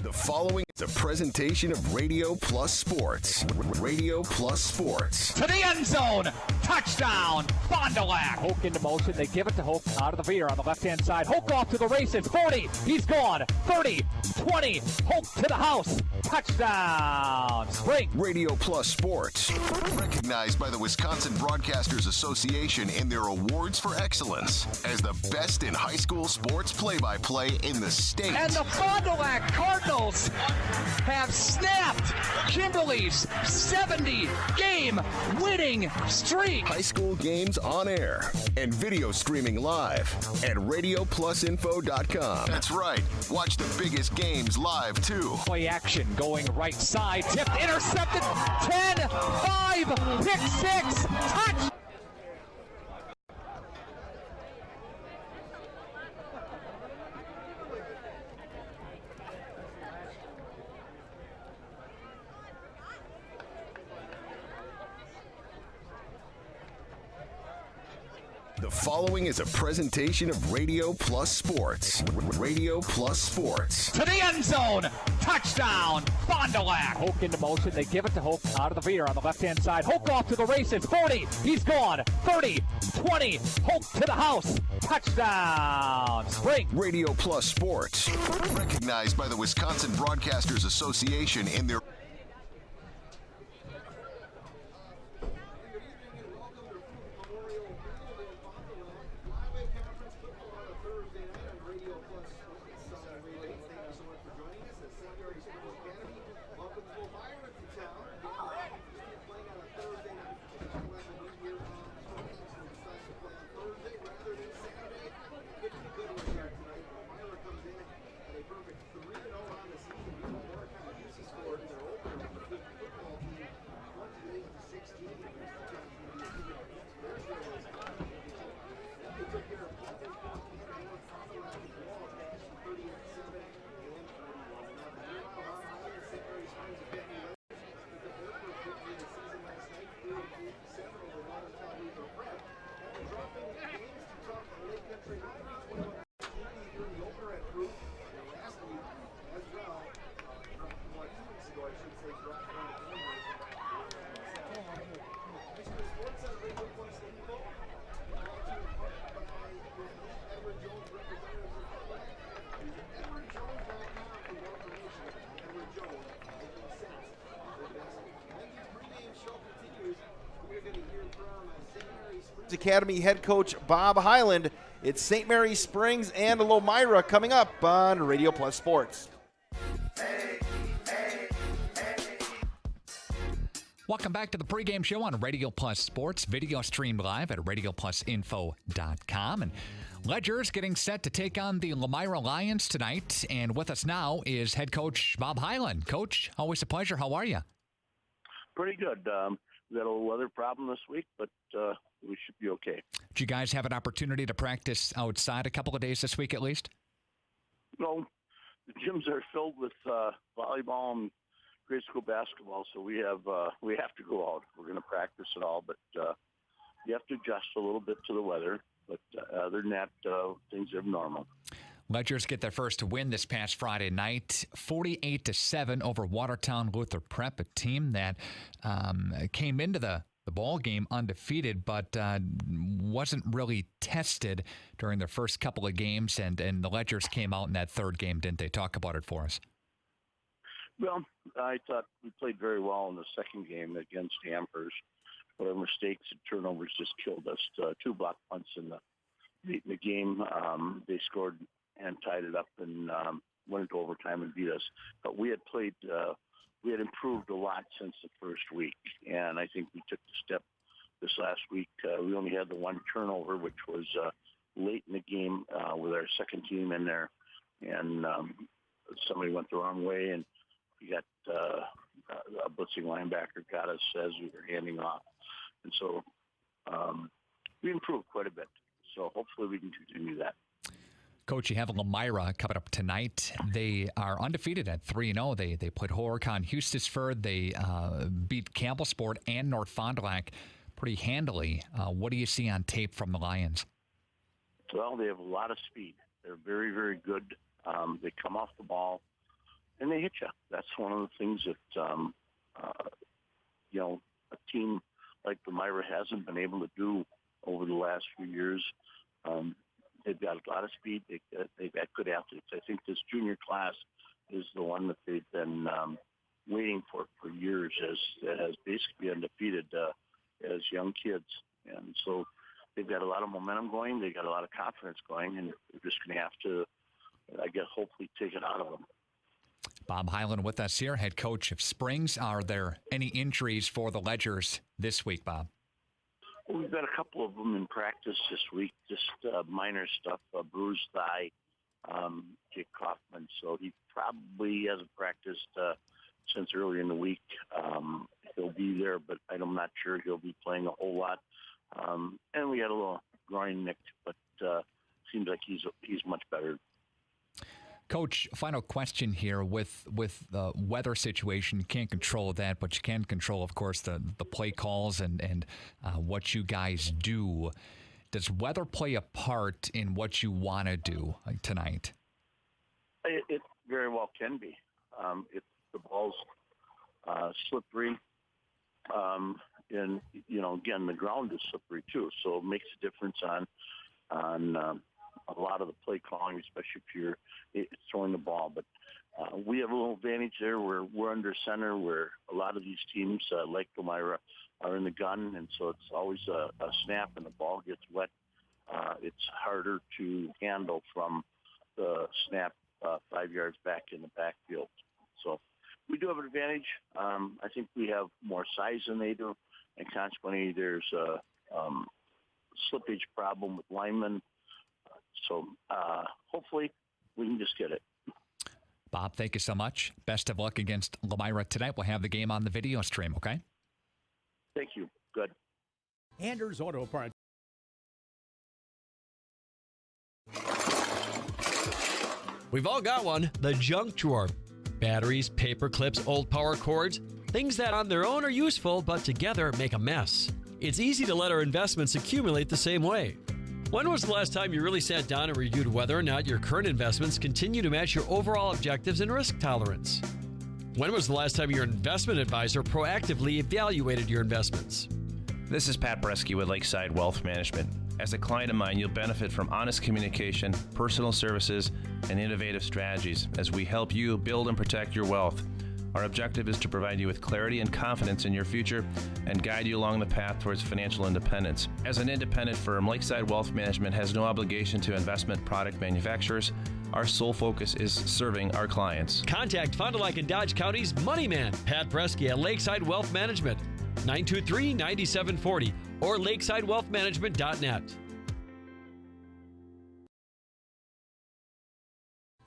The following is a presentation of Radio Plus Sports. Radio Plus Sports. To the end zone. Touchdown. Fond du Lac. Hoke into motion. They give it to Hoke out of the veer on the left-hand side. Hoke off to the races. 40. He's gone. 30. 20. Hoke to the house. Touchdown. Spring. Radio Plus Sports. Recognized by the Wisconsin Broadcasters Association in their awards for excellence as the best in high school sports play-by-play in the state. And the Fond du Lac Cardinals have snapped Kimberly's 70-game winning streak. High school games on air and video streaming live at RadioPlusInfo.com. That's right. Watch the biggest games live, too. Play action going right side. Tipped, intercepted. 10, 5, pick 6, touch. The following is a presentation of Radio Plus Sports. Radio Plus Sports. To the end zone. Touchdown. Fond du Lac. Hoke into motion. They give it to Hoke out of the veer on the left-hand side. Hoke off to the races. 40. He's gone. 30. 20. Hoke to the house. Touchdown. Spring. Radio Plus Sports. Recognized by the Wisconsin Broadcasters Association in their Academy head coach Bob Hyland. It's St. Mary Springs and Lomira coming up on Radio Plus Sports. Welcome back to the pregame show on Radio Plus Sports, video streamed live at RadioPlusInfo.com. And Ledger's getting set to take on the Lomira Lions tonight. And with us now is head coach Bob Hyland. Coach, always a pleasure. How are you? Pretty good. We had a little weather problem this week, but we should be okay. Did you guys have an opportunity to practice outside a couple of days this week at least? No, the gyms are filled with volleyball and grade school basketball, so we have to go out. We're going to practice it all, but you have to adjust a little bit to the weather. But other than that, things are normal. Ledgers get their first win this past Friday night, 48-7 over Watertown Luther Prep, a team that came into the ball game undefeated, but wasn't really tested during their first couple of games, and the Ledgers came out in that third game, didn't they? Talk about it for us. Well, I thought we played very well in the second game against Amherst, but our mistakes and turnovers just killed us. 2 block punts in the game. They scored and tied it up and went into overtime and beat us. But we had improved a lot since the first week, and I think we took the step this last week. We only had the 1 turnover, which was late in the game with our second team in there, and somebody went the wrong way, and we got a blitzing linebacker got us as we were handing off. And so we improved quite a bit. So hopefully we can continue that. Coach, you have Lomira coming up tonight. They are undefeated at 3-0. They played Horicon, Hustisford. They beat Campbellsport and North Fond du Lac pretty handily. What do you see on tape from the Lions? Well, they have a lot of speed. They're very, very good. They come off the ball, and they hit you. That's one of the things that a team like Lomira hasn't been able to do over the last few years. They've got a lot of speed. They've got good athletes. I think this junior class is the one that they've been waiting for years, that has basically been undefeated as young kids. And so they've got a lot of momentum going. They've got a lot of confidence going, and they're just going to have to, I guess, hopefully take it out of them. Bob Hyland with us here, head coach of Springs. Are there any injuries for the Ledgers this week, Bob? Well, we've got a couple of them in practice this week, just minor stuff, bruised thigh, Jake Kaufman. So he probably hasn't practiced since early in the week. He'll be there, but I'm not sure he'll be playing a whole lot. And we had a little groin nick, but seems like he's much better. Coach, final question here. With the weather situation, you can't control that, but you can control, of course, the play calls and what you guys do. Does weather play a part in what you want to do tonight? It very well can be. If the ball's slippery, and again, the ground is slippery too, so it makes a difference on a lot of the play calling, especially if you're throwing the ball. But we have a little advantage there. We're under center, where a lot of these teams, like Lomira, are in the gun, and so it's always a snap and the ball gets wet. It's harder to handle from the snap 5 yards back in the backfield. So we do have an advantage. I think we have more size than they do, and consequently there's a slippage problem with linemen. So hopefully we can just get it. Bob, thank you so much. Best of luck against Lomira tonight. We'll have the game on the video stream, okay? Thank you. Good. Anders Auto Parts. We've all got one, the junk drawer. Batteries, paper clips, old power cords, things that on their own are useful, but together make a mess. It's easy to let our investments accumulate the same way. When was the last time you really sat down and reviewed whether or not your current investments continue to match your overall objectives and risk tolerance? When was the last time your investment advisor proactively evaluated your investments? This is Pat Bresky with Lakeside Wealth Management. As a client of mine, you'll benefit from honest communication, personal services, and innovative strategies as we help you build and protect your wealth. Our objective is to provide you with clarity and confidence in your future and guide you along the path towards financial independence. As an independent firm, Lakeside Wealth Management has no obligation to investment product manufacturers. Our sole focus is serving our clients. Contact Fond du Lac and Dodge County's Money Man, Pat Bresky at Lakeside Wealth Management, 923-9740 or lakesidewealthmanagement.net.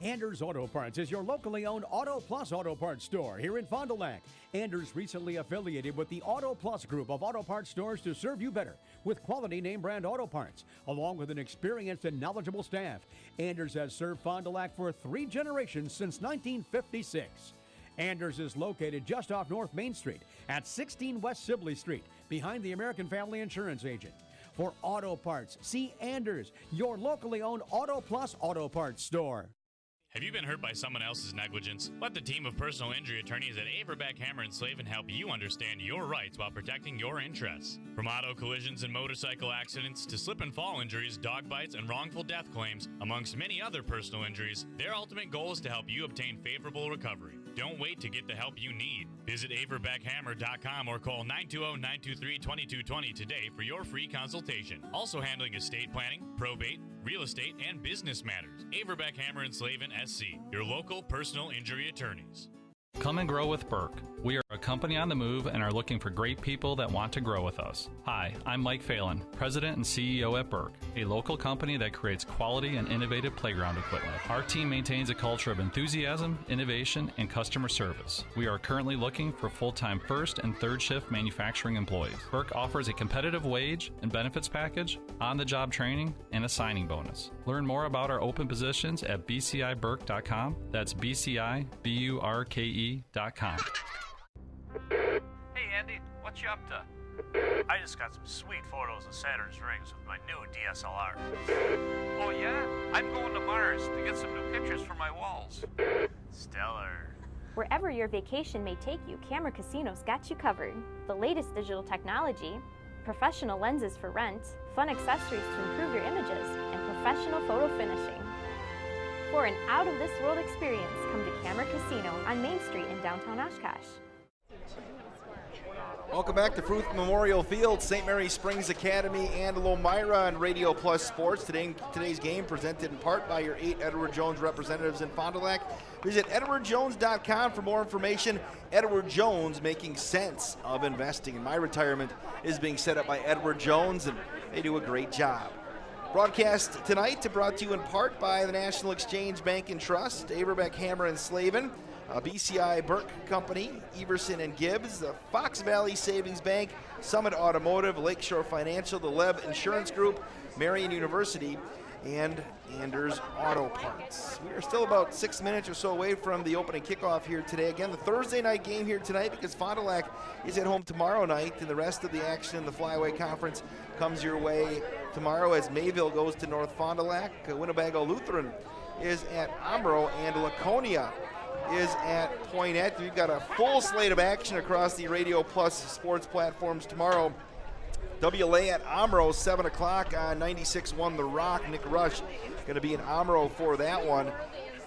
Anders Auto Parts is your locally owned Auto Plus Auto Parts store here in Fond du Lac. Anders recently affiliated with the Auto Plus group of auto parts stores to serve you better with quality name brand auto parts, along with an experienced and knowledgeable staff. Anders has served Fond du Lac for 3 generations since 1956. Anders is located just off North Main Street at 16 West Sibley Street, behind the American Family Insurance Agent. For auto parts, see Anders, your locally owned Auto Plus Auto Parts store. Have you been hurt by someone else's negligence? Let the team of personal injury attorneys at Averback Hammer & Slavin help you understand your rights while protecting your interests. From auto collisions and motorcycle accidents to slip and fall injuries, dog bites, and wrongful death claims, amongst many other personal injuries, their ultimate goal is to help you obtain favorable recovery. Don't wait to get the help you need. Visit averbackhammer.com or call 920-923-2220 today for your free consultation. Also handling estate planning, probate, real estate, and business matters. Averback Hammer & Slavin SC, your local personal injury attorneys. Come and grow with Burke. We are a company on the move and are looking for great people that want to grow with us. Hi, I'm Mike Phelan, President and CEO at Burke, a local company that creates quality and innovative playground equipment. Our team maintains a culture of enthusiasm, innovation, and customer service. We are currently looking for full-time first and third shift manufacturing employees. Burke offers a competitive wage and benefits package, on-the-job training, and a signing bonus. Learn more about our open positions at bciburke.com. That's bciburke.com. Hey Andy, what you up to? I just got some sweet photos of Saturn's rings with my new DSLR. Oh yeah? I'm going to Mars to get some new pictures for my walls. Stellar. Wherever your vacation may take you, Camera Casino's got you covered. The latest digital technology, professional lenses for rent, fun accessories to improve your images, and professional photo finishing. For an out-of-this-world experience, come to Camera Casino on Main Street in downtown Oshkosh. Welcome back to Fruth Memorial Field, St. Mary Springs Academy and Lomira on Radio Plus Sports. Today's game presented in part by your 8 Edward Jones representatives in Fond du Lac. Visit edwardjones.com for more information. Edward Jones, making sense of investing. And my retirement is being set up by Edward Jones, and they do a great job. Broadcast tonight brought to you in part by the National Exchange Bank and Trust, Averbeck, Hammer, and Slavin, BCI Burke Company, Everson and Gibbs, the Fox Valley Savings Bank, Summit Automotive, Lakeshore Financial, the Leb Insurance Group, Marion University, and Anders Auto Parts. We are still about 6 minutes or so away from the opening kickoff here today. Again, the Thursday night game here tonight because Fond du Lac is at home tomorrow night, and the rest of the action in the Flyway Conference comes your way tomorrow as Mayville goes to North Fond du Lac. Winnebago Lutheran is at Omro, and Laconia is at Poinette. We've got a full slate of action across the Radio Plus sports platforms tomorrow. WLA at Omro, 7 o'clock on 96.1 The Rock. Nick Rush going to be in Omro for that one.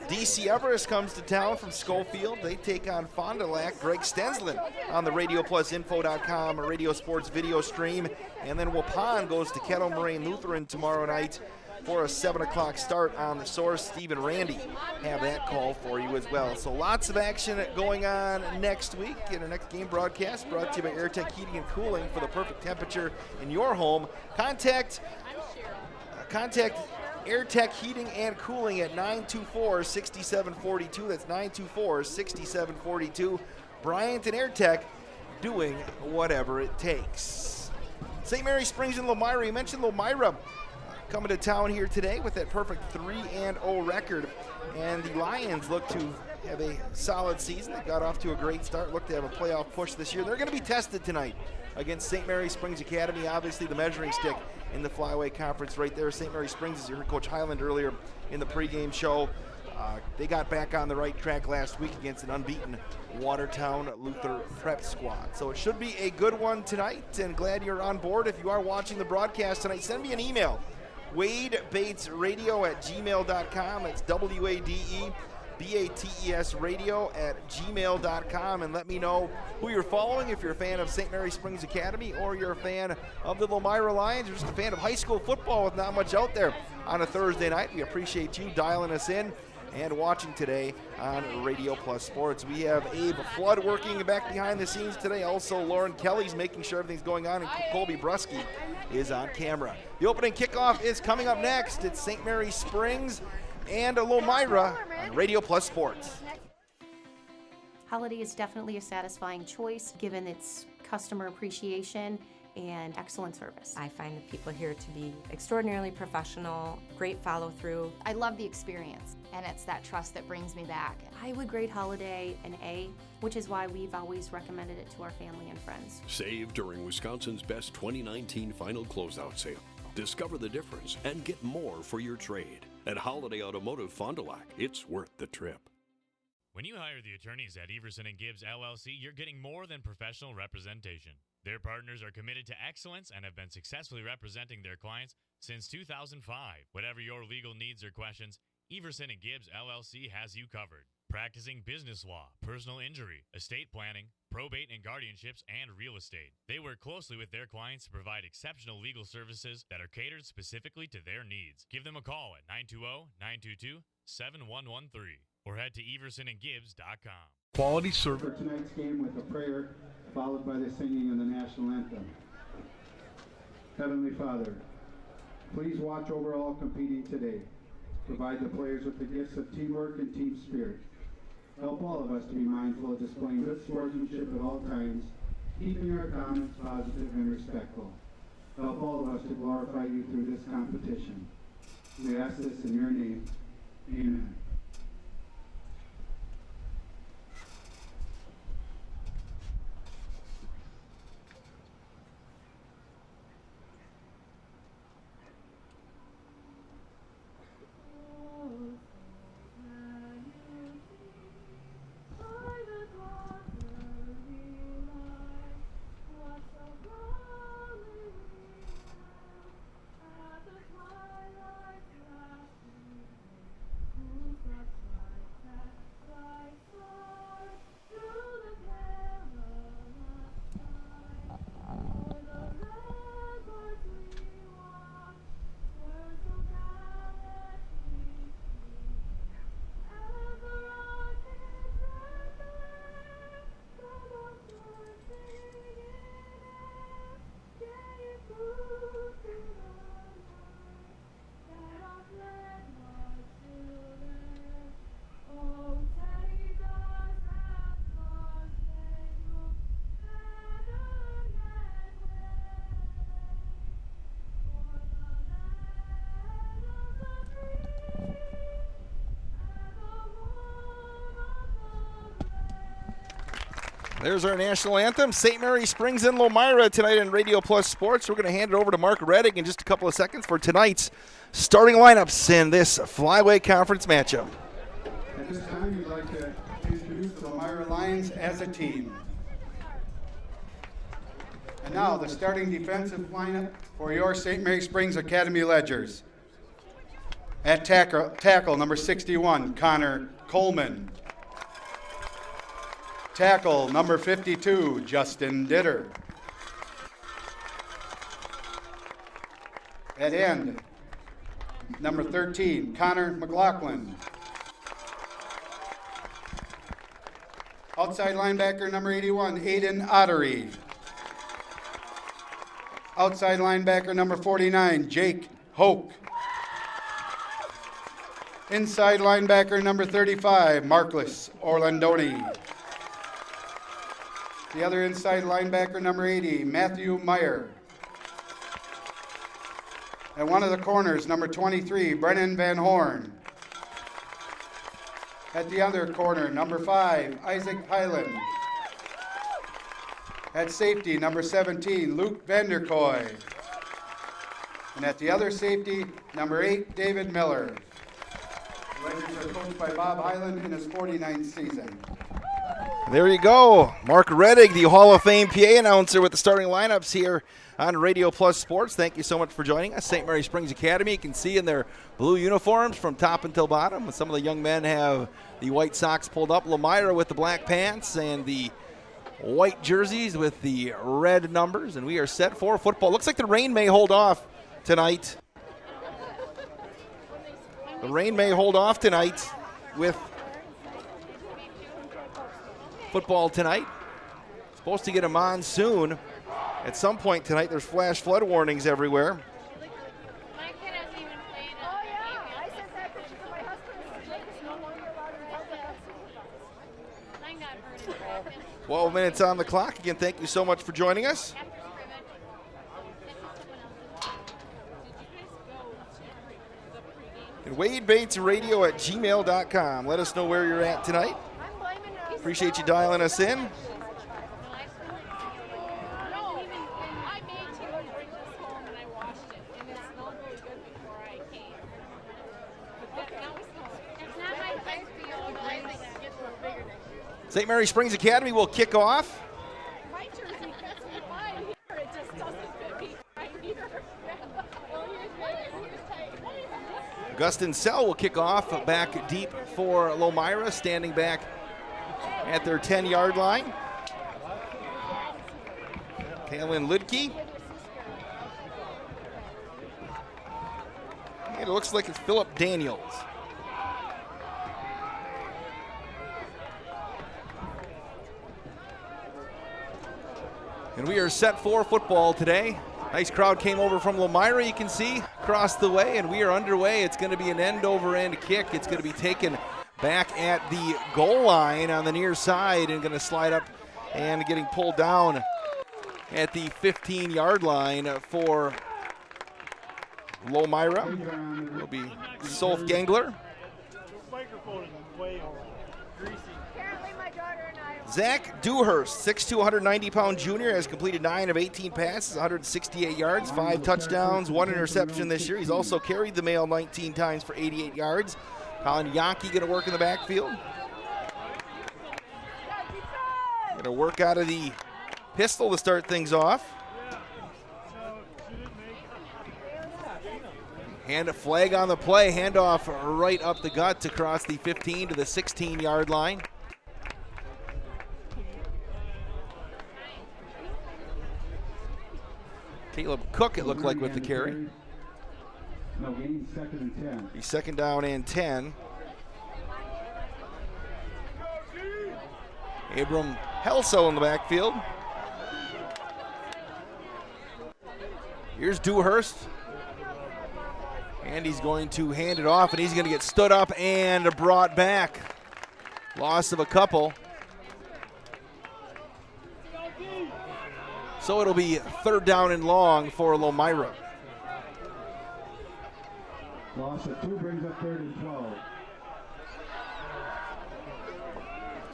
DC Everest comes to town from Schofield. They take on Fond du Lac. Greg Stensland on the RadioPlusInfo.com Radio Sports video stream. And then Waupun goes to Kettle Moraine Lutheran tomorrow night for a 7 o'clock start on the Source. Steve and Randy have that call for you as well. So lots of action going on next week in our next game broadcast, brought to you by AirTech Heating and Cooling for the perfect temperature in your home. Contact AirTech Heating and Cooling at 924-6742. That's 924-6742. Bryant and AirTech doing whatever it takes. St. Mary Springs and Lomira. You mentioned Lomira coming to town here today with that perfect 3-0 record. And the Lions look to have a solid season. They got off to a great start, look to have a playoff push this year. They're going to be tested tonight against St. Mary Springs Academy. Obviously the measuring stick in the Flyway Conference right there. St. Mary Springs, as you heard Coach Highland earlier in the pregame show, they got back on the right track last week against an unbeaten Watertown Luther prep squad. So it should be a good one tonight, and glad you're on board. If you are watching the broadcast tonight, send me an email. WadeBatesRadio@gmail.com. That's WadeBates radio@gmail.com, and let me know who you're following. If you're a fan of St. Mary Springs Academy, or you're a fan of the Lomira Lions, or just a fan of high school football with not much out there on a Thursday night. We appreciate you dialing us in and watching today on Radio Plus Sports. We have Abe Flood working back behind the scenes today. Also, Lauren Kelly's making sure everything's going on, and Colby Brusky is on camera. The opening kickoff is coming up next. It's St. Mary Springs and Lomira on Radio Plus Sports. Holiday is definitely a satisfying choice given its customer appreciation and excellent service. I find the people here to be extraordinarily professional, great follow-through. I love the experience, and it's that trust that brings me back. I would grade Holiday an A, which is why we've always recommended it to our family and friends. Save during Wisconsin's best 2019 final closeout sale. Discover the difference and get more for your trade. At Holiday Automotive Fond du Lac, it's worth the trip. When you hire the attorneys at Everson & Gibbs LLC, you're getting more than professional representation. Their partners are committed to excellence and have been successfully representing their clients since 2005. Whatever your legal needs or questions, Everson & Gibbs LLC has you covered. Practicing business law, personal injury, estate planning, probate and guardianships, and real estate. They work closely with their clients to provide exceptional legal services that are catered specifically to their needs. Give them a call at 920-922-7113 or head to eversonandgibbs.com. Quality service. For tonight's game with a prayer followed by the singing of the national anthem. Heavenly Father, please watch over all competing today. Provide the players with the gifts of teamwork and team spirit. Help all of us to be mindful of displaying good sportsmanship at all times, keeping our comments positive and respectful. Help all of us to glorify you through this competition. We ask this in your name. Amen. There's our national anthem, St. Mary Springs and Lomira tonight on Radio Plus Sports. We're going to hand it over to Mark Reddick in just a couple of seconds for tonight's starting lineups in this Flyway Conference matchup. At this time, we'd like to introduce the Lomira Lions as a team. And now the starting defensive lineup for your St. Mary Springs Academy Ledgers. At tackle, number 61, Connor Coleman. Tackle, number 52, Justin Ditter. At end, number 13, Connor McLaughlin. Outside linebacker, number 81, Aiden Ottery. Outside linebacker, number 49, Jake Hoke. Inside linebacker, number 35, Marcus Orlandoni. The other inside linebacker, number 80, Matthew Meyer. And one of the corners, number 23, Brennan Van Horn. At the other corner, number 5, Isaac Hyland. At safety, number 17, Luke Vanderkoy. And at the other safety, number 8, David Miller. The Ledgers are coached by Bob Hyland in his 49th season. There you go. Mark Reddick, the Hall of Fame PA announcer with the starting lineups here on Radio Plus Sports. Thank you so much for joining us. St. Mary Springs Academy, you can see in their blue uniforms from top until bottom. Some of the young men have the white socks pulled up. Lomira with the black pants and the white jerseys with the red numbers. And we are set for football. Looks like the rain may hold off tonight. The rain may hold off tonight with football tonight. Supposed to get a monsoon at some point tonight. There's flash flood warnings everywhere. My kid hasn't even played. Oh yeah, I sent that picture to my husband. It's no longer allowed to tell that. Mine got burned in traffic. 12 minutes on the clock. Again, thank you so much for joining us. And WadeBatesRadio@gmail.com. Let us know where you're at tonight. Appreciate you dialing us in. St. Mary Springs Academy will kick off. My jersey fits me fine here. It just doesn't fit me right here. Augustin Sell will kick off back deep for Lomira, standing back at their 10-yard line. Kaylin Lidke. And it looks like it's Philip Daniels. And we are set for football today. Nice crowd came over from Lomira, you can see, across the way, and we are underway. It's going to be an end-over-end kick. It's going to be taken back at the goal line on the near side and going to slide up and getting pulled down at the 15-yard line for Lomira. Will be Solf Gangler. Zach Dewhurst, 6'2", 190-pound junior, has completed 9 of 18 passes, 168 yards, 5 touchdowns, 1 interception this year. He's also carried the mail 19 times for 88 yards. Colin Yankee going to work in the backfield. Going to work out of the pistol to start things off. Hand a flag on the play, handoff right up the gut across the 15 to the 16-yard line. Caleb Cook, it looked like, with the carry. No, gain, 2nd and 10. He's 2nd down and 10. Abram Helsel in the backfield. Here's Dewhurst. And he's going to hand it off, and he's going to get stood up and brought back. Loss of a couple. So it'll be 3rd down and long for Lomira. Loss of 2 brings up 3rd and 12.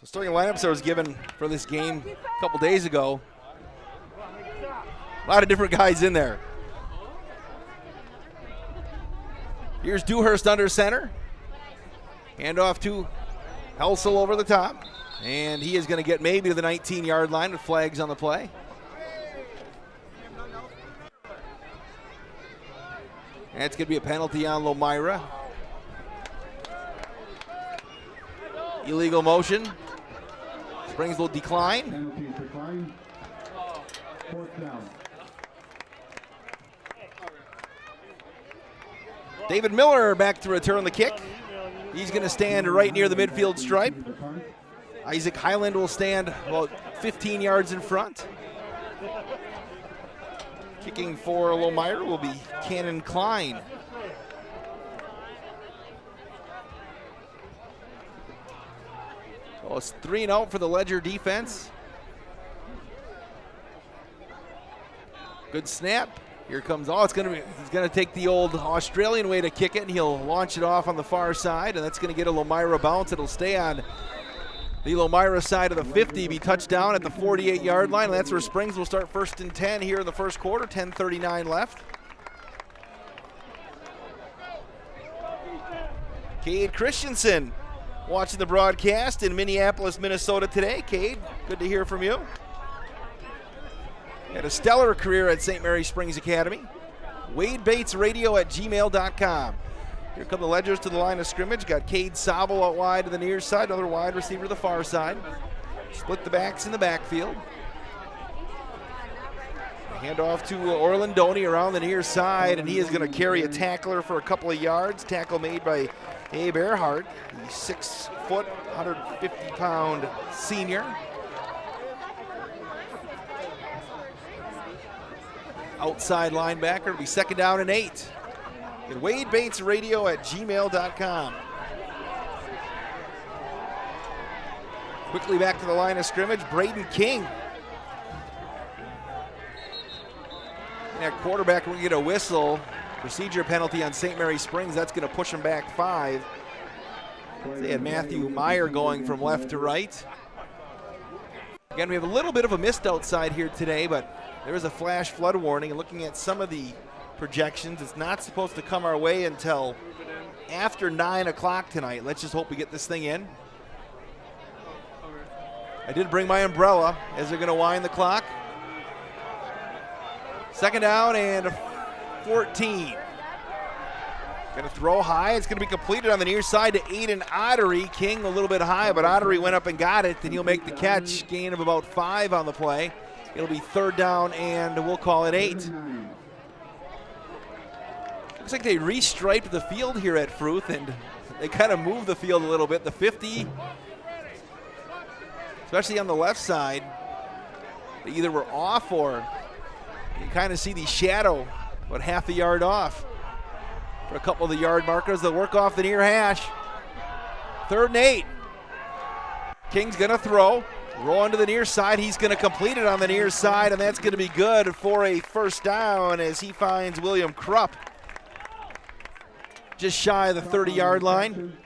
The starting lineups I was given for this game a couple days ago. A lot of different guys in there. Here's Dewhurst under center. Handoff to Helsel over the top. And he is going to get maybe to the 19-yard line with flags on the play. That's going to be a penalty on Lomira. Illegal motion. Springs will decline. Penalties decline. 4th down. David Miller back to return the kick. He's going to stand right near the midfield stripe. Isaac Highland will stand about 15 yards in front. Kicking for Lomira will be Cannon Klein. So it's 3-0 for the Ledger defense. Good snap. Here comes, he's going to take the old Australian way to kick it, and he'll launch it off on the far side, and that's going to get a Lomira bounce. It'll stay on the Lomira side of the 50, be touchdown at the 48-yard line, and that's where Springs will start 1st and 10 here in the first quarter, 10:39 left. Cade Christensen watching the broadcast in Minneapolis, Minnesota today. Cade, good to hear from you. Had a stellar career at St. Mary Springs Academy. WadeBatesRadio@gmail.com. Here come the Ledgers to the line of scrimmage. Got Cade Sobel out wide to the near side, another wide receiver to the far side. Split the backs in the backfield. Hand off to Orlandoni around the near side, and he is going to carry a tackler for a couple of yards. Tackle made by Abe Earhart, the 6 foot, 150-pound senior. Outside linebacker. It'll be 2nd down and 8. And WadeBatesRadio@gmail.com. Quickly back to the line of scrimmage. Braden King. And that quarterback will get a whistle. Procedure penalty on St. Mary Springs. That's going to push him back 5. They had Matthew Meyer going from left to right. Again, we have a little bit of a mist outside here today, but there is a flash flood warning, and looking at some of the projections, it's not supposed to come our way until after 9 o'clock tonight. Let's just hope we get this thing in. I did bring my umbrella as they're going to wind the clock. 2nd down and 14. Going to throw high. It's going to be completed on the near side to Aiden Ottery. King a little bit high, but Ottery went up and got it, and he'll make the catch. Gain of about 5 on the play. It'll be 3rd down, and we'll call it 8. Looks like they restriped the field here at Fruth, and they kind of moved the field a little bit. The 50, especially on the left side, they either were off or you kind of see the shadow about half a yard off. For a couple of the yard markers, they'll work off the near hash. 3rd and 8. King's going to throw. Roll into the near side. He's going to complete it on the near side, and that's going to be good for a 1st down as he finds William Krupp just shy of the 30-yard line.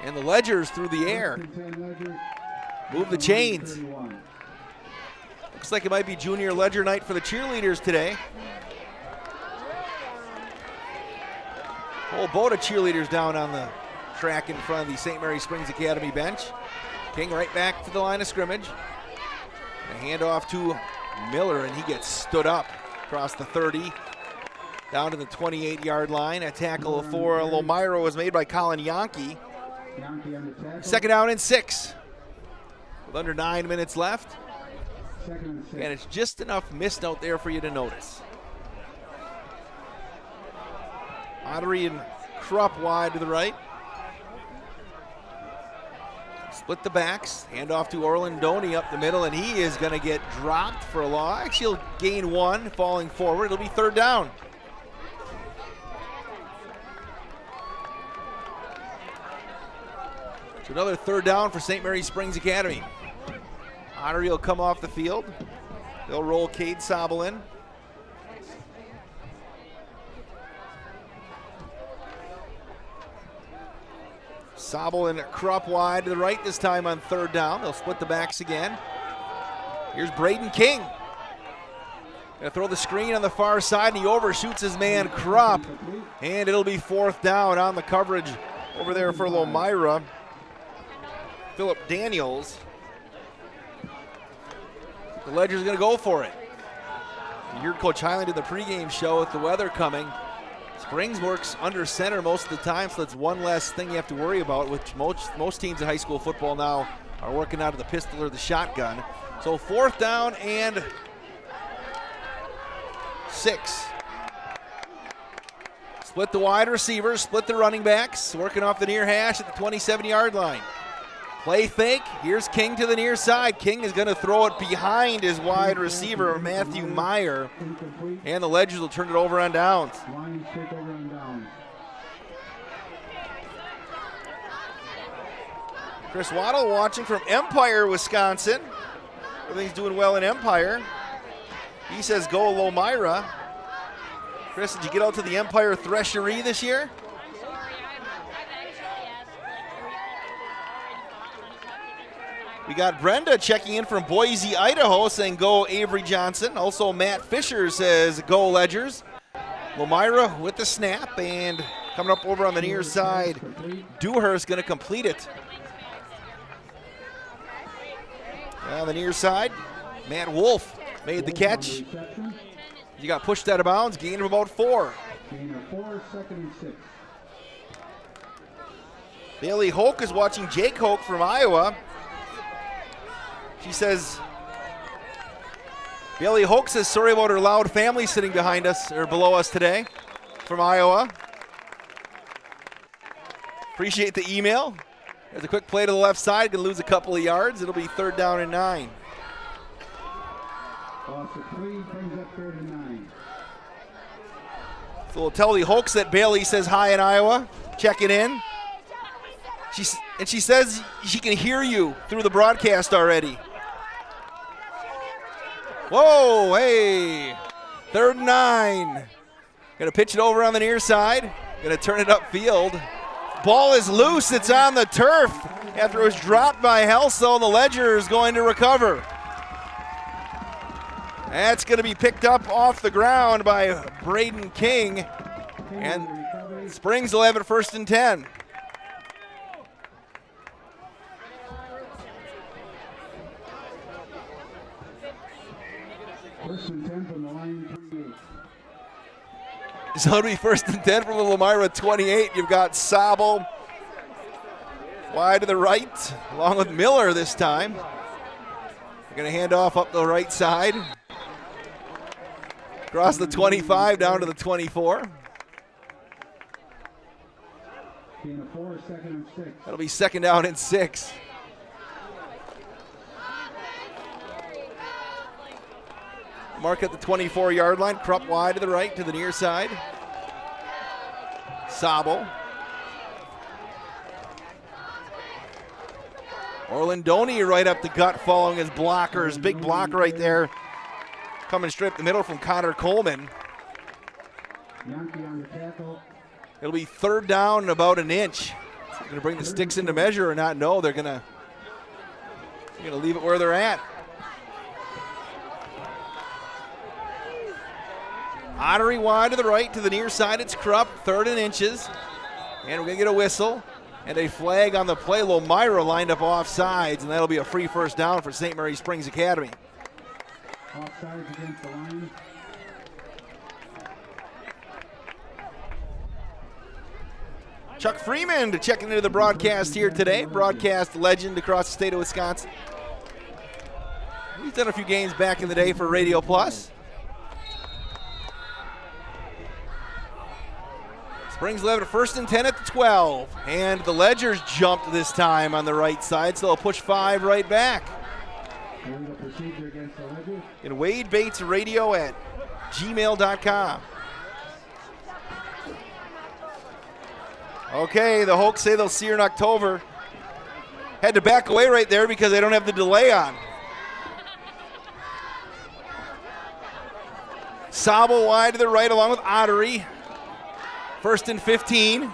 And the Ledgers through the air move the chains. Looks like it might be Junior Ledger night for the cheerleaders today. Whole boat of cheerleaders down on the track in front of the St. Mary Springs Academy bench. King right back to the line of scrimmage. A handoff to Miller, and he gets stood up across the 30, down to the 28-yard line. A tackle for Lomira was made by Colin Yonke. 2nd down and 6. With under 9 minutes left. And it's just enough mist out there for you to notice. Ottery and Krupp wide to the right. Split the backs. Hand off to Orlandoni up the middle, and he is going to get dropped for a loss. Actually, he'll gain 1, falling forward. It'll be 3rd down. So another 3rd down for St. Mary Springs Academy. Ottery will come off the field. They'll roll Cade Sobel in. Sobel and Krupp wide to the right this time on third down. They'll split the backs again. Here's Braden King. Gonna throw the screen on the far side, and he overshoots his man Krupp. And it'll be fourth down on the coverage over there for Lomira. Philip Daniels. The Ledger's gonna go for it. You heard Coach Highland in the pregame show with the weather coming. Springs works under center most of the time, so that's one less thing you have to worry about, which most teams in high school football now are working out of the pistol or the shotgun. So fourth down and 6. Split the wide receivers, split the running backs, working off the near hash at the 27-yard line. Play fake. Here's King to the near side. King is going to throw it behind his wide receiver, Matthew Meyer. And the Ledgers will turn it over on downs. Chris Waddle watching from Empire, Wisconsin. Everything's doing well in Empire. He says go Lomira. Chris, did you get out to the Empire Threshery this year? We got Brenda checking in from Boise, Idaho, saying go Avery Johnson. Also Matt Fisher says go Ledgers. Lomira with the snap, and coming up over on the near side, Dewhurst going to complete it. On the near side, Matt Wolf made the catch. You got pushed out of bounds, gain of about 4. Gain of 4, second and 6. Bailey Hoke is watching Jake Hoke from Iowa. She says, Bailey Hoke says sorry about her loud family sitting behind us or below us today from Iowa. Appreciate the email. There's a quick play to the left side, going to lose a couple of yards. It'll be third down and 9. Loss of 3, brings up third and 9. So we'll tell the Hoax that Bailey says hi in Iowa, checking in. She says she can hear you through the broadcast already. Whoa, hey, third and 9. Gonna pitch it over on the near side. Gonna turn it upfield. Ball is loose, it's on the turf after it was dropped by Helso, and the Ledger is going to recover. That's going to be picked up off the ground by Braden King, and Springs will have it first and 10. First and 10 from the line 28. So it'll be first and 10 from the Lomira 28. You've got Sobel wide to the right, along with Miller this time. They're going to hand off up the right side. Across the 25 down to the 24. Gain of 4, second and 6. That'll be second down and 6. Mark at the 24-yard line. Krupp wide to the right to the near side. Sobel. Orlandoni right up the gut following his blockers. Big block right there. Coming straight up the middle from Connor Coleman. Yankee on the tackle. It'll be third down and about an inch. Going to bring the sticks into measure or not? No, they're going to leave it where they're at. Ottery wide to the right to the near side. It's Krupp, third and inches. And we're going to get a whistle and a flag on the play. Lomira lined up off sides, and that'll be a free first down for St. Mary Springs Academy. Offsides against the line. Chuck Freeman checking into the broadcast here today. Broadcast legend across the state of Wisconsin. He's done a few games back in the day for Radio Plus. Springs led it first and 10 at the 12. And the Ledgers jumped this time on the right side, so they'll push 5 right back. And the procedure against the Ledgers. And Wade Bates Radio at gmail.com. Okay, the Hoks say they'll see her in October. Had to back away right there because they don't have the delay on. Sobel wide to the right along with Ottery. First and 15.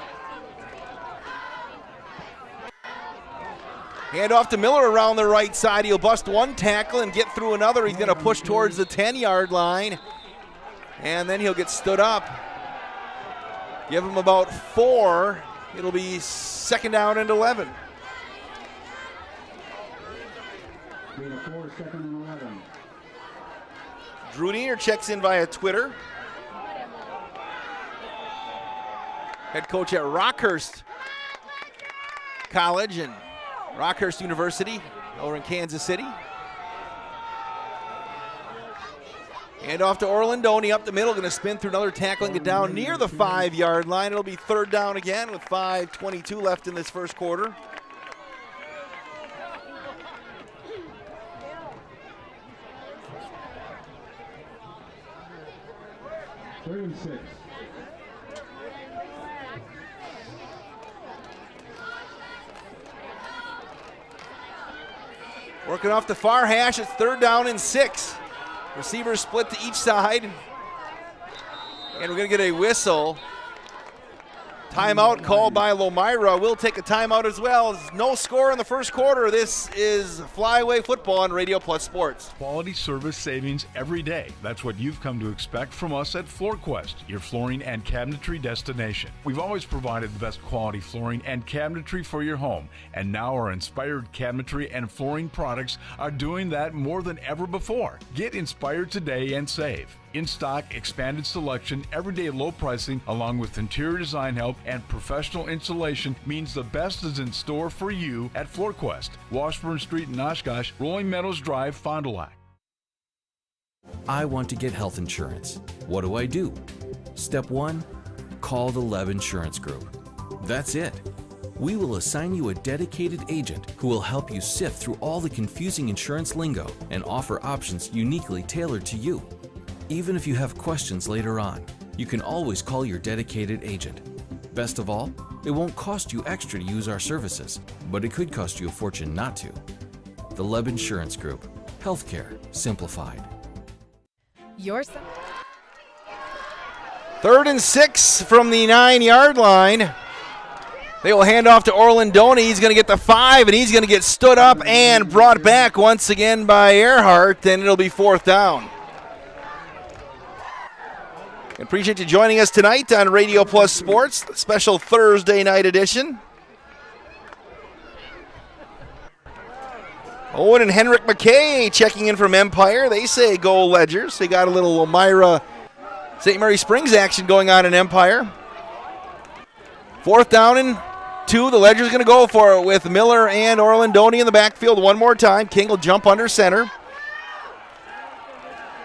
Hand off to Miller around the right side. He'll bust one tackle and get through another. He's going to push towards the 10-yard line. And then he'll get stood up. Give him about 4. It'll be 2nd down and 11. 2nd and 11. Drew Diener checks in via Twitter. Head coach at Rockhurst College and Rockhurst University over in Kansas City. And off to Orlandoni up the middle, going to spin through another tackle and get down near the 5-yard line. It'll be 3rd down again with 5:22 left in this first quarter. Third and 6. Working off the far hash, it's 3rd down and 6. Receivers split to each side. And we're going to get a whistle. Timeout called by Lomira. We'll take a timeout as well. There's no score in the first quarter. This is Flyaway Football on Radio Plus Sports. Quality service savings every day. That's what you've come to expect from us at FloorQuest, your flooring and cabinetry destination. We've always provided the best quality flooring and cabinetry for your home, and now our inspired cabinetry and flooring products are doing that more than ever before. Get inspired today and save. In-stock, expanded selection, everyday low pricing, along with interior design help and professional installation means the best is in store for you at FloorQuest, Washburn Street in Oshkosh, Rolling Meadows Drive, Fond du Lac. I want to get health insurance. What do I do? Step 1, call the Leb Insurance Group. That's it. We will assign you a dedicated agent who will help you sift through all the confusing insurance lingo and offer options uniquely tailored to you. Even if you have questions later on, you can always call your dedicated agent. Best of all, it won't cost you extra to use our services, but it could cost you a fortune not to. The Leb Insurance Group. Healthcare simplified. Your 3rd and 6 from the 9-yard line. They will hand off to Orlandoni. He's going to get the 5, and he's going to get stood up and brought back once again by Earhart, and it'll be 4th down. Appreciate you joining us tonight on Radio Plus Sports, special Thursday night edition. Owen and Henrik McKay checking in from Empire. They say go Ledgers. They got a little Lomira St. Mary Springs action going on in Empire. 4th down and 2. The Ledgers going to go for it with Miller and Orlandoni in the backfield one more time. King will jump under center.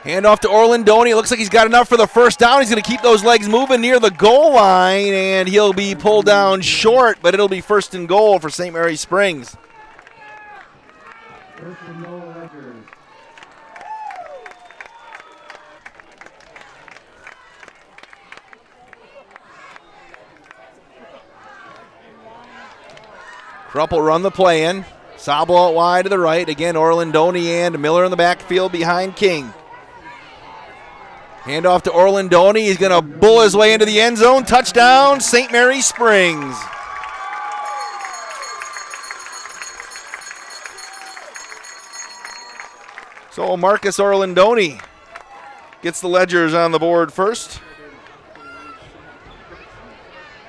Hand off to Orlandoni. It looks like he's got enough for the 1st down. He's going to keep those legs moving near the goal line, and he'll be pulled down short, but it'll be 1st and goal for St. Mary Springs. 1st and goal, Ledgers. Krupp will run the play in. Sabo out wide to the right. Again, Orlandoni and Miller in the backfield behind King. Hand off to Orlandoni. He's going to bull his way into the end zone. Touchdown, St. Mary Springs. So Marcus Orlandoni gets the Ledgers on the board first.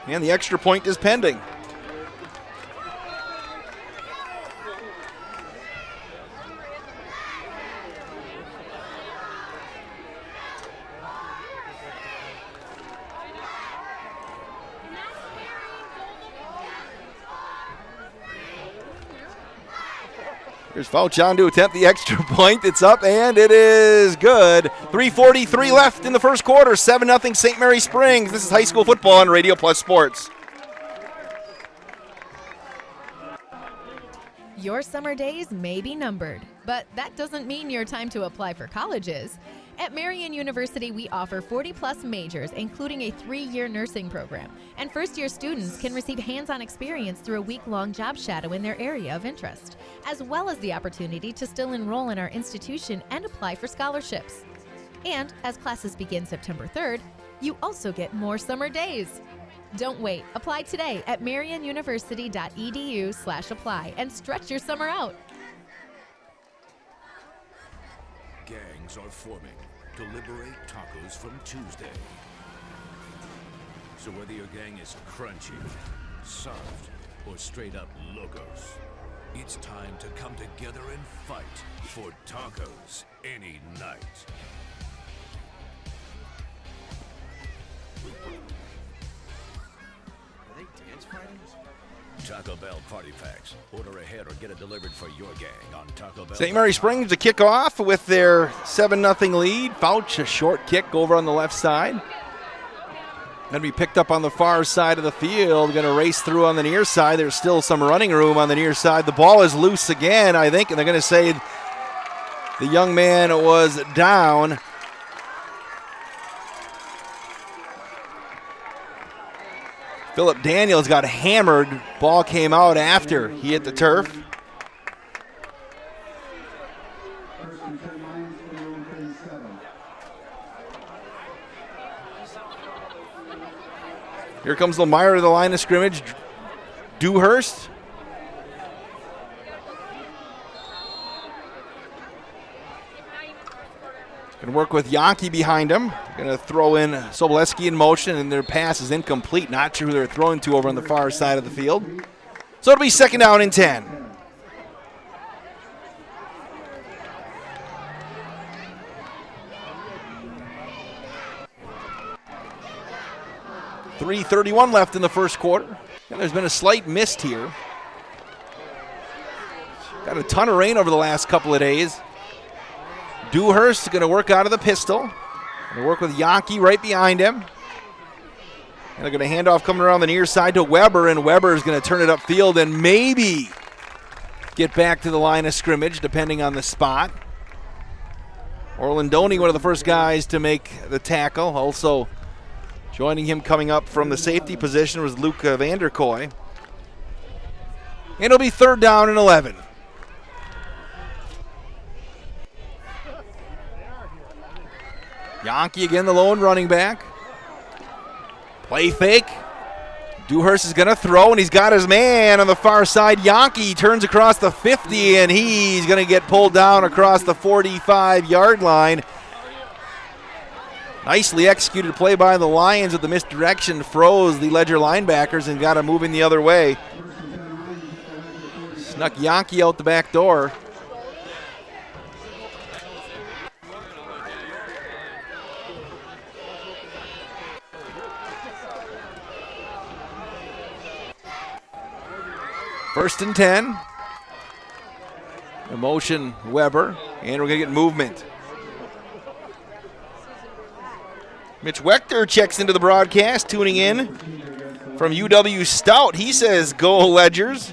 And the extra point is pending. Here's Fauchon to attempt the extra point. It's up, and it is good. 3:43 left in the first quarter. 7-0 St. Mary Springs. This is high school football on Radio Plus Sports. Your summer days may be numbered, but that doesn't mean your time to apply for college is. At Marian University, we offer 40-plus majors, including a 3-year nursing program, and first-year students can receive hands-on experience through a week-long job shadow in their area of interest, as well as the opportunity to still enroll in our institution and apply for scholarships. And as classes begin September 3rd, you also get more summer days. Don't wait. Apply today at marionuniversity.edu/apply and stretch your summer out. Gangs are forming to liberate tacos from Tuesday. So whether your gang is crunchy, soft, or straight up locos, it's time to come together and fight for tacos any night. Are they dance fighting? Taco Bell Party Packs. Order ahead or get it delivered for your gang on Taco Bell. St. Mary Springs to kick off with their 7-0 lead. Fouch, a short kick over on the left side. Going to be picked up on the far side of the field. Going to race through on the near side. There's still some running room on the near side. The ball is loose again, I think, and they're going to say the young man was down. Philip Daniels got hammered. Ball came out after he hit the turf. Here comes Lomira to the line of scrimmage. Dewhurst. Going to work with Yankee behind him. Going to throw in Soboleski in motion, and their pass is incomplete. Not sure who they're throwing to over on the far side of the field. So it'll be 2nd down and 10. .3:31 left in the first quarter. And there's been a slight mist here. Got a ton of rain over the last couple of days. Dewhurst is going to work out of the pistol. Going to work with Yankee right behind him. And they're going to hand off coming around the near side to Weber, and Weber is going to turn it upfield and maybe get back to the line of scrimmage, depending on the spot. Orlandoni, one of the first guys to make the tackle. Also joining him coming up from the safety position was Luke Vanderkoy. And it'll be 3rd down and 11. Yankee again, the lone running back. Play fake. Dewhurst is going to throw, and he's got his man on the far side. Yankee turns across the 50, and he's going to get pulled down across the 45-yard line. Nicely executed play by the Lions with the misdirection. Froze the Ledger linebackers and got him moving the other way. Snuck Yankee out the back door. First and 10. Motion Weber, and we're going to get movement. Mitch Wechter checks into the broadcast, tuning in from UW Stout. He says, "Go Ledgers."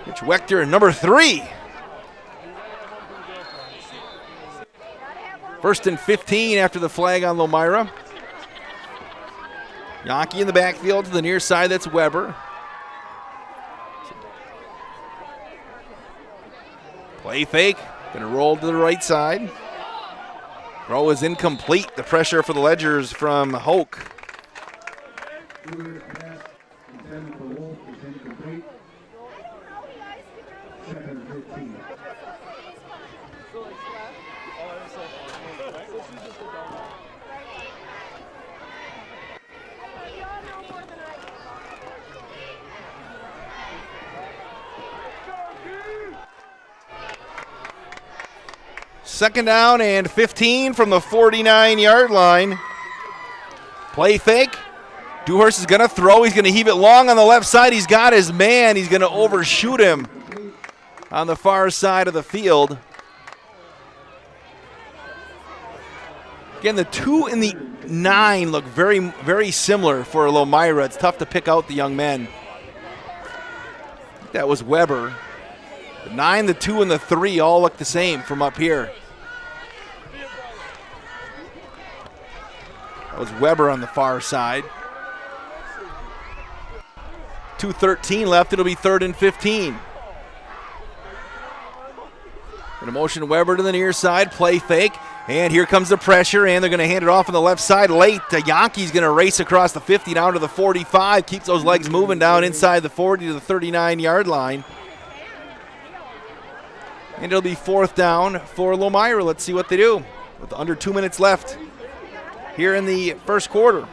Mitch Wechter, number 3. First and 15 after the flag on Lomira. Yankee in the backfield to the near side, that's Weber. Play fake, gonna roll to the right side. Throw is incomplete. The pressure for the Ledgers from Hoke. Second down and 15 from the 49-yard line. Play fake. Dewhurst is going to throw. He's going to heave it long on the left side. He's got his man. He's going to overshoot him on the far side of the field. Again, the 2 and the 9 look very, very similar for Lomira. It's tough to pick out the young men. That was Weber. The 9, the 2, and the 3 all look the same from up here. That was Weber on the far side. 2:13 left. It'll be 3rd and 15. Going to motion Weber to the near side. Play fake. And here comes the pressure, and they're going to hand it off on the left side late. Yankee's going to race across the 50 down to the 45, keeps those legs moving down inside the 40 to the 39-yard line. And it'll be 4th down for Lomira. Let's see what they do with under 2 minutes left here in the first quarter.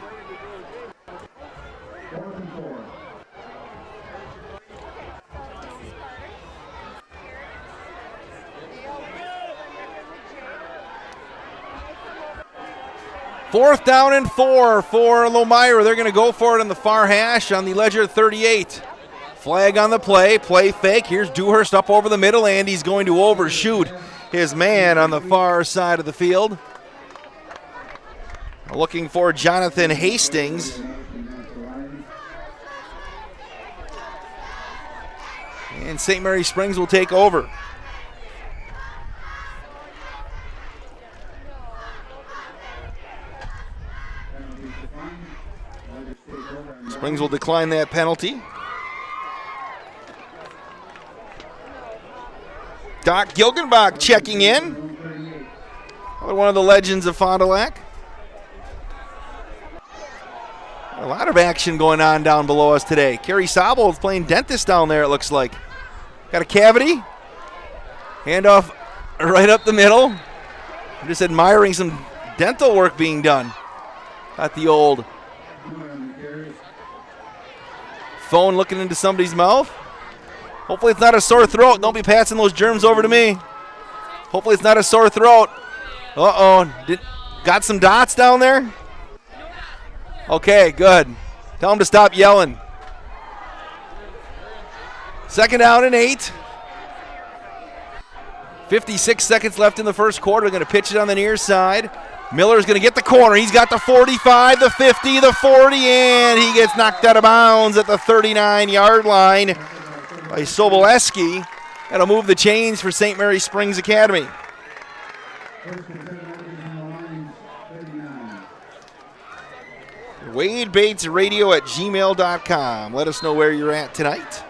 Fourth down and 4 for Lomira. They're going to go for it on the far hash on the Ledger 38. Flag on the play fake. Here's Dewhurst up over the middle, and he's going to overshoot his man on the far side of the field. Looking for Jonathan Hastings. And St. Mary Springs will take over. Springs will decline that penalty. Doc Gilgenbach checking in. One of the legends of Fond du Lac. A lot of action going on down below us today. Kerry Sobel is playing dentist down there, it looks like. Got a cavity. Handoff right up the middle. I'm just admiring some dental work being done. Got the old phone looking into somebody's mouth. Hopefully it's not a sore throat. Don't be passing those germs over to me. Hopefully it's not a sore throat. Uh-oh. Got some dots down there? Okay, good. Tell them to stop yelling. 2nd down and 8. 56 seconds left in the first quarter. They're going to pitch it on the near side. Miller's going to get the corner. He's got the 45, the 50, the 40, and he gets knocked out of bounds at the 39-yard line by Soboleski. That'll move the chains for St. Mary Springs Academy. WadeBatesRadio@gmail.com. Let us know where you're at tonight.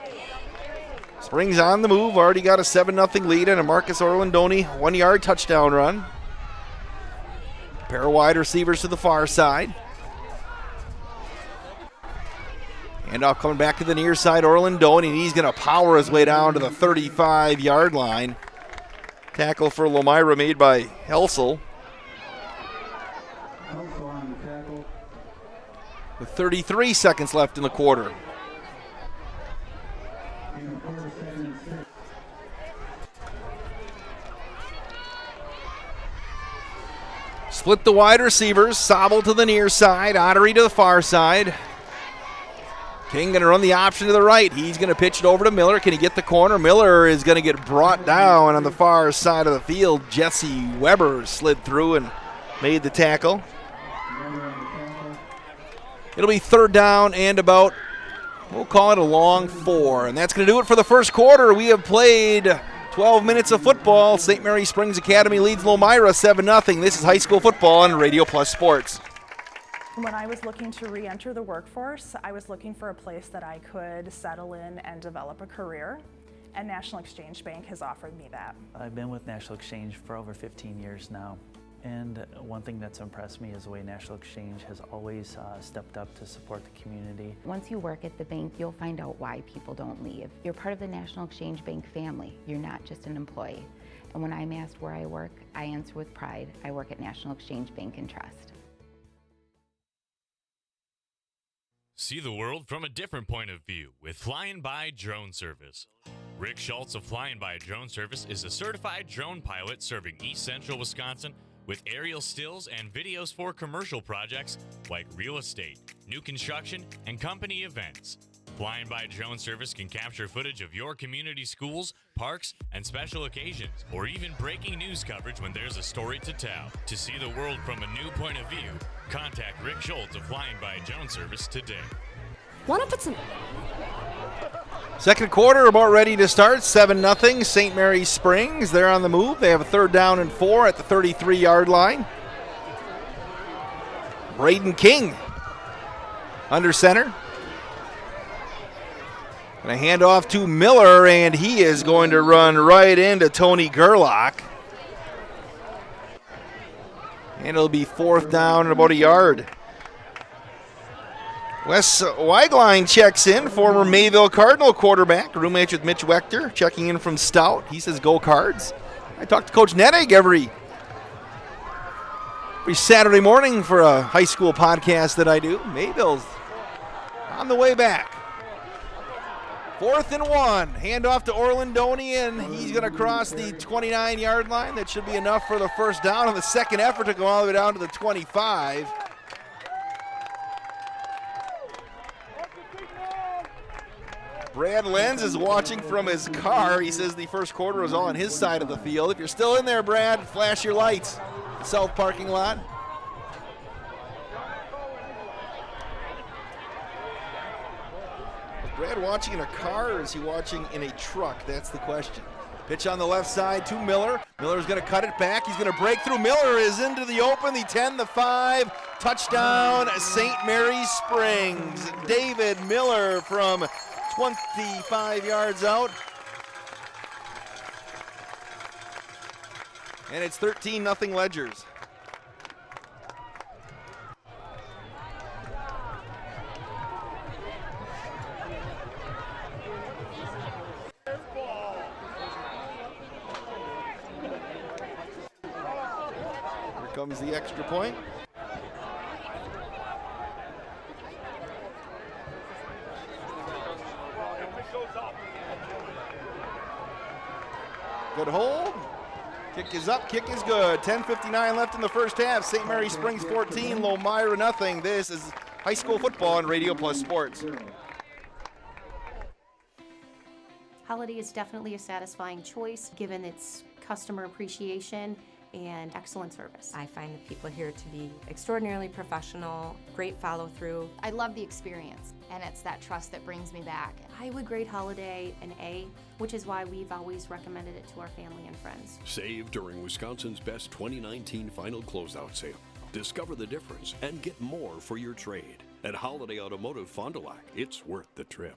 Springs on the move. Already got a 7-0 lead and a Marcus Orlandoni 1-yard touchdown run. Pair of wide receivers to the far side. Handoff coming back to the near side, Orlandoni, and he's going to power his way down to the 35-yard line. Tackle for Lomira made by Helsel. With 33 seconds left in the quarter. Split the wide receivers. Sobel to the near side. Ottery to the far side. King going to run the option to the right. He's going to pitch it over to Miller. Can he get the corner? Miller is going to get brought down on the far side of the field. Jesse Weber slid through and made the tackle. It'll be 3rd down and about, we'll call it a long 4. And that's going to do it for the first quarter. We have played 12 minutes of football. St. Mary Springs Academy leads Lomira 7-0. This is high school football on Radio Plus Sports. When I was looking to re-enter the workforce, I was looking for a place that I could settle in and develop a career, and National Exchange Bank has offered me that. I've been with National Exchange for over 15 years now, and one thing that's impressed me is the way National Exchange has always stepped up to support the community. Once you work at the bank, you'll find out why people don't leave. You're part of the National Exchange Bank family. You're not just an employee. And when I'm asked where I work, I answer with pride. I work at National Exchange Bank and Trust. See the world from a different point of view with Flying By Drone Service. Rick Schultz of Flying By Drone Service is a certified drone pilot serving East Central Wisconsin with aerial stills and videos for commercial projects like real estate, new construction, and company events. Flying By Drone Service can capture footage of your community schools, parks, and special occasions, or even breaking news coverage when there's a story to tell. To see the world from a new point of view, contact Rick Schultz of Flying By Drone Service today. Want to put some... Second quarter about ready to start. 7-0 St. Mary Springs. They're on the move. They have a 3rd down and 4 at the 33-yard line. Braden King under center. And a handoff to Miller, and he is going to run right into Tony Gerlach. And it'll be 4th down and about a yard. Wes Weigline checks in, former Mayville Cardinal quarterback, roommates with Mitch Wechter, checking in from Stout. He says, go Cards. I talk to Coach Nettig every Saturday morning for a high school podcast that I do. Mayville's on the way back. 4th and 1. Handoff to Orlandoni, and he's going to cross the 29-yard line. That should be enough for the first down on the second effort to go all the way down to the 25. Brad Lenz is watching from his car. He says the first quarter was all on his side of the field. If you're still in there, Brad, flash your lights. South parking lot. Is Brad watching in a car or is he watching in a truck? That's the question. Pitch on the left side to Miller. Miller's going to cut it back. He's going to break through. Miller is into the open. The 10, the 5. Touchdown, St. Mary's Springs. David Miller from 25 yards out. And it's 13-0 Ledgers. Here comes the extra point. Good hold. Kick is up, kick is good. 10:59 left in the first half. St. Mary Springs 14, Lomira nothing. This is high school football on Radio Plus Sports. Holiday is definitely a satisfying choice given its customer appreciation and excellent service. I find the people here to be extraordinarily professional, great follow-through. I love the experience, and it's that trust that brings me back. I would grade Holiday an A, which is why we've always recommended it to our family and friends. Save during Wisconsin's best 2019 final closeout sale. Discover the difference and get more for your trade. At Holiday Automotive Fond du Lac, it's worth the trip.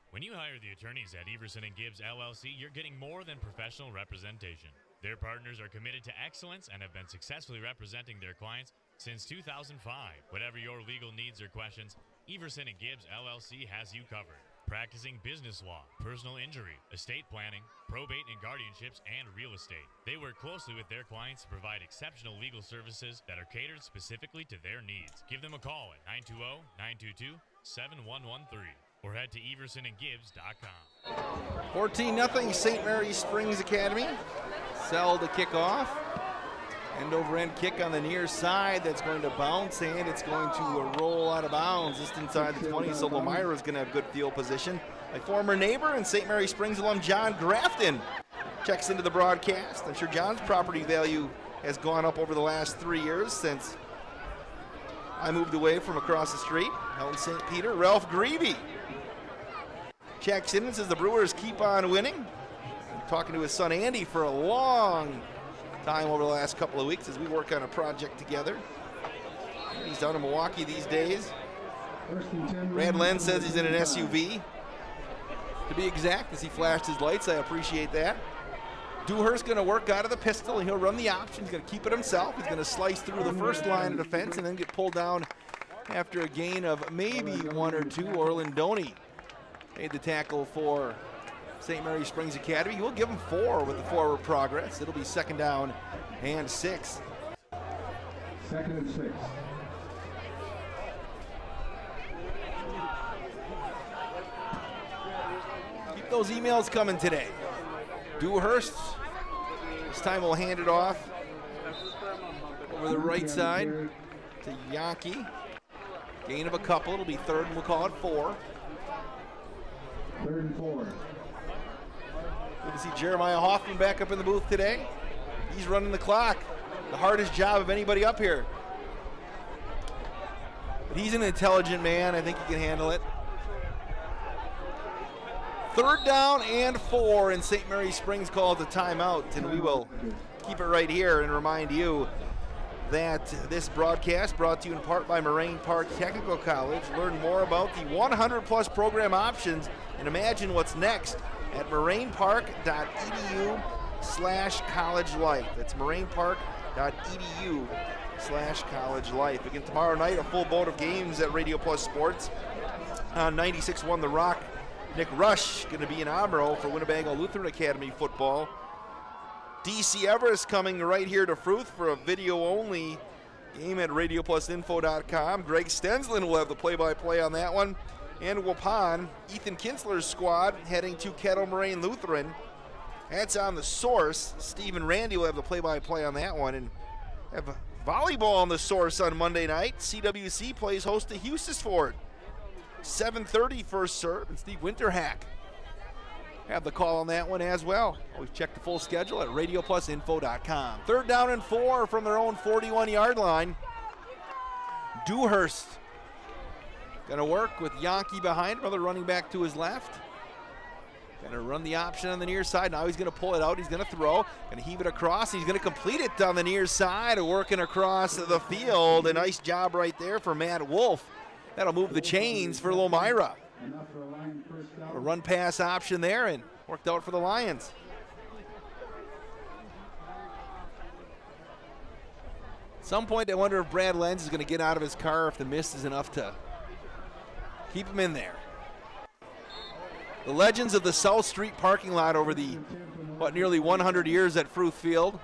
When you hire the attorneys at Everson & Gibbs LLC, you're getting more than professional representation. Their partners are committed to excellence and have been successfully representing their clients since 2005. Whatever your legal needs or questions, Everson & Gibbs LLC has you covered. Practicing business law, personal injury, estate planning, probate and guardianships, and real estate. They work closely with their clients to provide exceptional legal services that are catered specifically to their needs. Give them a call at 920-922-7113 or head to eversonandgibbs.com. 14-0 St. Mary's Springs Academy. Sell to kick off. End over end kick on the near side that's going to bounce, and it's going to roll out of bounds just inside the 20. So Lomira is going to have good field position. My former neighbor and St. Mary Springs alum John Grafton checks into the broadcast. I'm sure John's property value has gone up over the last 3 years since I moved away from across the street. Helen St. Peter. Ralph Greavy checks in and says the Brewers keep on winning. I'm talking to his son Andy for a long time over the last couple of weeks as we work on a project together. He's down in Milwaukee these days. Brad Lenz says he's in an SUV. To be exact, as he flashed his lights, I appreciate that. Dewhurst's going to work out of the pistol, and he'll run the option. He's going to keep it himself. He's going to slice through the first line of defense and then get pulled down after a gain of maybe 1 or 2. Orlandoni made the tackle for St. Mary Springs Academy. We'll give him 4 with the forward progress. It'll be 2nd down and 6. 2nd and 6. Keep those emails coming today. Dewhurst, this time we'll hand it off over the right side to Yankee. Gain of a couple. It'll be 3rd, and we'll call it 4. 3rd and 4. Good to see Jeremiah Hoffman back up in the booth today. He's running the clock. The hardest job of anybody up here. But he's an intelligent man. I think he can handle it. 3rd down and 4, and St. Mary Springs calls a timeout, and we will keep it right here and remind you that this broadcast brought to you in part by Moraine Park Technical College. Learn more about the 100-plus program options and imagine what's next at morainepark.edu/collegelife. That's morainepark.edu/collegelife. radio.edu/college life. Again, tomorrow night, a full boat of games at Radio Plus Sports. On 96.1 The Rock, Nick Rush going to be in Amro for Winnebago Lutheran Academy football. DC Everest coming right here to Fruth for a video-only game at RadioPlusInfo.com. Greg Stensland will have the play-by-play on that one. And Waupun, Ethan Kinsler's squad heading to Kettle Moraine Lutheran. That's on the Source. Steve and Randy will have the play-by-play on that one. And have volleyball on the Source on Monday night. CWC plays host to Houston-Ford. 7:30 first serve, and Steve Winterhack have the call on that one as well. Always check the full schedule at RadioPlusInfo.com. 3rd down and 4 from their own 41-yard line. Dewhurst going to work with Yankee behind him, another running back to his left. Going to run the option on the near side. Now he's going to pull it out. He's going to throw. Going to heave it across. He's going to complete it on the near side, working across the field. A nice job right there for Matt Wolf. That'll move the chains for Lomira. A run pass option there and worked out for the Lions. At some point, I wonder if Brad Lenz is going to get out of his car if the mist is enough to keep him in there. The legends of the South Street parking lot over the, nearly 100 years at Fruth Field.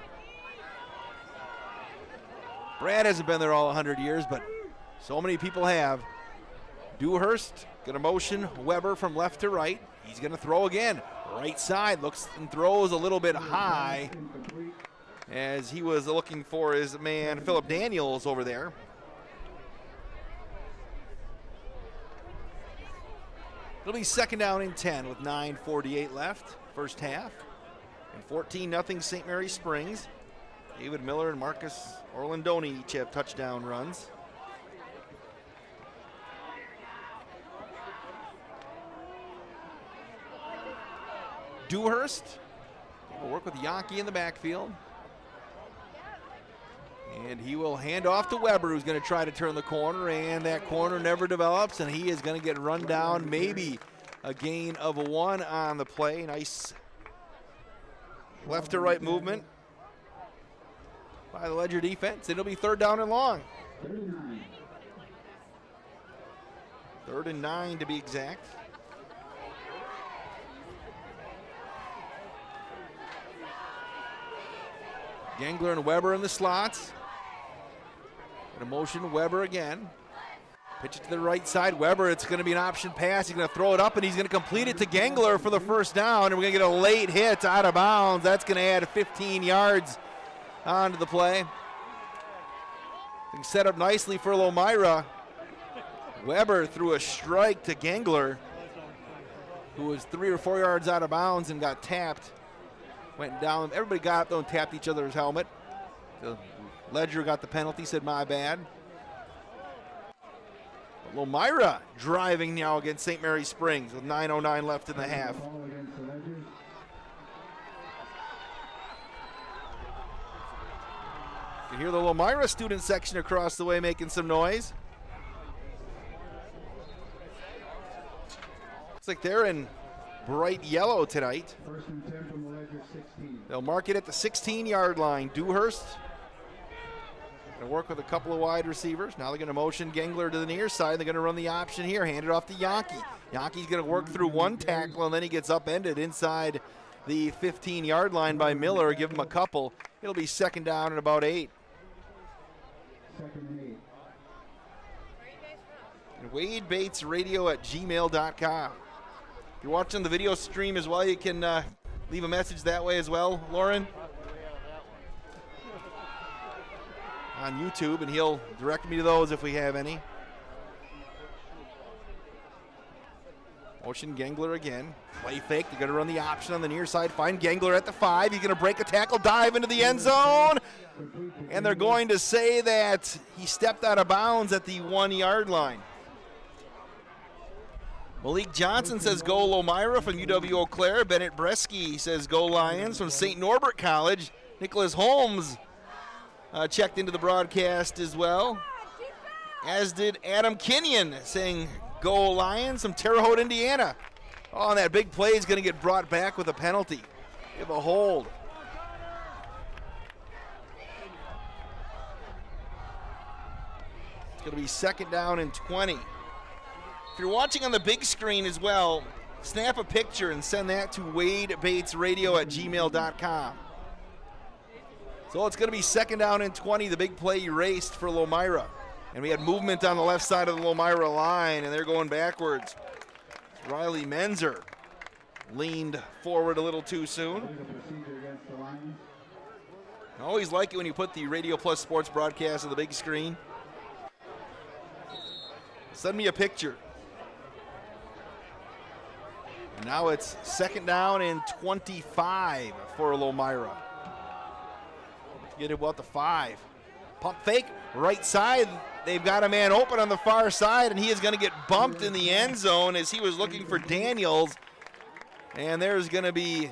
Brad hasn't been there all 100 years, but so many people have. Dewhurst going to motion Weber from left to right. He's going to throw again. Right side, looks and throws a little bit high as he was looking for his man Philip Daniels over there. It'll be 2nd down and 10 with 9:48 left, first half. And 14-0 St. Mary Springs. David Miller and Marcus Orlandoni each have touchdown runs. Dewhurst will work with Yankee in the backfield. And he will hand off to Weber, who's going to try to turn the corner, and that corner never develops, and he is going to get run down, maybe a gain of 1 on the play. Nice left to right movement by the Ledger defense. It'll be 3rd down and long. 3rd and 9 to be exact. Gangler and Weber in the slots. In a motion, Weber again. Pitch it to the right side. Weber, it's going to be an option pass. He's going to throw it up, and he's going to complete it to Gangler for the first down, and we're going to get a late hit out of bounds. That's going to add 15 yards onto the play. Things set up nicely for Lomira. Weber threw a strike to Gangler, who was 3 or 4 yards out of bounds and got tapped. Went down. Everybody got up though and tapped each other's helmet. The Ledger got the penalty, said my bad. But Lomira driving now against St. Mary Springs with 9:09 left in the half. You can hear the Lomira student section across the way making some noise. Looks like they're in bright yellow tonight. 1st and 10 from the Ledger 16. They'll mark it at the 16-yard line. Dewhurst going to work with a couple of wide receivers. Now they're going to motion Gangler to the near side. They're going to run the option here. Hand it off to Yankee. Yankee's going to work through one tackle, and then he gets upended inside the 15-yard line by Miller. Give him a couple. It'll be 2nd down and about 8. 2nd and 8. And Wade Bates Radio at gmail.com. If you're watching the video stream as well, you can leave a message that way as well, Lauren. On YouTube, and he'll direct me to those if we have any. Motion Gangler again. Play fake. They're going to run the option on the near side. Find Gangler at the 5. He's going to break a tackle, dive into the end zone. And they're going to say that he stepped out of bounds at the 1-yard line. Malik Johnson says go Lomira from UW Eau Claire. Bennett Bresky says go Lions from St. Norbert College. Nicholas Holmes checked into the broadcast as well, as did Adam Kenyon saying go Lions from Terre Haute, Indiana. Oh, and that big play is going to get brought back with a penalty. Give a hold. going to be second down and 20. If you're watching on the big screen as well, snap a picture and send that to wadebatesradio@gmail.com. So it's going to be second down and 20. The big play erased for Lomira. And we had movement on the left side of the Lomira line, and they're going backwards. Riley Menzer leaned forward a little too soon. I always like it when you put the Radio Plus Sports broadcast on the big screen. Send me a picture. And now it's second down and 25 for Lomira. Get about the 5. Pump fake, right side. They've got a man open on the far side, and he is going to get bumped in the end zone as he was looking for Daniels. And there's going to be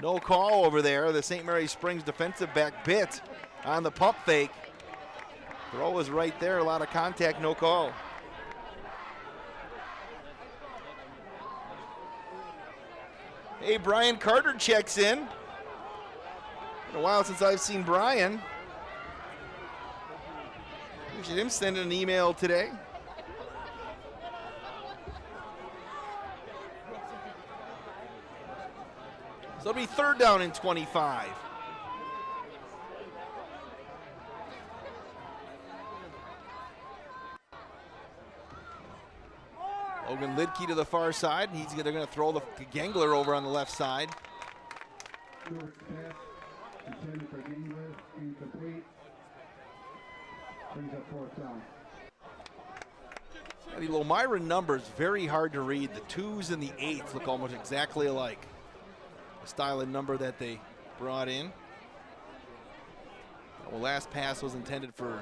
no call over there. The St. Mary Springs defensive back bit on the pump fake. Throw was right there, a lot of contact, no call. Hey, Brian Carter checks in. Been a while since I've seen Brian. Appreciate him sending an email today. So it'll be third down and 25. Logan Lidke to the far side. They're going to throw the Gangler over on the left side. Short pass intended for Gangler, incomplete. Brings up fourth down. Yeah, the Lomira numbers very hard to read. The 2s and the 8s look almost exactly alike. The style and number that they brought in. Well, last pass was intended for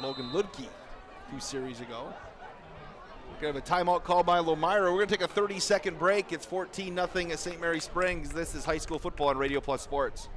Logan Ludke 2 series ago. We're going to have a timeout called by Lomira. We're going to take a 30-second break. It's 14-0 at St. Mary Springs. This is high school football on Radio Plus Sports.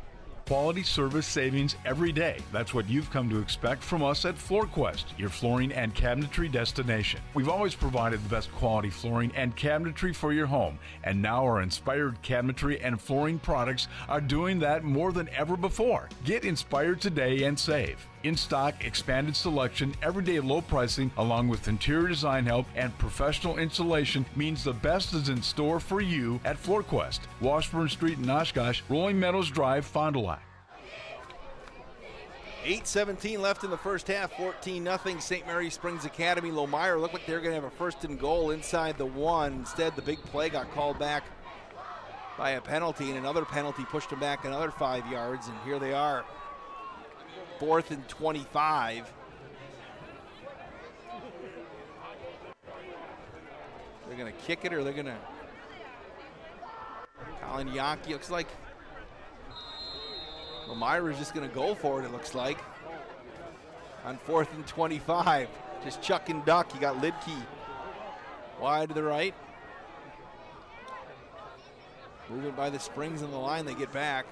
Quality service savings every day. That's what you've come to expect from us at FloorQuest, your flooring and cabinetry destination. We've always provided the best quality flooring and cabinetry for your home, and now our inspired cabinetry and flooring products are doing that more than ever before. Get inspired today and save. In stock, expanded selection, everyday low pricing, along with interior design help and professional installation means the best is in store for you at FloorQuest, Washburn Street in Oshkosh, Rolling Meadows Drive, Fond du Lac. 8:17 left in the first half, 14-0 St. Mary Springs Academy. Lomira look like they're going to have a first and goal inside the 1. Instead, the big play got called back by a penalty, and another penalty pushed them back another 5 yards, and here they are. 4th and 25. They're going to kick it, or they're going to... Colin Yonke, looks like Lomira's just going to go for it, it looks like. On 4th and 25. Just chuck and duck. You got Lidke wide to the right. Moving by the Springs on the line, they get back.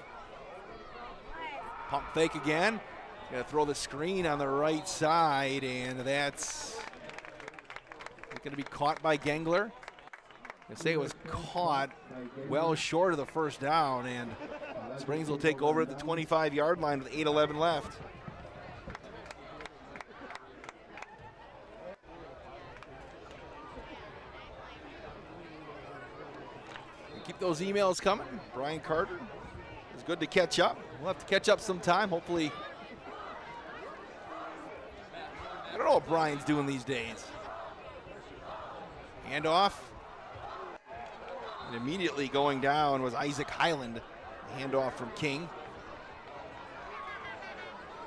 Pump fake again. Gonna throw the screen on the right side, and that's gonna be caught by Gangler. I say it was caught well short of the first down, and Springs will take over at the 25-yard line with 8:11 left. Keep those emails coming. Brian Carter, it's good to catch up. We'll have to catch up sometime, hopefully. I don't know what Brian's doing these days. Handoff. And immediately going down was Isaac Highland. Handoff from King.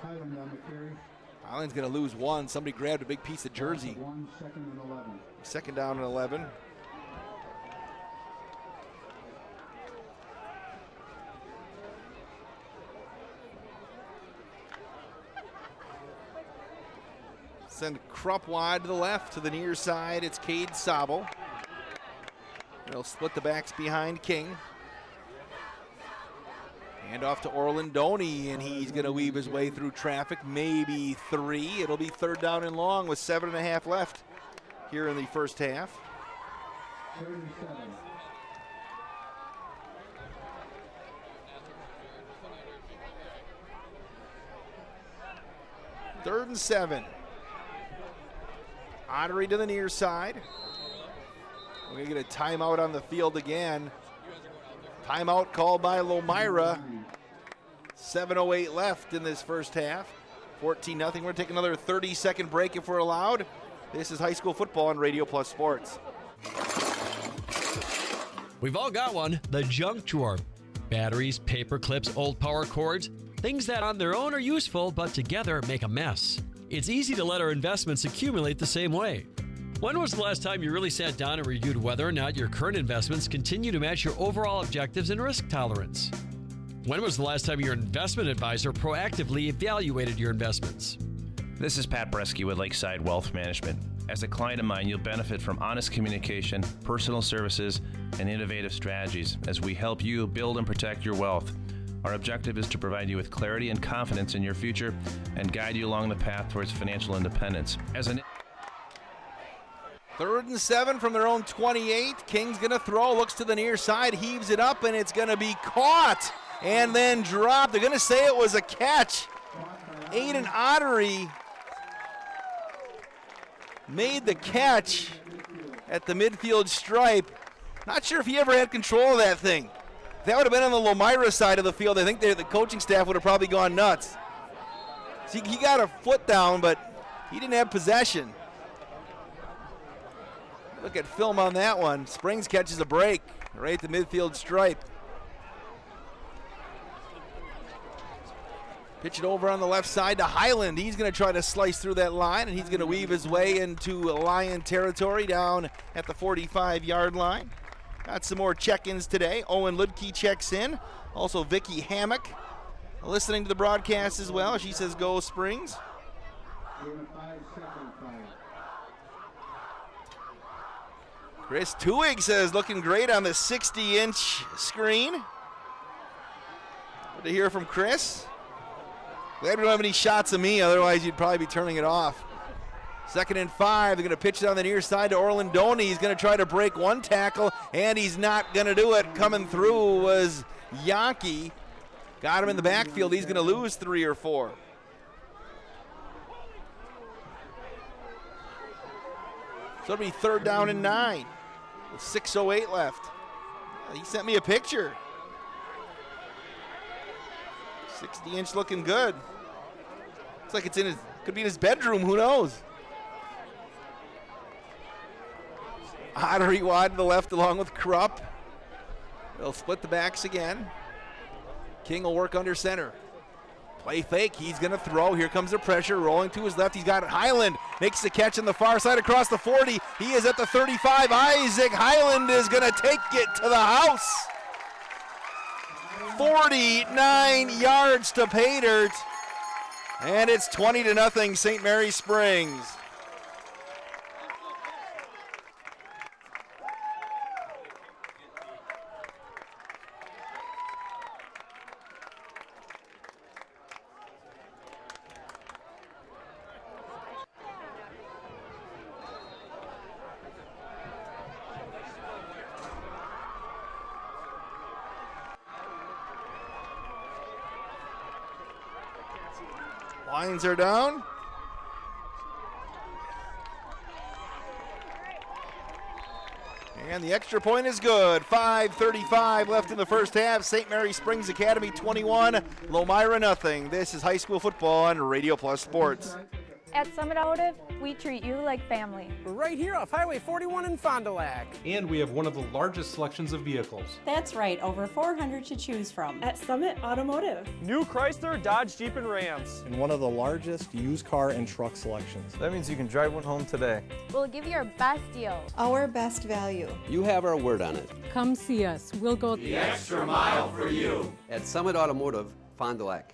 Highland on the carry. Highland's going to lose 1. Somebody grabbed a big piece of jersey. 1, 2nd and 11. Second down and 11. Send Krupp wide to the left, to the near side. It's Cade Sobel. They'll split the backs behind King. Hand off to Orland Doney, and he's going to weave his way through traffic. Maybe 3. It'll be third down and long with 7.5 left here in the first half. 37. Third and 7. Ottery to the near side. We're going to get a timeout on the field again. Timeout called by Lomira. 7:08 left in this first half. 14-0. We're going to take another 30-second break if we're allowed. This is high school football on Radio Plus Sports. We've all got one, the junk drawer. Batteries, paper clips, old power cords, things that on their own are useful, but together make a mess. It's easy to let our investments accumulate the same way. When was the last time you really sat down and reviewed whether or not your current investments continue to match your overall objectives and risk tolerance? When was the last time your investment advisor proactively evaluated your investments? This is Pat Bresky with Lakeside Wealth Management. As a client of mine, you'll benefit from honest communication, personal services, and innovative strategies as we help you build and protect your wealth. Our objective is to provide you with clarity and confidence in your future and guide you along the path towards financial independence. 3rd and 7 from their own 28. King's going to throw, looks to the near side, heaves it up, and it's going to be caught and then dropped. They're going to say it was a catch. Aiden Ottery made the catch at the midfield stripe. Not sure if he ever had control of that thing. If that would have been on the Lomira side of the field, I think the coaching staff would have probably gone nuts. See, he got a foot down, but he didn't have possession. Look at film on that one. Springs catches a break right at the midfield stripe. Pitch it over on the left side to Highland. He's going to try to slice through that line, and he's going to weave his way into Lion territory down at the 45-yard line. Got some more check-ins today. Owen Ludke checks in. Also Vicky Hammock listening to the broadcast as well. She says go Springs. Chris Tuig says looking great on the 60-inch screen. Good to hear from Chris. Glad we don't have any shots of me, otherwise you'd probably be turning it off. 2nd and 5, they're going to pitch it on the near side to Orlandoni. He's going to try to break one tackle, and he's not going to do it. Coming through was Yankee. Got him in the backfield. He's going to lose 3 or 4. So it'll be 3rd down and 9 with 6:08 left. He sent me a picture. 60-inch looking good. Looks like it's in his, could be in his bedroom, who knows? Ottery wide to the left along with Krupp. They'll split the backs again. King will work under center. Play fake, he's gonna throw. Here comes the pressure, rolling to his left. He's got Highland, makes the catch on the far side across the 40. He is at the 35. Isaac Highland is gonna take it to the house. 49 yards to pay dirt. And it's 20-0 St. Mary Springs. Lions are down. And the extra point is good. 5:35 left in the first half. St. Mary Springs Academy 21, Lomira nothing. This is high school football on Radio Plus Sports. At Summit Automotive, we treat you like family. We're right here off Highway 41 in Fond du Lac. And we have one of the largest selections of vehicles. That's right, over 400 to choose from. At Summit Automotive. New Chrysler, Dodge, Jeep, and Rams. And one of the largest used car and truck selections. That means you can drive one home today. We'll give you our best deal. Our best value. You have our word on it. Come see us. We'll go the extra mile for you. At Summit Automotive, Fond du Lac.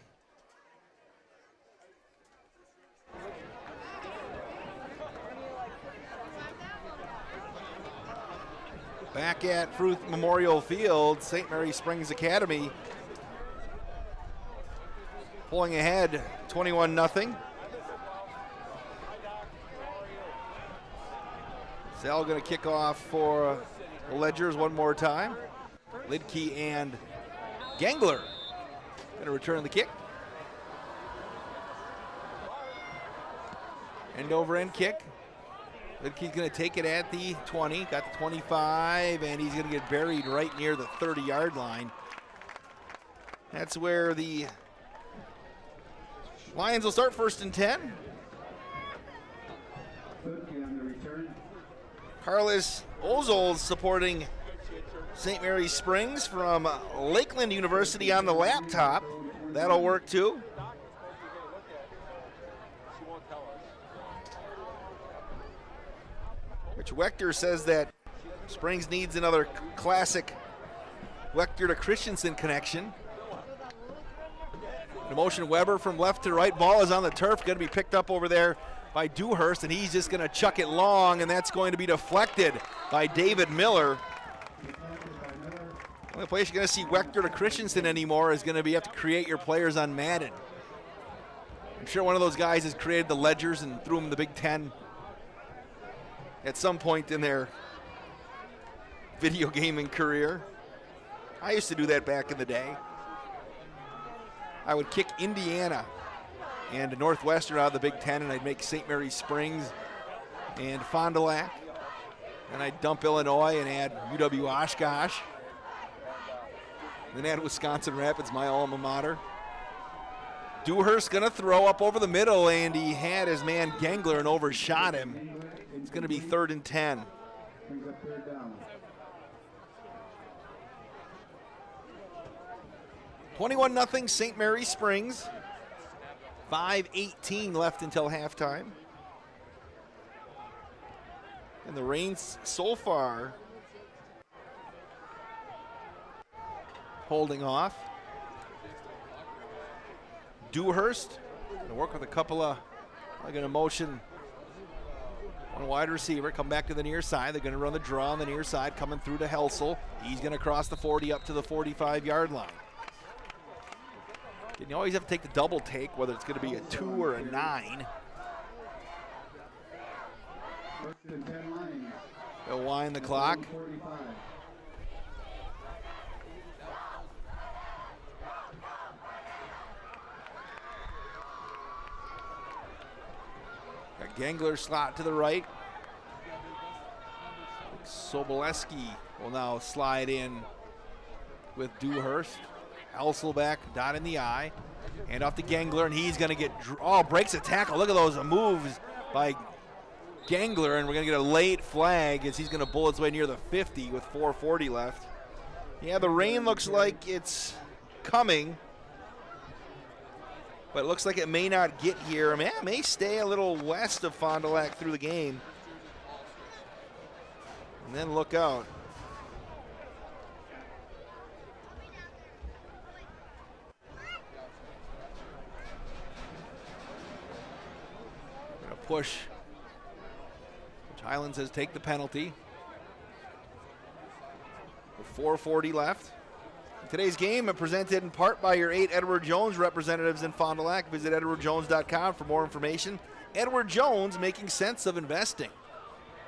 Back at Fruth Memorial Field, St. Mary Springs Academy pulling ahead 21-0. Zell going to kick off for the Ledgers one more time. Lidke and Gangler going to return the kick. End over end kick. He's going to take it at the 20, got the 25, and he's going to get buried right near the 30-yard line. That's where the Lions will start 1st and 10. Carlos Ozol supporting St. Mary's Springs from Lakeland University on the laptop. That'll work too. Rich Wechter says that Springs needs another classic Wechter to Christensen connection. In motion, Weber from left to right. Ball is on the turf, going to be picked up over there by Dewhurst, and he's just going to chuck it long, and that's going to be deflected by David Miller. The only place you're going to see Wechter to Christensen anymore is going to be you have to create your players on Madden. I'm sure one of those guys has created the ledgers and threw them in the Big Ten at some point in their video gaming career. I used to do that back in the day. I would kick Indiana and Northwestern out of the Big Ten, and I'd make St. Mary's Springs and Fond du Lac. And I'd dump Illinois and add UW Oshkosh. Then add Wisconsin Rapids, my alma mater. Dewhurst going to throw up over the middle, and he had his man Gengler and overshot him. It's going to be 3rd and 10. 21-0 St. Mary's Springs. 5:18 left until halftime. And the rains so far holding off. Dewhurst going to work with a couple of, going to motion one wide receiver, come back to the near side. They're going to run the draw on the near side, coming through to Helsel. He's going to cross the 40 up to the 45-yard line. You always have to take the double take, whether it's going to be a 2 or a 9. They'll wind the clock. Got Gengler slot to the right. Soboleski will now slide in with Dewhurst. Elselback, dot in the eye. Hand off to Gengler, and he's going to get, breaks a tackle. Look at those moves by Gengler, and we're going to get a late flag as he's going to bull his way near the 50 with 4:40 left. Yeah, the rain looks like it's coming, but it looks like it may not get here. It may stay a little west of Fond du Lac through the game. And then look out. Push, which Highland says take the penalty. With 4:40 left. Today's game is presented in part by your 8 Edward Jones representatives in Fond du Lac. Visit edwardjones.com for more information. Edward Jones, making sense of investing.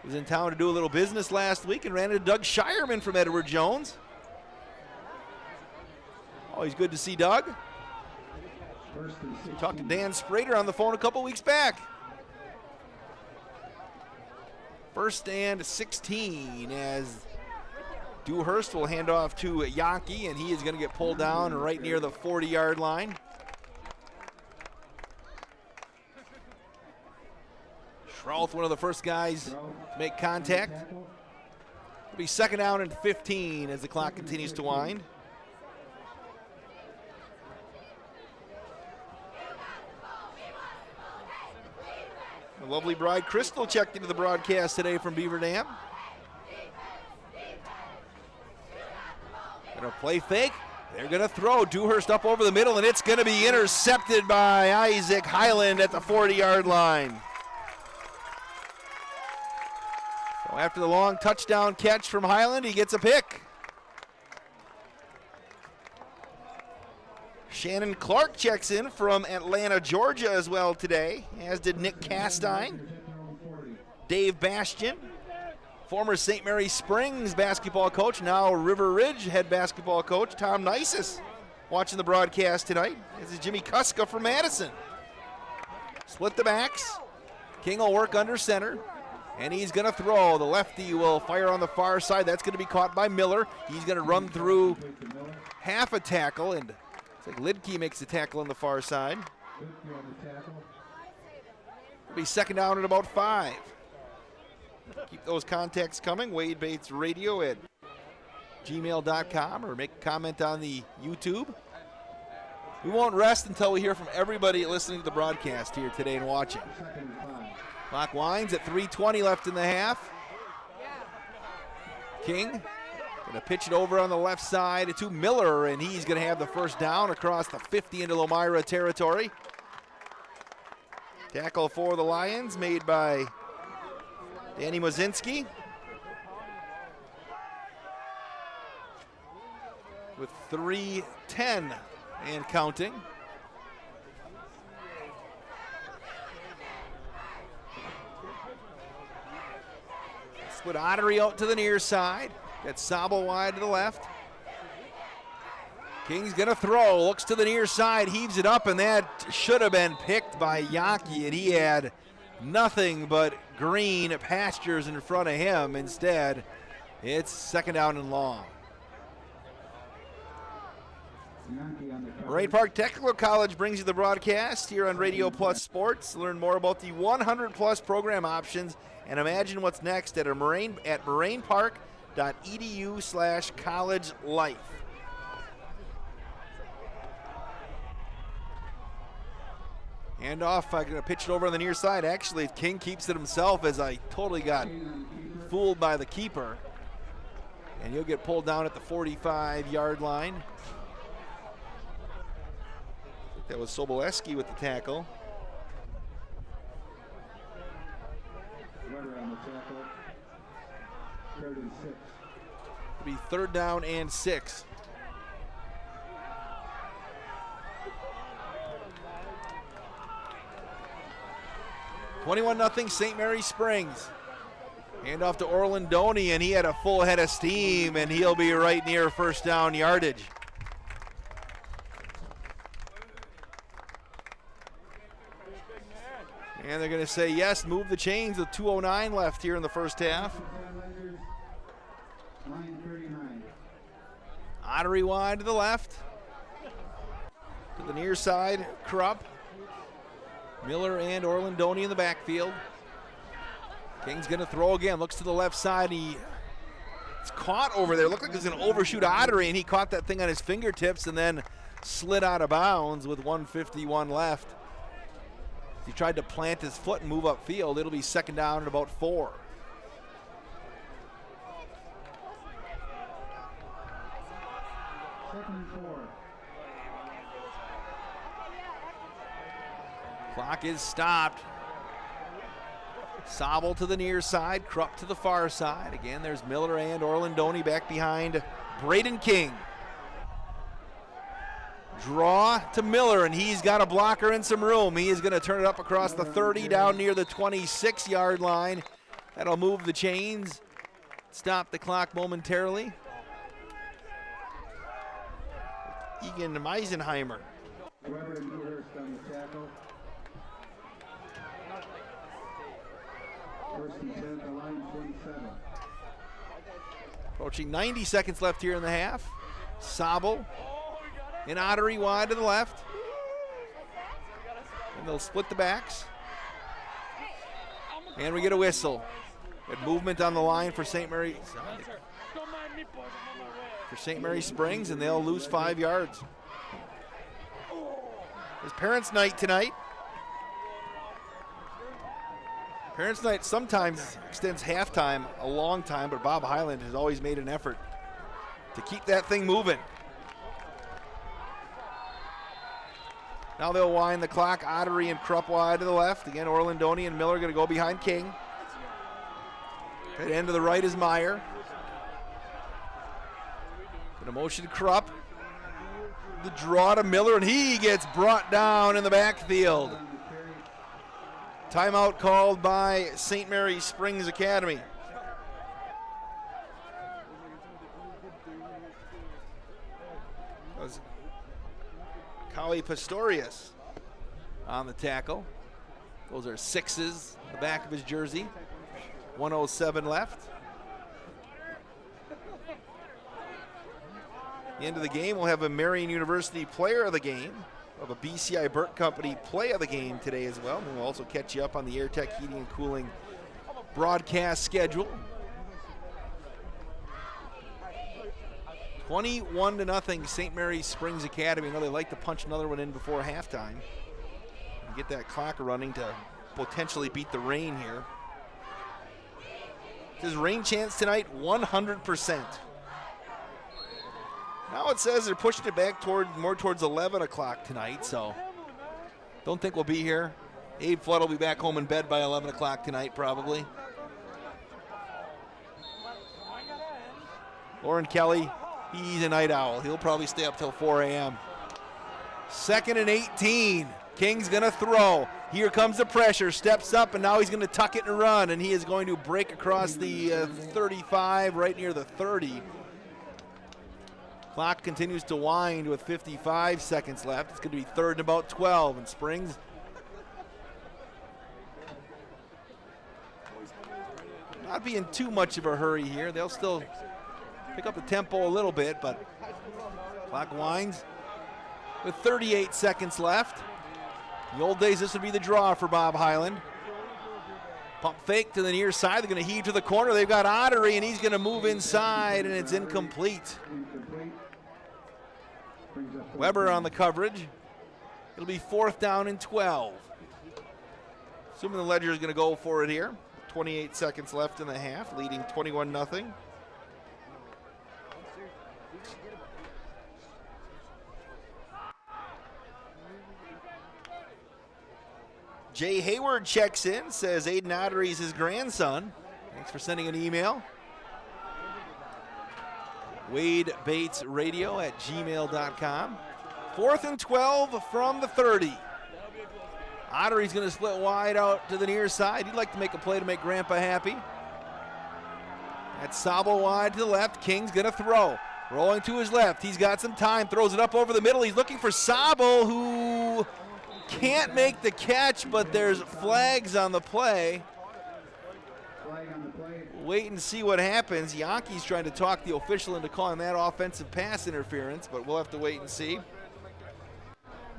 Was in town to do a little business last week and ran into Doug Shireman from Edward Jones. Always good to see Doug. Talked to Dan Sprader on the phone a couple weeks back. 1st and 16 as Dewhurst will hand off to Yankee, and he is going to get pulled down right near the 40-yard line. Schroth, one of the first guys to make contact. It'll be 2nd down and 15 as the clock continues to wind. The lovely bride Crystal checked into the broadcast today from Beaver Dam. Gonna play fake. They're gonna throw. Dewhurst up over the middle, and it's gonna be intercepted by Isaac Highland at the 40-yard line. So after the long touchdown catch from Highland, he gets a pick. Shannon Clark checks in from Atlanta, Georgia as well today, as did Nick Castine. Dave Bastian, former St. Mary's Springs basketball coach, now River Ridge head basketball coach, Tom Nisus, watching the broadcast tonight. This is Jimmy Kuska from Madison. Split the backs. King will work under center. And he's going to throw. The lefty will fire on the far side. That's going to be caught by Miller. He's going to run through half a tackle, and it's like Lidke makes the tackle on the far side. It'll be second down at about 5. Keep those contacts coming. Wade Bates Radio at gmail.com, or make a comment on the YouTube. We won't rest until we hear from everybody listening to the broadcast here today and watching. Clock winds at 3:20 left in the half. King going to pitch it over on the left side to Miller, and he's going to have the first down across the 50 into Lomira territory. Tackle for the Lions made by Danny Mozinski. With 3:10 and counting. Split Ottery out to the near side. Got Sabel wide to the left. King's gonna throw, looks to the near side, heaves it up, and that should have been picked by Yaki, and he had nothing but green pastures in front of him. Instead, it's second down and long. Moraine Park Technical College brings you the broadcast here on Radio Plus Sports. Learn more about the 100-plus program options and imagine what's next at morainpark.edu/college life. Handoff, I'm going to pitch it over on the near side. Actually, King keeps it himself, as I totally got fooled by the keeper. And he'll get pulled down at the 45-yard line. That was Soboleski with the tackle. Weber on the tackle. 3rd and 6. It'll be 3rd down and 6. (21-0) St. Mary Springs. Hand off to Orlandoni, and he had a full head of steam, and he'll be right near first down yardage. And they're going to say yes, move the chains with 2:09 left here in the first half. Ottery wide to the left. To the near side, Krupp. Miller and Orlandoni in the backfield. King's going to throw again, looks to the left side. It's caught over there. Looked like he was going to overshoot Ottery, and he caught that thing on his fingertips and then slid out of bounds with 1:51 left. He tried to plant his foot and move upfield. It'll be second down at about 4. Second and 4. Clock is stopped. Sabel to the near side, Krupp to the far side. Again, there's Miller and Orlandoni back behind Braden King. Draw to Miller, and he's got a blocker and some room. He is going to turn it up across the 30 down near the 26-yard line. That'll move the chains, stop the clock momentarily. Egan Meisenheimer. Weber and Newhurst on the tackle. 1st and 10 at the line, 27. Approaching 90 seconds left here in the half. Sabel and Ottery wide to the left. And they'll split the backs. And we get a whistle. Good movement on the line for St. Mary Springs, and they'll lose 5 yards. It's Parents' Night tonight. Parents' Night sometimes extends halftime a long time, but Bob Highland has always made an effort to keep that thing moving. Now they'll wind the clock. Ottery and Krupp wide to the left. Again, Orlandoni and Miller going to go behind King. At end to the right is Meyer. Going to motion to Krupp. The draw to Miller, and he gets brought down in the backfield. Timeout called by St. Mary Springs Academy. That was Cowie Pastorius on the tackle. Those are 6s, the back of his jersey. 1:07 left. At the end of the game, we'll have a Marion University player of the game. We'll have a BCI Burt Company play of the game today as well. And we'll also catch you up on the AirTech Heating and Cooling broadcast schedule. 21-0 St. Mary's Springs Academy. I know they like to punch another one in before halftime and get that clock running to potentially beat the rain here. It says rain chance tonight, 100%. Now it says they're pushing it back more towards 11 o'clock tonight, so don't think we'll be here. Abe Flood will be back home in bed by 11 o'clock tonight, probably. Lauren Kelly, he's a night owl. He'll probably stay up till 4 a.m. 2nd and 18. King's going to throw. Here comes the pressure. Steps up, and now he's going to tuck it and run, and he is going to break across the 35, right near the 30. Clock continues to wind with 55 seconds left. It's going to be 3rd and about 12, and Springs not be in too much of a hurry here. They'll still pick up the tempo a little bit, but clock winds with 38 seconds left. In the old days, this would be the draw for Bob Highland. Pump fake to the near side. They're going to heave to the corner. They've got Ottery, and he's going to move inside, and it's incomplete. Weber on the coverage. It'll be 4th down and 12. Assuming the Ledger is going to go for it here. 28 seconds left in the half, leading 21-0. Jay Hayward checks in, says Aiden Ottery is his grandson. Thanks for sending an email. WadeBatesRadio@gmail.com. 4th and 12 from the 30. Ottery's going to split wide out to the near side. He'd like to make a play to make Grandpa happy. That's Sabo wide to the left. King's going to throw. Rolling to his left. He's got some time. Throws it up over the middle. He's looking for Sabo, who can't make the catch, but there's flags on the play. Wait and see what happens. Yankees trying to talk the official into calling that offensive pass interference, but we'll have to wait and see.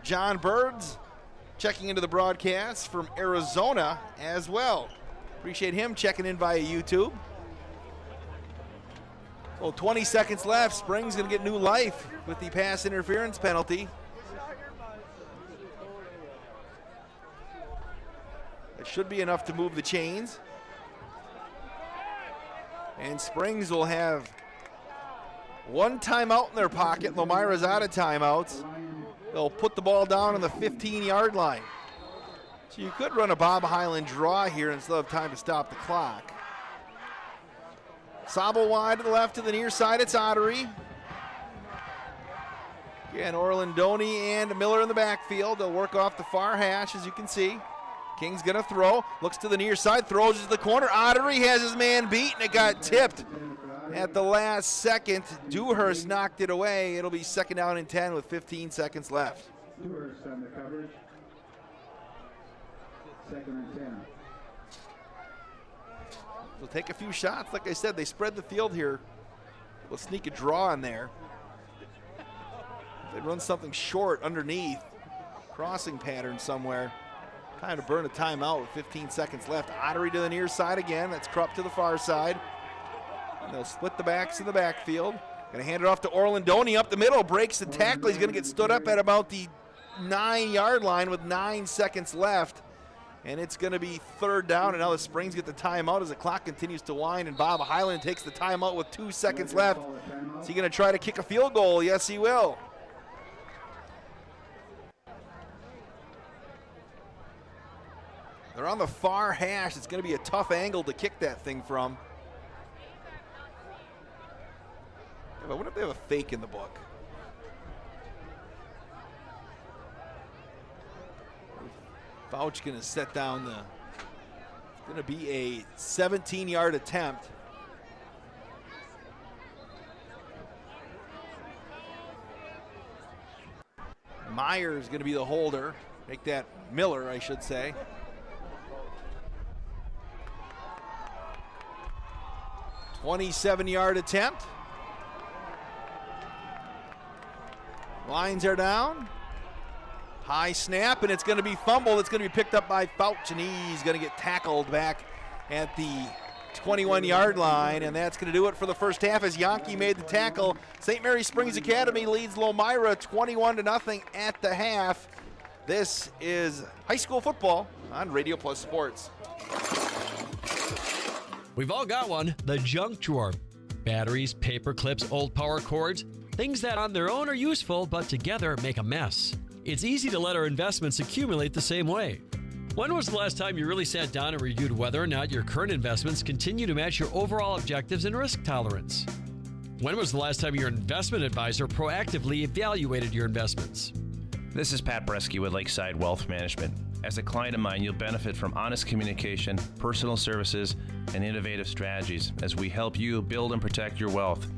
John Birds checking into the broadcast from Arizona as well. Appreciate him checking in via YouTube. Well, 20 seconds left. Springs going to get new life with the pass interference penalty. It should be enough to move the chains. And Springs will have one timeout in their pocket. Lomira's out of timeouts. They'll put the ball down on the 15-yard line. So you could run a Bob Highland draw here and still have time to stop the clock. Sabo wide to the left to the near side. It's Ottery. Again, Orlandoni and Miller in the backfield. They'll work off the far hash, as you can see. King's going to throw. Looks to the near side. Throws it to the corner. Ottery has his man beat, and it got tipped at the last second. Dewhurst knocked it away. It'll be 2nd down and 10 with 15 seconds left. Dewhurst on the coverage. 2nd and 10. They'll take a few shots. Like I said, they spread the field here. We'll sneak a draw in there. If they run something short underneath, crossing pattern somewhere. Time to burn a timeout with 15 seconds left. Ottery to the near side again. That's Krupp to the far side. And they'll split the backs in the backfield. Going to hand it off to Orlandoni up the middle. Breaks the tackle. He's going to get stood up at about the 9-yard line with 9 seconds left. And it's going to be 3rd down. And now the Springs get the timeout as the clock continues to wind. And Bob Highland takes the timeout with 2 seconds left. Is he going to try to kick a field goal? Yes, he will. They're on the far hash. It's going to be a tough angle to kick that thing from. Yeah, but what if they have a fake in the book? Fouch going to set down the, it's going to be a 17-yard attempt. Meyer is going to be the holder. Make that Miller, I should say. 27-yard attempt. Lines are down. High snap, and it's going to be fumbled. It's going to be picked up by Fouch, and he's going to get tackled back at the 21-yard line, and that's going to do it for the first half as Yankee made the tackle. St. Mary Springs Academy leads Lomira 21-0 at the half. This is high school football on Radio Plus Sports. We've all got one, the junk drawer. Batteries, paper clips, old power cords, things that on their own are useful, but together make a mess. It's easy to let our investments accumulate the same way. When was the last time you really sat down and reviewed whether or not your current investments continue to match your overall objectives and risk tolerance? When was the last time your investment advisor proactively evaluated your investments? This is Pat Bresky with Lakeside Wealth Management. As a client of mine, you'll benefit from honest communication, personal services, and innovative strategies as we help you build and protect your wealth.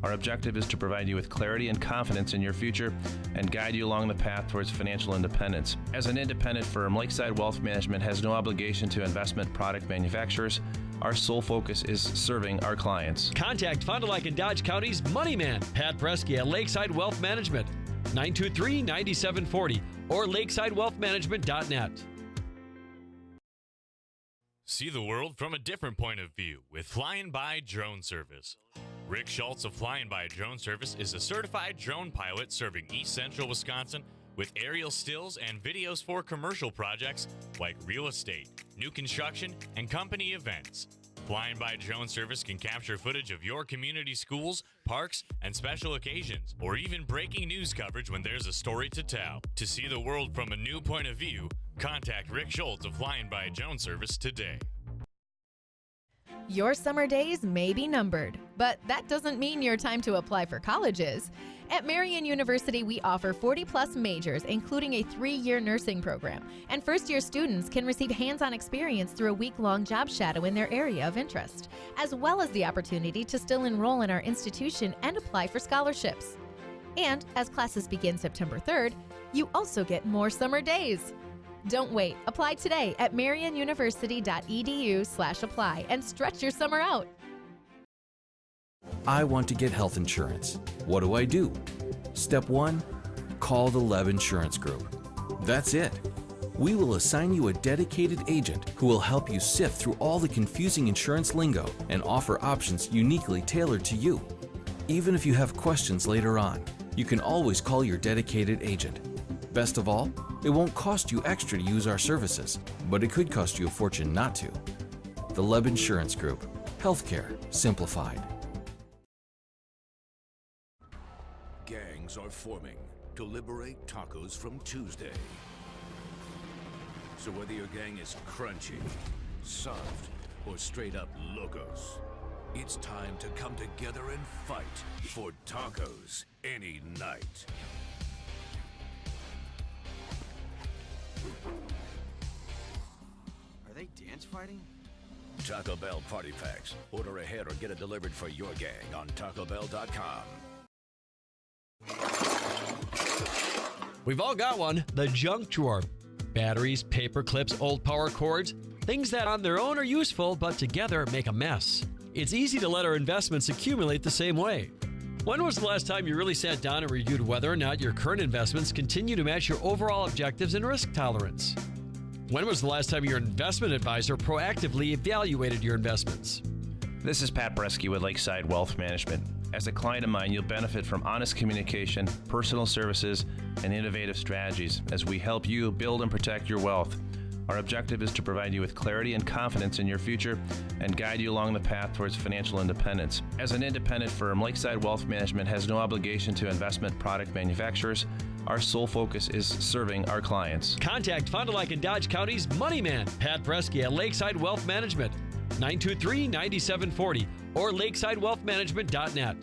Our objective is to provide you with clarity and confidence in your future and guide you along the path towards financial independence. As an independent firm, Lakeside Wealth Management has no obligation to investment product manufacturers. Our sole focus is serving our clients. Contact Fond du Lac and Dodge County's Money Man, Pat Bresky at Lakeside Wealth Management, 923-9740 or lakesidewealthmanagement.net. See the world from a different point of view with Flying By Drone Service. Rick Schultz of Flying By Drone Service is a certified drone pilot serving East Central Wisconsin with aerial stills and videos for commercial projects like real estate, new construction, and company events. Flying By Drone Service can capture footage of your community schools, parks, and special occasions, or even breaking news coverage when there's a story to tell. To see the world from a new point of view, contact Rick Schultz of Flying By Drone Service today. Your summer days may be numbered, but that doesn't mean your time to apply for college is. At Marian University, we offer 40-plus majors, including a 3-year nursing program, and first-year students can receive hands-on experience through a week-long job shadow in their area of interest, as well as the opportunity to still enroll in our institution and apply for scholarships. And as classes begin September 3rd, you also get more summer days. Don't wait. Apply today at marianuniversity.edu/apply and stretch your summer out. I want to get health insurance. What do? Step 1, call the Leb Insurance Group. That's it. We will assign you a dedicated agent who will help you sift through all the confusing insurance lingo and offer options uniquely tailored to you. Even if you have questions later on, you can always call your dedicated agent. Best of all, it won't cost you extra to use our services, but it could cost you a fortune not to. The Leb Insurance Group. Healthcare simplified. Gangs are forming to liberate tacos from Tuesday. So whether your gang is crunchy, soft, or straight up locos, it's time to come together and fight for tacos any night. Are they dance fighting? Taco Bell Party Packs. Order ahead or get it delivered for your gang on TacoBell.com. We've all got one, the junk drawer. Batteries, paper clips, old power cords, things that on their own are useful, but together make a mess. It's easy to let our investments accumulate the same way. When was the last time you really sat down and reviewed whether or not your current investments continue to match your overall objectives and risk tolerance? When was the last time your investment advisor proactively evaluated your investments? This is Pat Bresky with Lakeside Wealth Management. As a client of mine, you'll benefit from honest communication, personal services, and innovative strategies as we help you build and protect your wealth. Our objective is to provide you with clarity and confidence in your future and guide you along the path towards financial independence. As an independent firm, Lakeside Wealth Management has no obligation to investment product manufacturers. Our sole focus is serving our clients. Contact Fond du Lac and Dodge County's Money Man, Pat Bresky at Lakeside Wealth Management, 923-9740 or lakesidewealthmanagement.net.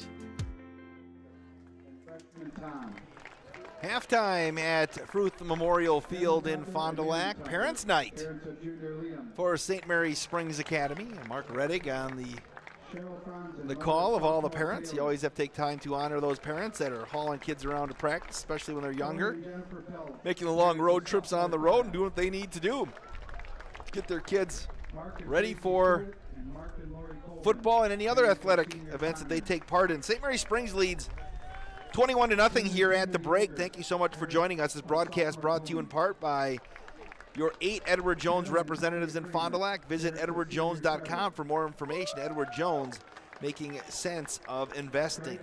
Halftime at Fruth Memorial Field in Fond du Lac. Parents' Night for St. Mary Springs Academy. Mark Reddig on the call of all the parents. You always have to take time to honor those parents that are hauling kids around to practice, especially when they're younger, making the long road trips on the road and doing what they need to do to get their kids ready for football and any other athletic events that they take part in. St. Mary Springs leads 21-0 here at the break. Thank you so much for joining us. This broadcast brought to you in part by your 8 Edward Jones representatives in Fond du Lac. Visit edwardjones.com for more information. Edward Jones, making sense of investing.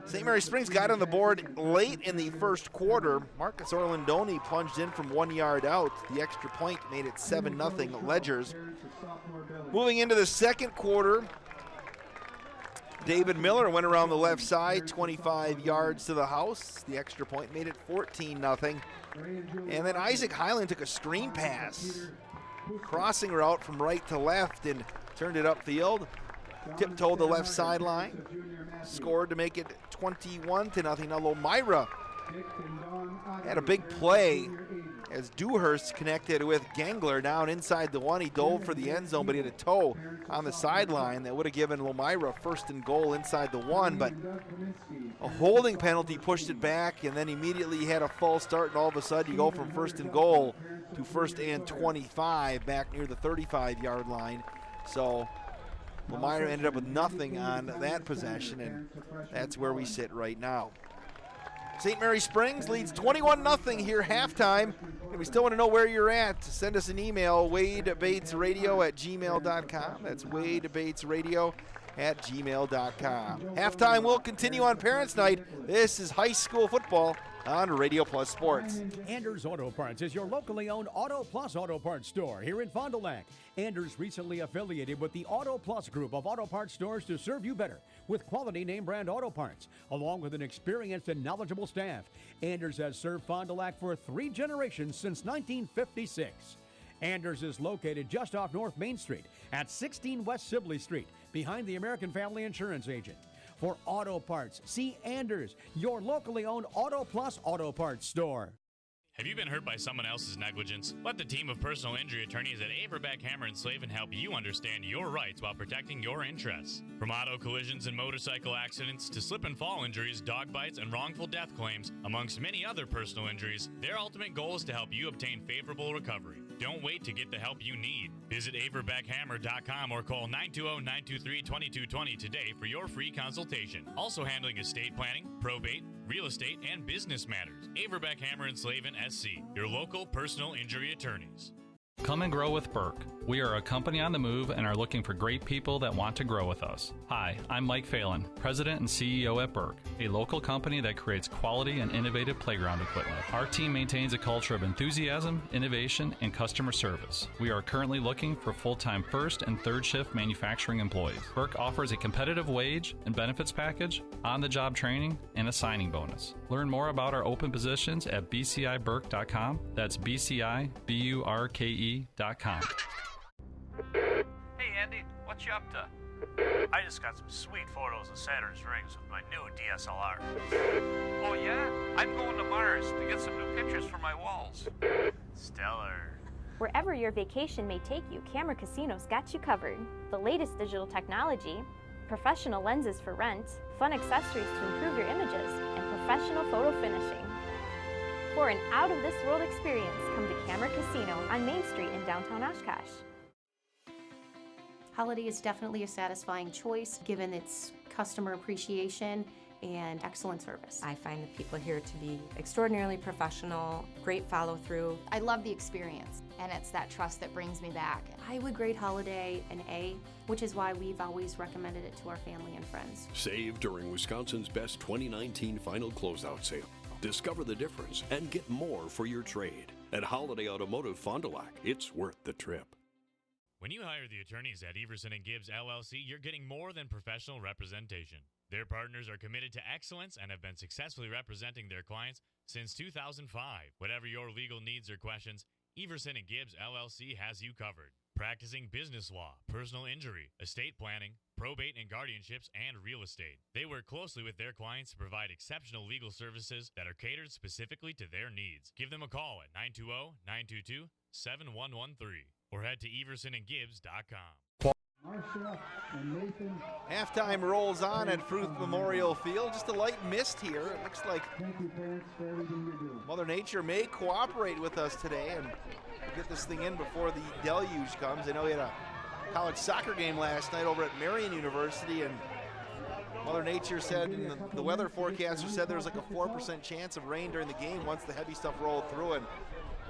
St. Mary Springs got on the board late in the first quarter. Marcus Orlandoni plunged in from 1 yard out. The extra point made it 7-0 Ledgers. Moving into the second quarter, David Miller went around the left side, 25 yards to the house. The extra point made it 14-0. And then Isaac Highland took a screen pass, crossing route from right to left and turned it upfield. Tiptoed the left sideline, scored to make it 21-0. Now Lomira had a big play as Dewhurst connected with Gangler down inside the one. He dove for the end zone, but he had a toe on the sideline that would have given Lomira first and goal inside the one, but a holding penalty pushed it back, and then immediately he had a false start, and all of a sudden you go from first and goal to first and 25 back near the 35-yard line. So Lomira ended up with nothing on that possession, and that's where we sit right now. St. Mary Springs leads 21-0 here halftime. And we still want to know where you're at. Send us an email, wadebatesradio@gmail.com. That's wadebatesradio@gmail.com. Halftime will continue on Parents' Night. This is high school football on Radio Plus Sports. Anders Auto Parts is your locally owned Auto Plus Auto Parts store here in Fond du Lac. Anders recently affiliated with the Auto Plus group of auto parts stores to serve you better with quality name brand auto parts, along with an experienced and knowledgeable staff. Anders has served Fond du Lac for 3 generations since 1956. Anders is located just off North Main Street at 16 West Sibley Street, behind the American Family Insurance Agent. For auto parts, see Anders, your locally owned Auto Plus Auto Parts store. Have you been hurt by someone else's negligence? Let the team of personal injury attorneys at Averbeck, Hammer & Slavin help you understand your rights while protecting your interests. From auto collisions and motorcycle accidents to slip and fall injuries, dog bites, and wrongful death claims, amongst many other personal injuries, their ultimate goal is to help you obtain favorable recovery. Don't wait to get the help you need. Visit averbeckhammer.com or call 920-923-2220 today for your free consultation. Also handling estate planning, probate, real estate, and business matters. Averbeck, Hammer & Slavin, SC, your local personal injury attorneys. Come and grow with Burke. We are a company on the move and are looking for great people that want to grow with us. Hi, I'm Mike Phelan, President and CEO at Burke, a local company that creates quality and innovative playground equipment. Our team maintains a culture of enthusiasm, innovation, and customer service. We are currently looking for full-time first and third shift manufacturing employees. Burke offers a competitive wage and benefits package, on-the-job training, and a signing bonus. Learn more about our open positions at bciburke.com. That's bciburke.com. Hey Andy, what you up to? I just got some sweet photos of Saturn's rings with my new DSLR. Oh yeah? I'm going to Mars to get some new pictures for my walls. Stellar. Wherever your vacation may take you, Camera Casino's got you covered. The latest digital technology, professional lenses for rent, fun accessories to improve your images, and professional photo finishing. For an out-of-this-world experience, come to Camera Casino on Main Street in downtown Oshkosh. Holiday is definitely a satisfying choice given its customer appreciation and excellent service. I find the people here to be extraordinarily professional, great follow-through. I love the experience, and it's that trust that brings me back. I would grade Holiday an A, which is why we've always recommended it to our family and friends. Save during Wisconsin's best 2019 final closeout sale. Discover the difference and get more for your trade. At Holiday Automotive Fond du Lac, it's worth the trip. When you hire the attorneys at Everson & Gibbs LLC, you're getting more than professional representation. Their partners are committed to excellence and have been successfully representing their clients since 2005. Whatever your legal needs or questions, Everson & Gibbs LLC has you covered. Practicing business law, personal injury, estate planning, probate and guardianships, and real estate. They work closely with their clients to provide exceptional legal services that are catered specifically to their needs. Give them a call at 920-922-7113 or head to eversonandgibbs.com. Halftime rolls on at Fruth Memorial Field. Just a light mist here. It looks like Mother Nature may cooperate with us today and get this thing in before the deluge comes. I know we had a college soccer game last night over at Marian University, and Mother Nature said, and the weather forecaster said there was like a 4% chance of rain during the game once the heavy stuff rolled through, and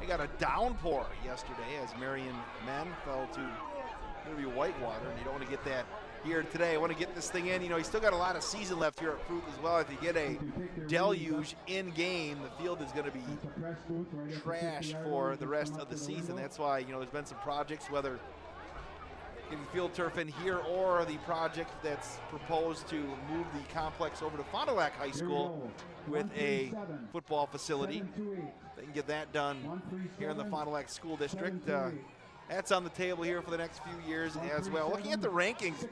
they got a downpour yesterday as Marian men fell to maybe whitewater, and you don't want to get that here today. I want to get this thing in. You know, he's still got a lot of season left here at Fruit as well. If you get a deluge in game, the field is going to be trash for the rest of the season. That's why, you know, there's been some projects, whether getting field turf in here or the project that's proposed to move the complex over to Fond du Lac High School with a football facility. They can get that done here in the Fond du Lac School District. That's on the table here for the next few years as well. Looking at the rankings,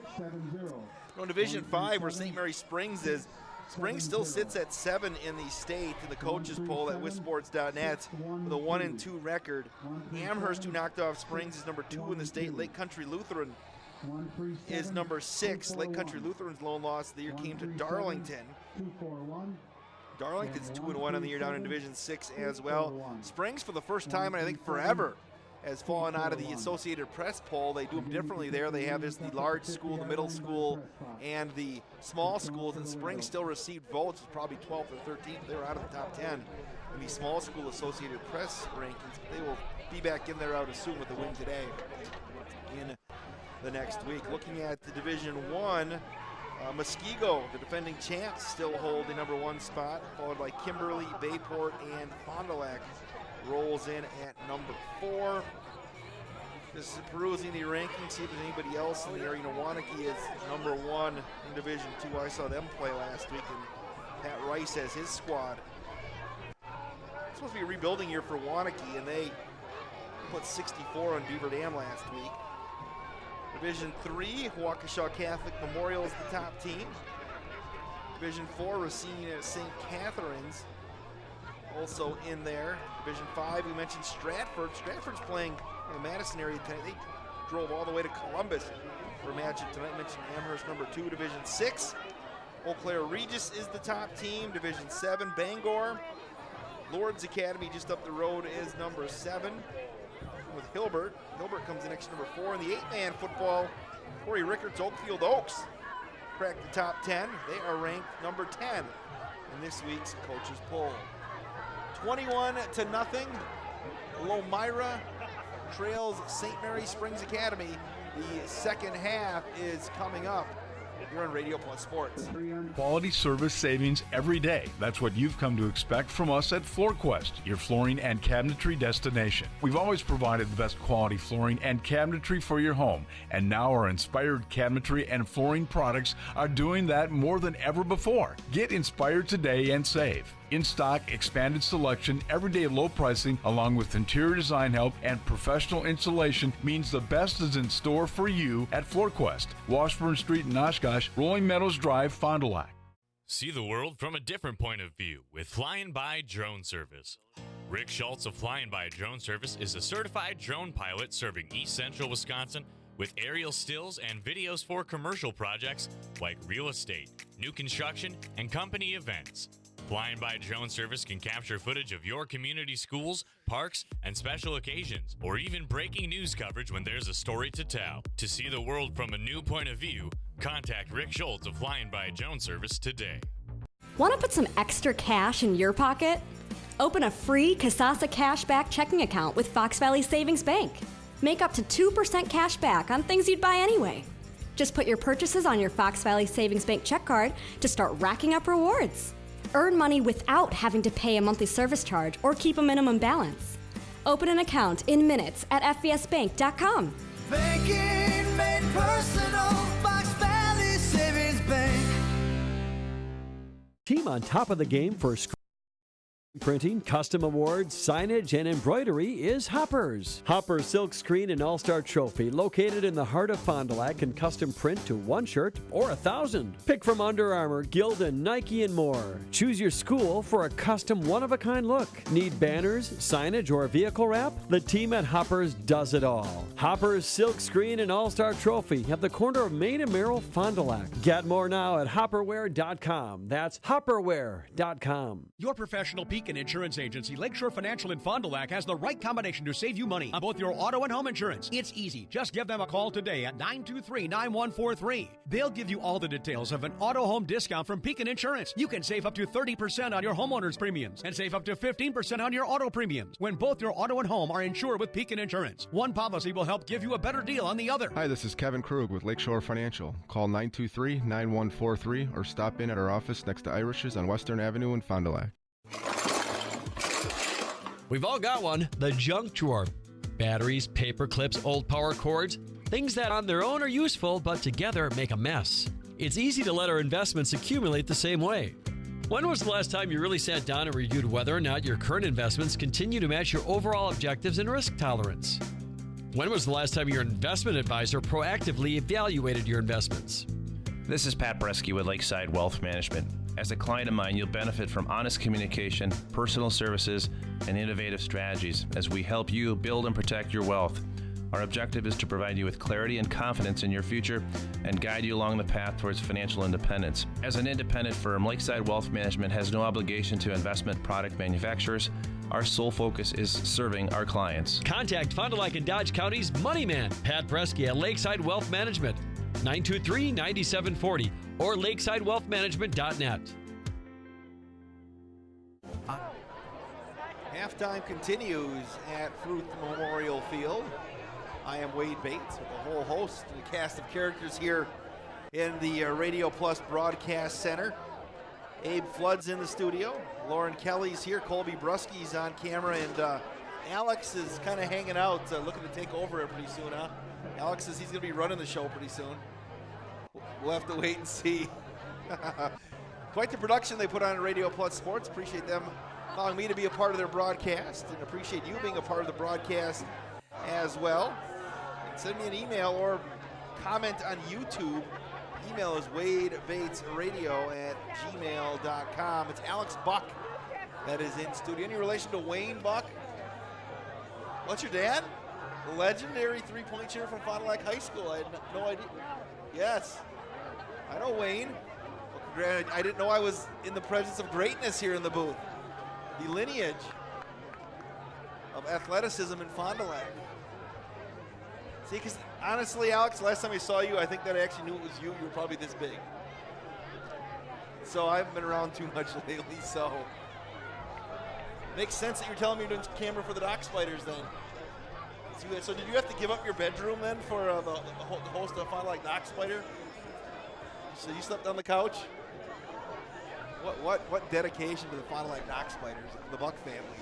in Division 5 where St. Mary Springs is, Springs still sits at 7 in the state in the coaches poll at wisports.net with a 1-2 record. Amherst, who knocked off Springs, is number 2 in the state. Lake Country Lutheran is number 6. Lake Country Lutheran's lone loss of the year came to Darlington. Darlington's 2-1 on the year down in Division 6 as well. Springs, for the first time, and I think forever, has fallen out of the Associated Press poll. They do them differently there. They have just the large school, the middle school, and the small schools, and Springs still received votes, probably 12th or 13th. They were out of the top 10 in the small school Associated Press rankings. They will be back in there, I would assume, with the win today in the next week. Looking at the Division 1, Muskego, the defending champs, still hold the number 1 spot, followed by Kimberly, Bayport, and Fond du Lac rolls in at number 4. This is perusing the rankings, see if there's anybody else in the area. Wanakee is number 1 in Division 2. I saw them play last week, and Pat Rice has his squad. It's supposed to be a rebuilding year for Wanakee, and they put 64 on Beaver Dam last week. Division 3, Waukesha Catholic Memorial is the top team. Division 4, Racine at St. Catharines also in there. Division 5, we mentioned Stratford. Stratford's playing in the Madison area tonight. They drove all the way to Columbus for a match tonight. I mentioned Amherst, number 2. Division 6, Eau Claire Regis is the top team. Division 7, Bangor. Lourdes Academy just up the road is number 7 with Hilbert. Hilbert comes in next, number 4. In the 8-man football, Corey Rickards, Oakfield Oaks cracked the top 10. They are ranked number 10 in this week's coaches poll. 21-0. Lomira trails St. Mary Springs Academy. The second half is coming up here on Radio Plus Sports. Quality service savings every day. That's what you've come to expect from us at FloorQuest, your flooring and cabinetry destination. We've always provided the best quality flooring and cabinetry for your home, and now our inspired cabinetry and flooring products are doing that more than ever before. Get inspired today and save. In-stock, expanded selection, everyday low pricing, along with interior design help and professional installation means the best is in store for you at FloorQuest, Washburn Street in Oshkosh, Rolling Meadows Drive, Fond du Lac. See the world from a different point of view with Flying By Drone Service. Rick Schultz of Flying By Drone Service is a certified drone pilot serving East Central Wisconsin with aerial stills and videos for commercial projects like real estate, new construction, and company events. Flying By Drone Service can capture footage of your community schools, parks, and special occasions, or even breaking news coverage when there's a story to tell. To see the world from a new point of view, contact Rick Schultz of Flying By Drone Service today. Want to put some extra cash in your pocket? Open a free Kasasa Cashback checking account with Fox Valley Savings Bank. Make up to 2% cash back on things you'd buy anyway. Just put your purchases on your Fox Valley Savings Bank check card to start racking up rewards. Earn money without having to pay a monthly service charge or keep a minimum balance. Open an account in minutes at fvsbank.com. Banking made personal, Fox Valley Savings Bank. Team on top of the game for printing, custom awards, signage, and embroidery is Hoppers. Hoppers Silk Screen and All-Star Trophy, located in the heart of Fond du Lac, can custom print to 1 shirt or 1,000. Pick from Under Armour, Gildan, Nike, and more. Choose your school for a custom one-of-a-kind look. Need banners, signage, or vehicle wrap? The team at Hoppers does it all. Hoppers Silk Screen and All-Star Trophy at the corner of Main and Merrill, Fond du Lac. Get more now at hopperware.com. That's hopperware.com. Your professional Beacon Insurance Agency, Lakeshore Financial in Fond du Lac has the right combination to save you money on both your auto and home insurance. It's easy. Just give them a call today at 923-9143. They'll give you all the details of an auto home discount from Beacon Insurance. You can save up to 30% on your homeowner's premiums and save up to 15% on your auto premiums when both your auto and home are insured with Beacon Insurance. One policy will help give you a better deal on the other. Hi, this is Kevin Krug with Lakeshore Financial. Call 923-9143 or stop in at our office next to Irish's on Western Avenue in Fond du Lac. We've all got one, the junk drawer. Batteries, paper clips, old power cords, things that on their own are useful, but together make a mess. It's easy to let our investments accumulate the same way. When was the last time you really sat down and reviewed whether or not your current investments continue to match your overall objectives and risk tolerance? When was the last time your investment advisor proactively evaluated your investments? This is Pat Bresky with Lakeside Wealth Management. As a client of mine, you'll benefit from honest communication, personal services, and innovative strategies as we help you build and protect your wealth. Our objective is to provide you with clarity and confidence in your future and guide you along the path towards financial independence. As an independent firm, Lakeside Wealth Management has no obligation to investment product manufacturers. Our sole focus is serving our clients. Contact Fond du Lac and Dodge County's Money Man, Pat Bresky at Lakeside Wealth Management, 923-9740 or lakesidewealthmanagement.net. Halftime continues at Fruth Memorial Field. I am Wade Bates with a whole host and a cast of characters here in the Radio Plus Broadcast Center. Abe Flood's in the studio. Lauren Kelly's here. Colby Brusky's on camera. And Alex is kind of hanging out, looking to take over here pretty soon, huh? Alex says he's going to be running the show pretty soon. We'll have to wait and see. Quite the production they put on at Radio Plus Sports. Appreciate them allowing me to be a part of their broadcast, and appreciate you being a part of the broadcast as well. And send me an email or comment on YouTube. Email is wadebatesradio@gmail.com. It's Alex Buck that is in studio. Any relation to Wayne Buck? What's your dad? The legendary three-point shooter from Fond du Lac High School. I had no idea. Yes, I know Wayne. Well, I didn't know I was in the presence of greatness here in the booth. The lineage of athleticism in Fond du Lac. See, because honestly, Alex, last time I saw you, I think that I actually knew it was you. You were probably this big. So I haven't been around too much lately, so. Makes sense that you're telling me you're doing camera for the Dock Spiders then. So did you have to give up your bedroom then for the host of Fond du Lac Dock Spider? So you slept on the couch? What dedication to the Fond du Lac Dock Spiders, the Buck family,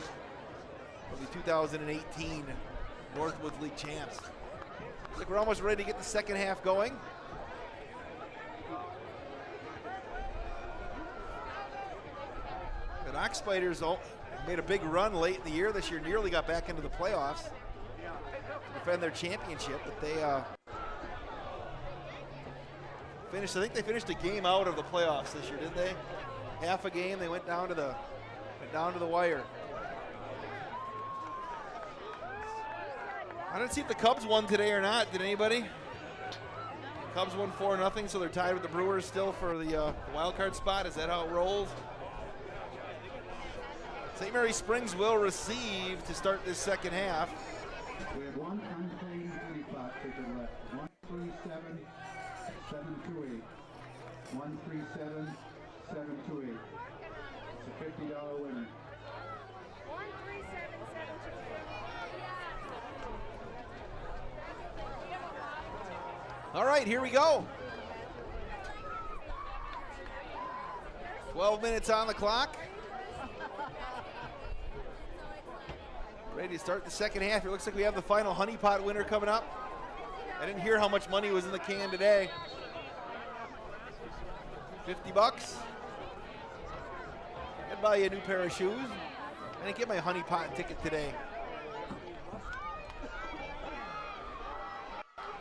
for the 2018 Northwoods League champs. Looks like we're almost ready to get the second half going. The Dock Spiders made a big run late in the year this year, nearly got back into the playoffs to defend their championship, but they finished. I think they finished a game out of the playoffs this year, didn't they? Half a game. They went down to the wire. I didn't see if the Cubs won today or not. Did anybody? Cubs won 4-0, so they're tied with the Brewers still for the wild card spot. Is that how it rolls? St. Mary Springs will receive to start this second half. We have one unclaimed money pot ticket left. 137728. 137728. It's a $50 winner. 137728. All right, here we go. 12 minutes on the clock. Ready to start the second half. It looks like we have the final honey pot winner coming up. I didn't hear how much money was in the can today. $50. I'd buy you a new pair of shoes. I didn't get my honey pot ticket today.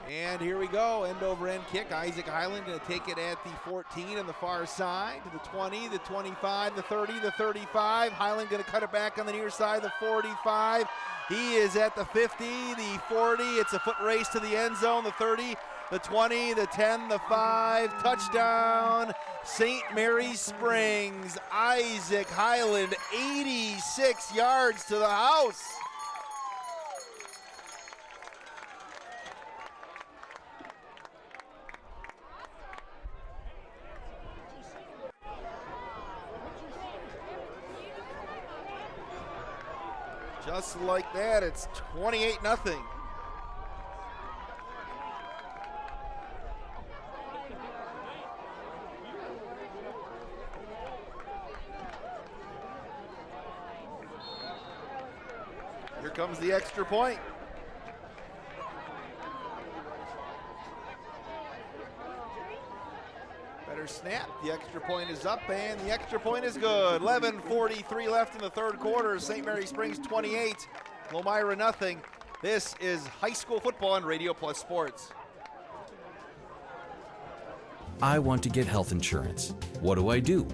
And here we go, end over end kick. Isaac Highland going to take it at the 14 on the far side, to the 20, the 25, the 30, the 35. Highland going to cut it back on the near side, the 45. He is at the 50, the 40. It's a foot race to the end zone, the 30. the 20, the 10, the 5, touchdown, St. Mary's Springs. Isaac Highland, 86 yards to the house. Just like that, it's 28-0. Here comes the extra point. Better snap. The extra point is up, and the extra point is good. 11:43 left in the third quarter. St. Mary Springs 28, Lomira nothing. This is high school football on Radio Plus Sports. I want to get health insurance. What do I do?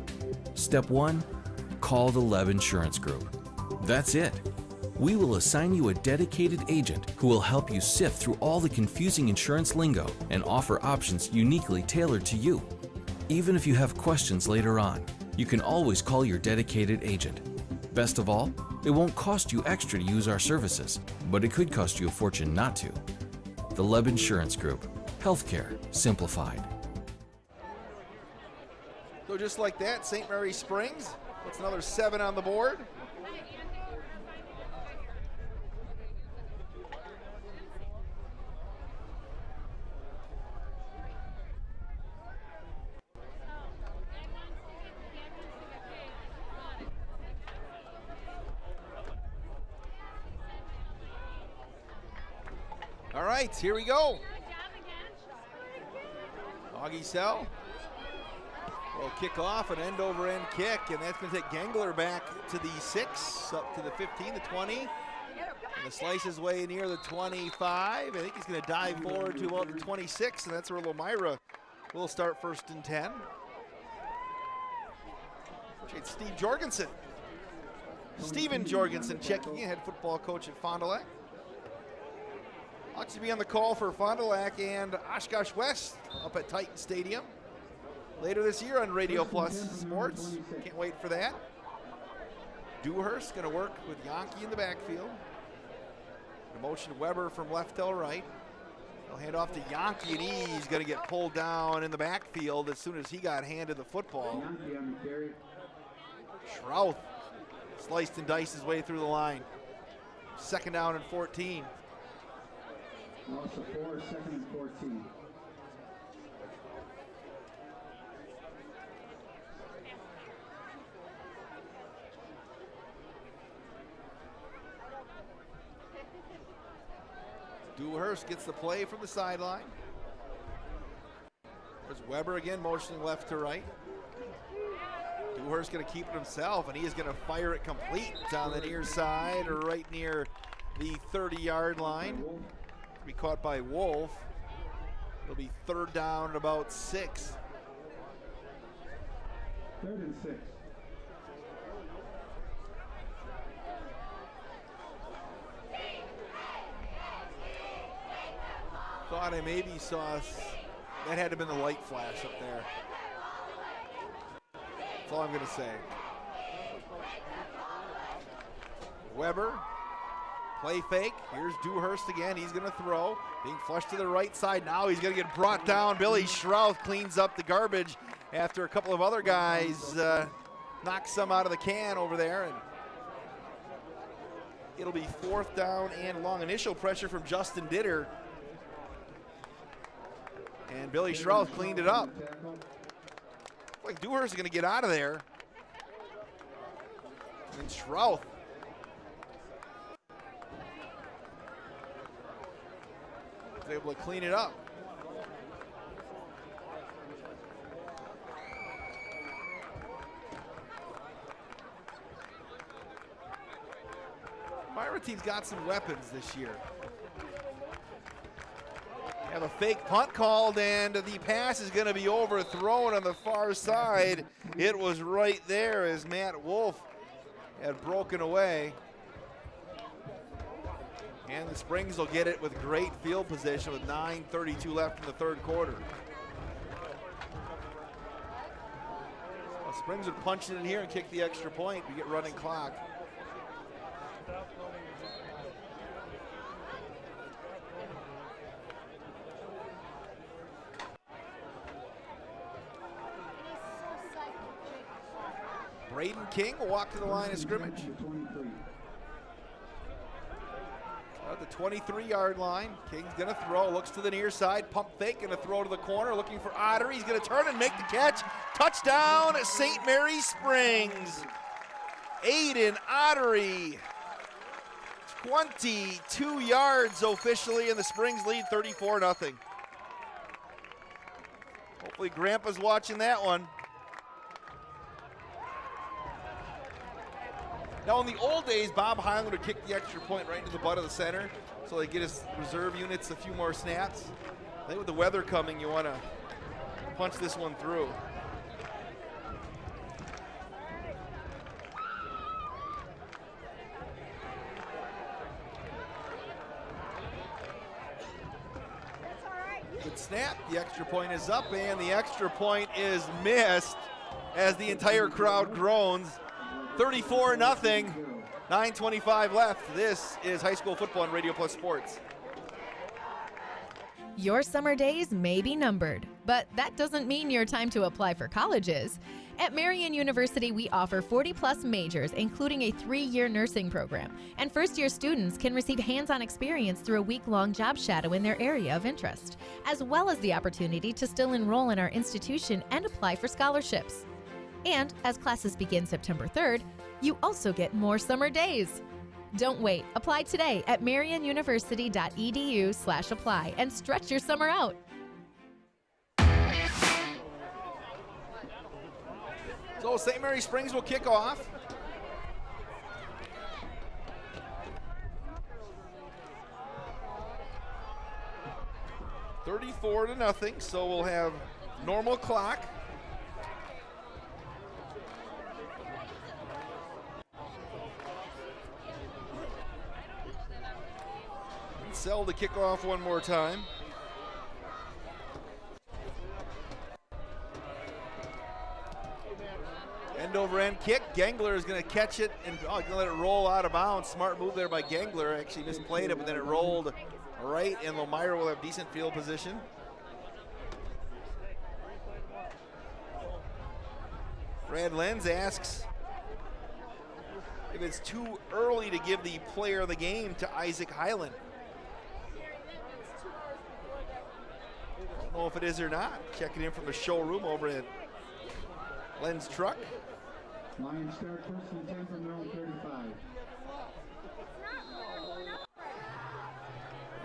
Step 1, call the Lev Insurance Group. That's it. We will assign you a dedicated agent who will help you sift through all the confusing insurance lingo and offer options uniquely tailored to you. Even if you have questions later on, you can always call your dedicated agent. Best of all, it won't cost you extra to use our services, but it could cost you a fortune not to. The Lev Insurance Group. Healthcare simplified. So just like that, St. Mary Springs puts another 7 on the board. All right, here we go. Augie Sell will kick off an end-over-end kick, and that's going to take Gangler back to the 6, up to the 15, the 20. And the slice his way near the 25. I think he's going to dive forward to about the 26, and that's where Lomira will start 1st and 10. It's Steve Jorgensen. Steven Jorgensen checking in, head football coach at Fond du Lac. I'll actually be on the call for Fond du Lac and Oshkosh West up at Titan Stadium later this year on Radio Plus Sports. Can't wait for that. Dewhurst going to work with Yankee in the backfield. Motion Weber from left to right. He'll hand off to Yankee, and he's going to get pulled down in the backfield as soon as he got handed the football. Schrouth sliced and diced his way through the line. 2nd down and 14. Loss of 4, 2nd and 14. Dewhurst gets the play from the sideline. There's Weber again, motioning left to right. Dewhurst going to keep it himself, and he is going to fire it complete on the near side, or right near the 30-yard line. Be caught by Wolf. It'll be 3rd down at about 6. 3rd and 6. Thought I maybe saw that had to have been the light flash up there. That's all I'm going to say. Weber. Play fake. Here's Dewhurst again. He's going to throw. Being flushed to the right side. Now he's going to get brought down. Billy Schrouth cleans up the garbage after a couple of other guys knock some out of the can over there. And it'll be 4th down and long. Initial pressure from Justin Ditter. And Billy Schrouth cleaned it up. Like Dewhurst is going to get out of there. And Schrouth. Able to clean it up. Myra team's got some weapons this year. Have a fake punt called, and the pass is going to be overthrown on the far side. It was right there as Matt Wolf had broken away. And the Springs will get it with great field position with 9:32 left in the third quarter. Well, Springs would punch it in here and kick the extra point. We get running clock. Braden King will walk to the line of scrimmage. At the 23-yard line, King's gonna throw, looks to the near side, pump fake, gonna throw to the corner, looking for Ottery. He's gonna turn and make the catch. Touchdown, St. Mary Springs. Aiden Ottery, 22 yards officially, and the Springs lead 34-0. Hopefully Grandpa's watching that one. Now, in the old days, Bob Highland would kick the extra point right into the butt of the center, so they get his reserve units a few more snaps. I think with the weather coming, you want to punch this one through. Good snap. The extra point is up, and the extra point is missed as the entire crowd groans. 34-0, 9:25 left. This is high school football on Radio Plus Sports. Your summer days may be numbered, but that doesn't mean your time to apply for college is. At Marian University, we offer 40-plus majors, including a 3-year nursing program, and first-year students can receive hands-on experience through a week-long job shadow in their area of interest, as well as the opportunity to still enroll in our institution and apply for scholarships. And as classes begin September 3rd, you also get more summer days. Don't wait. Apply today at marianuniversity.edu/apply and stretch your summer out. So St. Mary Springs will kick off. $34-0, so we'll have normal clock. Sell the kickoff one more time. End over end kick. Gangler is going to catch it and going to let it roll out of bounds. Smart move there by Gangler. Actually misplayed it, but then it rolled right, and Lomira will have decent field position. Brad Lenz asks if it's too early to give the player of the game to Isaac Highland. Don't know if it is or not. Checking in from the showroom over at Len's Truck. Lions start first and 10 from their own 35.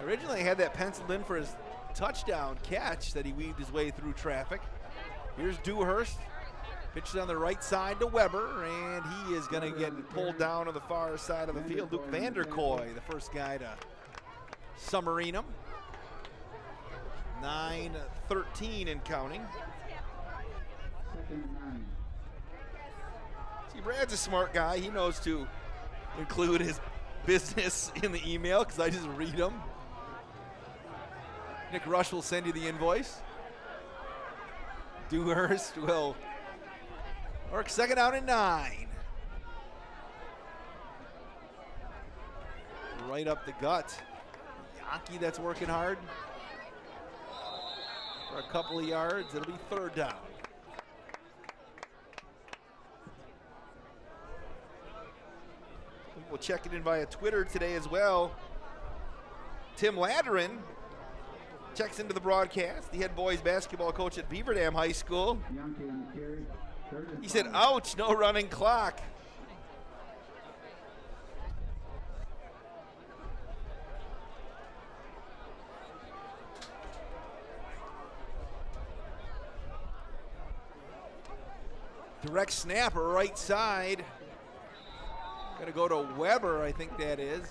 Originally, I had that penciled in for his touchdown catch that he weaved his way through traffic. Here's Dewhurst. Pitched on the right side to Weber, and he is going to get pulled down on the far side of the field. Luke Vanderkoy, the first guy to submarine him. 9:13 and counting. See, Brad's a smart guy. He knows to include his business in the email because I just read them. Nick Rush will send you the invoice. Dewhurst will work second down and 9. Right up the gut. Yankee that's working hard. For a couple of yards, it'll be third down. We'll check it in via Twitter today as well. Tim Ladderin checks into the broadcast, the head boys basketball coach at Beaver Dam High School. He said, ouch, no running clock. Direct snap, right side. Gonna go to Weber, I think that is.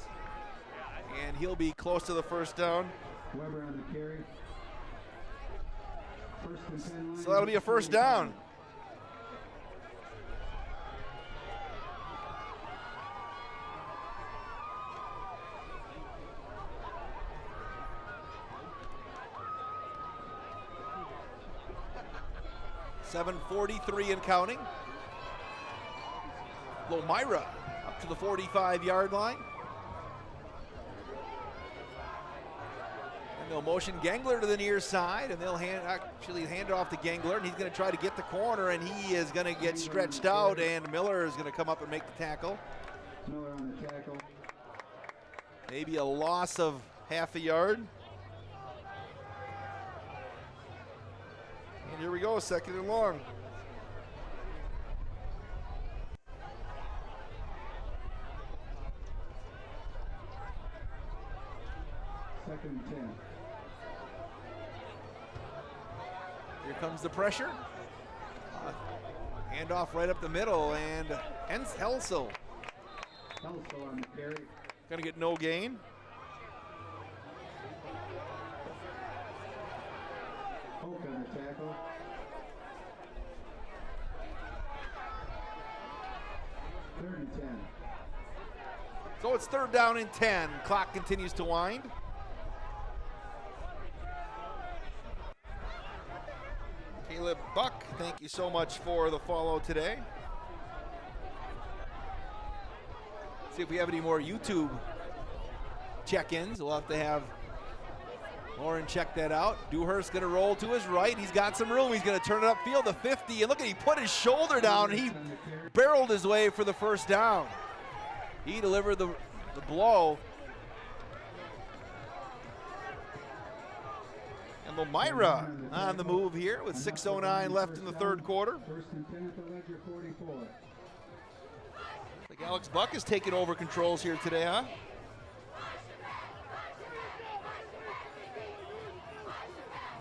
And he'll be close to the first down. Weber on the carry. First and 10 line. So that'll be a first down. 7:43 and counting. Lomira up to the 45-yard line. And they'll motion Gangler to the near side, and they'll hand it off to Gangler, and he's going to try to get the corner, and he is going to get stretched out, and Miller is going to come up and make the tackle. Miller on the tackle. Maybe a loss of half a yard. And here we go, 2nd and long. Second and 10. Here comes the pressure. Handoff right up the middle, and Helsel. Helsel on the carry. Gonna get no gain. Hoke on the tackle. Third and 10. So it's 3rd down and 10. Clock continues to wind. Caleb Buck, thank you so much for the follow today. See if we have any more YouTube check-ins. We'll have to have Lauren check that out. Dewhurst going to roll to his right. He's got some room. He's going to turn it upfield to 50. And look at, he put his shoulder down. And he barreled his way for the 1st down. He delivered the blow. And Lomira on the move here with 6:09 left in the 3rd quarter. 1st and 10 at the Ledger 44. Like Alex Buck is taking over controls here today, huh?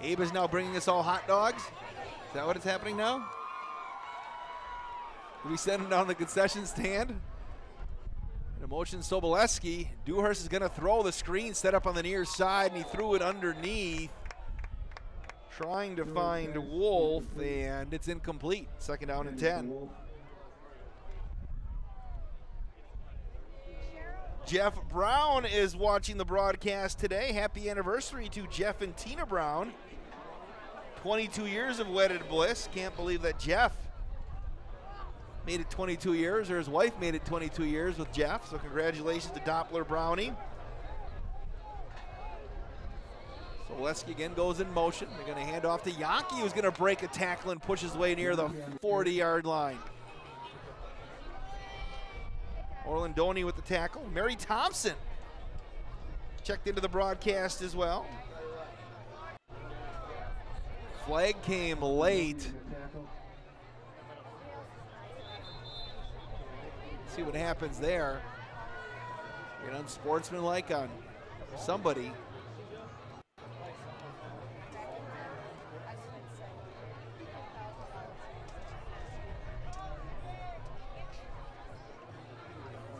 Abe is now bringing us all hot dogs. Is that what is happening now? Did we send him down the concession stand? In a motion, Soboleski. Dewhurst is going to throw the screen set up on the near side, and he threw it underneath, trying to find Wolf, and it's incomplete. 2nd down and 10. Jeff Brown is watching the broadcast today. Happy anniversary to Jeff and Tina Brown. 22 years of wedded bliss. Can't believe that Jeff made it 22 years, or his wife made it 22 years with Jeff. So congratulations to Doppler Brownie. So Leski again goes in motion. They're going to hand off to Yonke, who's going to break a tackle and push his way near the 40-yard line. Orlandoni with the tackle. Mary Thompson checked into the broadcast as well. Flag came late. See what happens there. An unsportsmanlike on somebody.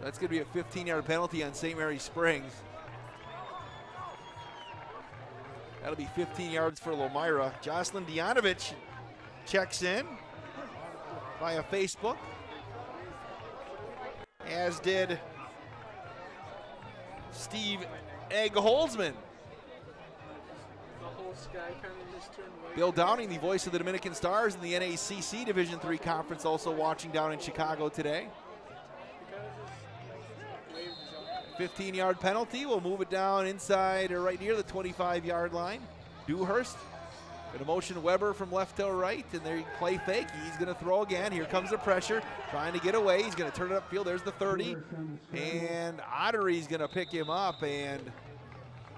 That's going to be a 15-yard penalty on St. Mary Springs. That'll be 15 yards for Lomira. Jocelyn Dianovich checks in via Facebook, as did Steve Egg-Holzman. Bill Downing, the voice of the Dominican Stars in the NACC Division III Conference, also watching down in Chicago today. 15-yard penalty. We'll move it down inside or right near the 25-yard line. Dewhurst going to motion Weber from left to right, and there you play fake. He's going to throw again. Here comes the pressure, trying to get away. He's going to turn it upfield. There's the 30, and Ottery's going to pick him up, and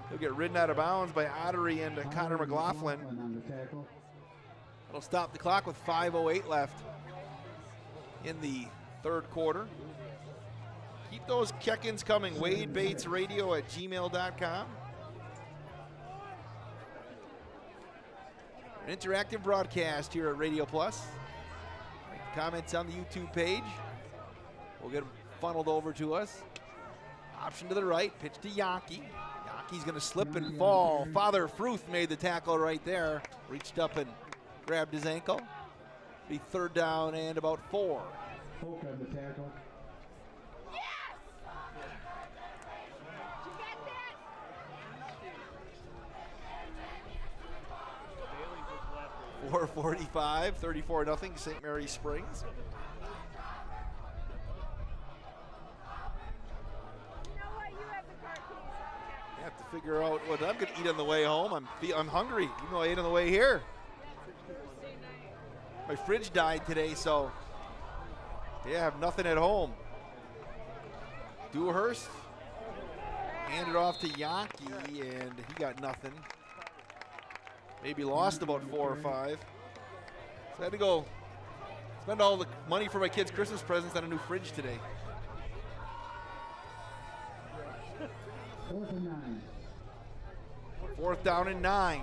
he'll get ridden out of bounds by Ottery and Connor McLaughlin. It'll stop the clock with 5:08 left in the 3rd quarter. Keep those check-ins coming. WadeBatesRadio@gmail.com. An interactive broadcast here at Radio Plus. Comments on the YouTube page. We'll get them funneled over to us. Option to the right, pitch to Yonke. Yonke's going to slip and fall. Father Fruth made the tackle right there. Reached up and grabbed his ankle. Be 3rd down and about 4. Hoke on the tackle. 4:45, 34-0, St. Mary Springs. I have to figure out what I'm going to eat on the way home. I'm hungry, even though I ate on the way here. My fridge died today, so yeah, I have nothing at home. Dewhurst handed off to Yankee, and he got nothing. Maybe lost about 4 or 5. So I had to go spend all the money for my kids' Christmas presents on a new fridge today. 4th and 9. 4th down and 9.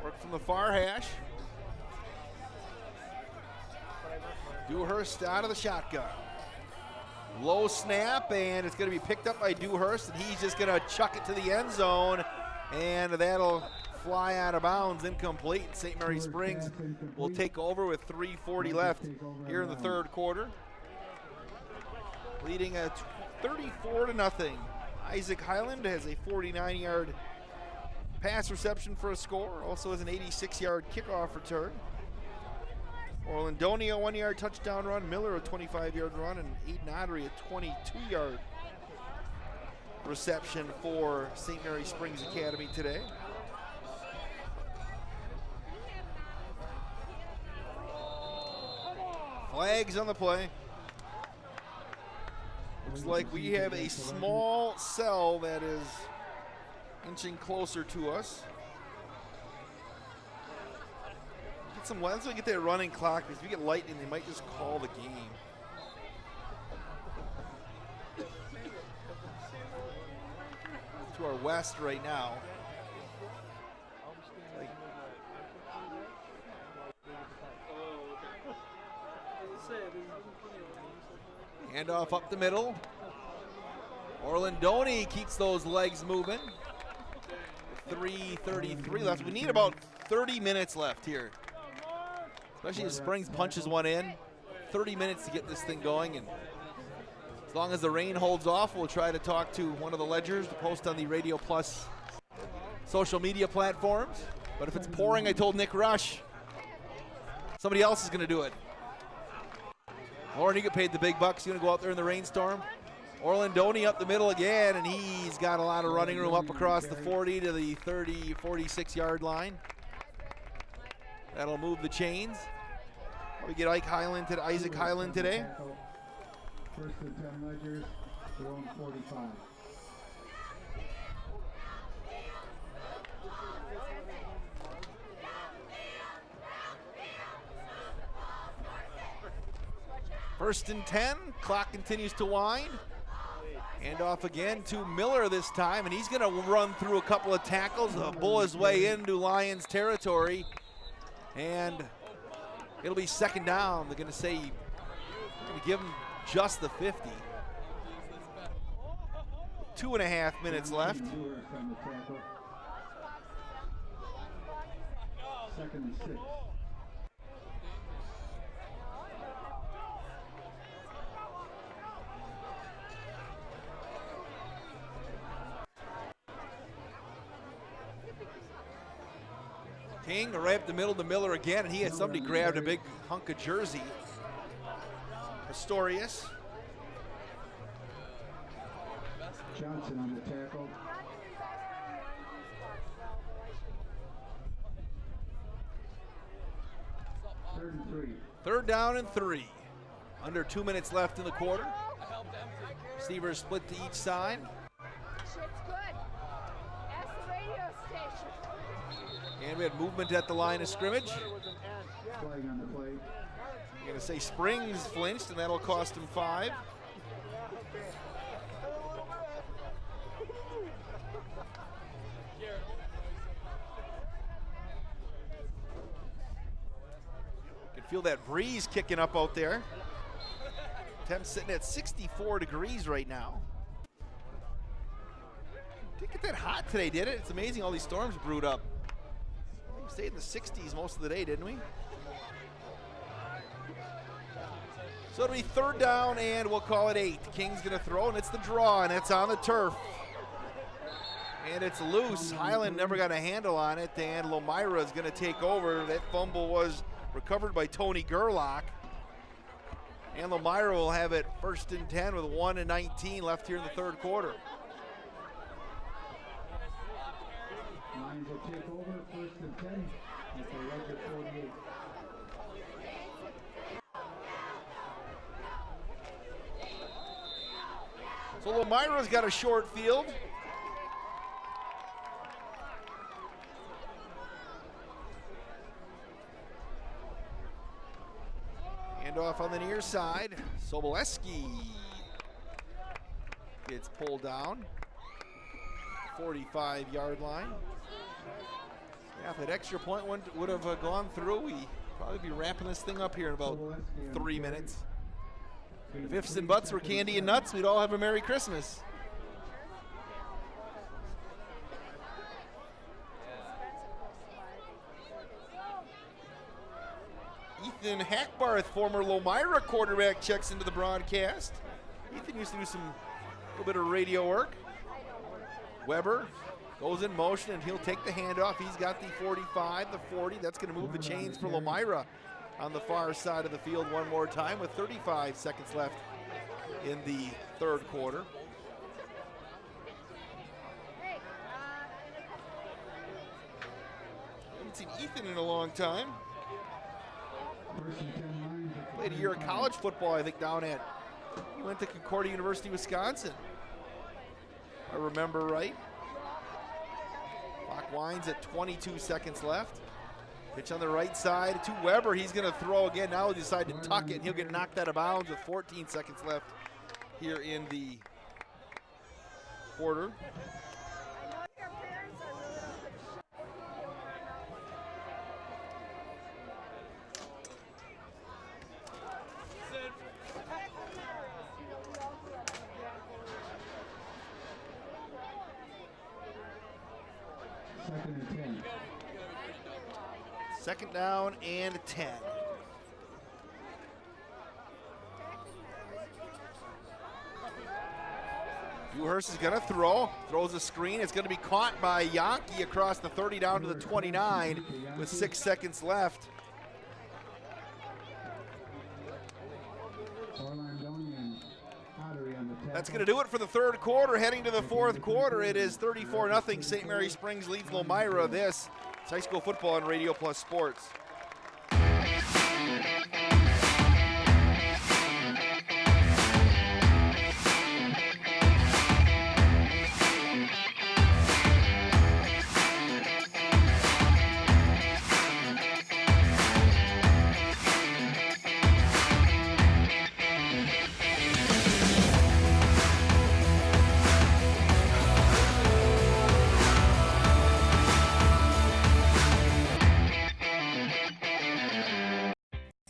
Work from the far hash. Dewhurst out of the shotgun. Low snap, and it's going to be picked up by Dewhurst, and he's just going to chuck it to the end zone, and that'll fly out of bounds, incomplete. St. Mary Springs will take over with 3:40 left here in the third quarter, leading at 34-0. Isaac Highland has a 49-yard pass reception for a score, also has an 86-yard kickoff return. Orlandonia, 1-yard touchdown run. Miller, a 25-yard run. And Aiden Ottery, a 22-yard reception for St. Mary Springs Academy today. Flags on the play. Looks like we have a small cell that is inching closer to us. Once we get that running clock, because if we get lightning, they might just call the game. To our west right now. Handoff up the middle. Orlandoni keeps those legs moving. 3:33 left. We need about 30 minutes left here. Especially if Springs punches one in. 30 minutes to get this thing going, and as long as the rain holds off, we'll try to talk to one of the Ledgers to post on the Radio Plus social media platforms. But if it's pouring, I told Nick Rush, somebody else is going to do it. Lauren, you get paid the big bucks. You going to go out there in the rainstorm? Orlandoni up the middle again, and he's got a lot of running room up across the 40 to the 30, 46-yard line. That'll move the chains. We get Isaac Highland today. First and 10 Ledgers, their own 45. First and 10, clock continues to wind. Hand off again to Miller this time, and he's going to run through a couple of tackles, bull his way into Lions territory. And it'll be second down. They're going to say, they're going to give him just the 50. 2.5 minutes left. Second and 6. King right up the middle to Miller again, and he had somebody grabbed a big hunk of jersey. Pistorius. Johnson on the tackle. Third and 3. Third down and 3. Under 2 minutes left in the quarter. Receivers split to each side. And we had movement at the line of scrimmage. Flag on the play. You're going to say Springs flinched, and that'll cost him 5. You can feel that breeze kicking up out there. Temps sitting at 64 degrees right now. Didn't get that hot today, did it? It's amazing all these storms brewed up. We stayed in the 60s most of the day, didn't we? So it'll be third down, and we'll call it 8. King's going to throw, and it's the draw, and it's on the turf. And it's loose. Highland never got a handle on it, and Lomira is going to take over. That fumble was recovered by Tony Gerlach. And Lomira will have it 1st and 10 with 1:19 left here in the third quarter. Lions will take over 1st and 10 at the Ledger 48. So Lomira's got a short field. Hand off on the near side. Soboleski gets pulled down. 45-yard line. Yeah, if that extra point would have gone through, we'd probably be wrapping this thing up here in about 3 minutes. If ifs and buts were candy and nuts, we'd all have a Merry Christmas. Ethan Hackbarth, former Lomira quarterback, checks into the broadcast. Ethan used to do a little bit of radio work. Weber goes in motion, and he'll take the handoff. He's got the 45, the 40. That's going to move the chains for Lomira on the far side of the field one more time with 35 seconds left in the third quarter. Haven't seen Ethan in a long time. Played a year of college football, I think, he went to Concordia University, Wisconsin. If I remember right. Clock winds at 22 seconds left. Pitch on the right side to Weber. He's going to throw again. Now he'll decide to tuck it, and he'll get knocked out of bounds with 14 seconds left here in the quarter. Second down and 10. Dewhurst is going to throws a screen. It's going to be caught by Yankee across the 30 down to the 29 with 6 seconds left. That's going to do it for the third quarter. Heading to the fourth quarter, it is 34-0. St. Mary Springs leads Lomira. This is high school football on Radio Plus Sports.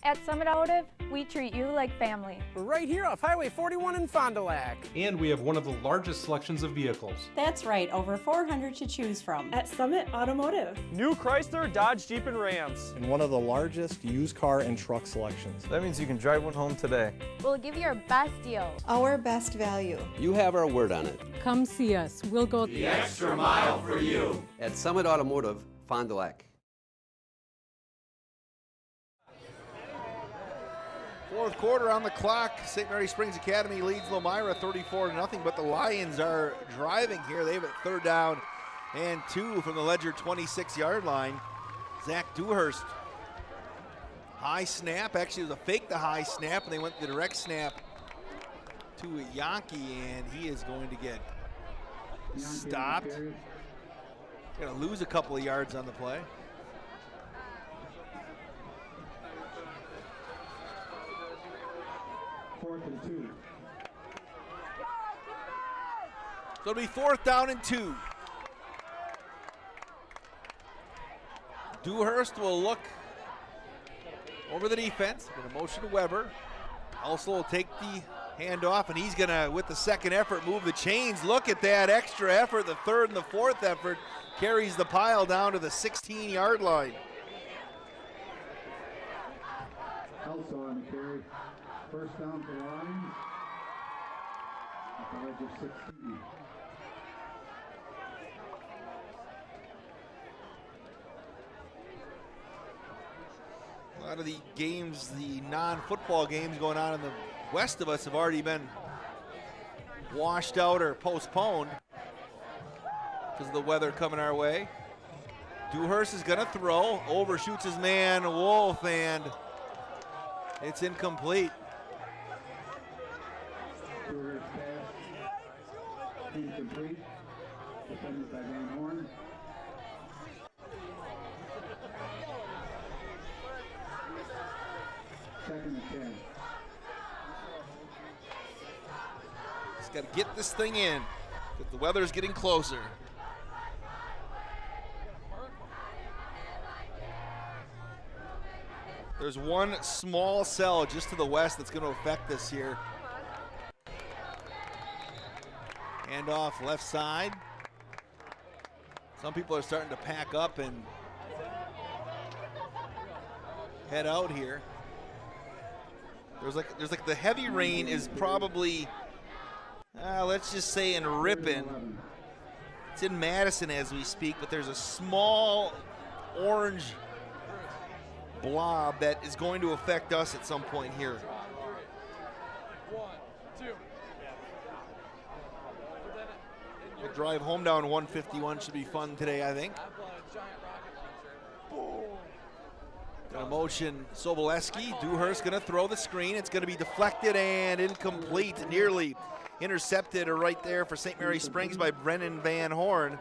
At Summit Automotive, we treat you like family. We're right here off Highway 41 in Fond du Lac. And we have one of the largest selections of vehicles. That's right, over 400 to choose from. At Summit Automotive. New Chrysler, Dodge, Jeep, and Rams. And one of the largest used car and truck selections. That means you can drive one home today. We'll give you our best deal. Our best value. You have our word on it. Come see us. We'll go the extra mile for you. At Summit Automotive, Fond du Lac. Fourth quarter on the clock. St. Mary Springs Academy leads Lomira 34-0, but the Lions are driving here. They have it third down and 2 from the Ledger 26-yard line. Zach Dewhurst. High snap. Actually, it was a fake the high snap, and they went the direct snap to Yankee, and he is going to get stopped. Going to lose a couple of yards on the play. Fourth and 2. So it'll be fourth down and 2. Dewhurst will look over the defense. Going to motion to Weber. Also will take the handoff, and he's going to, with the second effort, move the chains. Look at that extra effort. The third and the fourth effort carries the pile down to the 16-yard line. Also on the carry, First down for the Lions. At the edge of 16. A lot of the games, the non-football games going on in the west of us have already been washed out or postponed because of the weather coming our way. Dewhurst is going to throw, overshoots his man, Wolf, and it's incomplete. Dewhurst pass, incomplete, defended by Van Horn. Second and 10. Just got to get this thing in, because the weather's getting closer. There's one small cell just to the west that's going to affect this here. Hand off left side. Some people are starting to pack up and head out here. There's like the heavy rain is probably, let's just say in Ripon. It's in Madison as we speak, but there's a small orange blob that is going to affect us at some point here. The drive home down 151 should be fun today, I think. Got a motion, Soboleski. Dewhurst going to throw the screen. It's going to be deflected and incomplete. Nearly intercepted right there for St. Mary Springs by Brennan Van Horn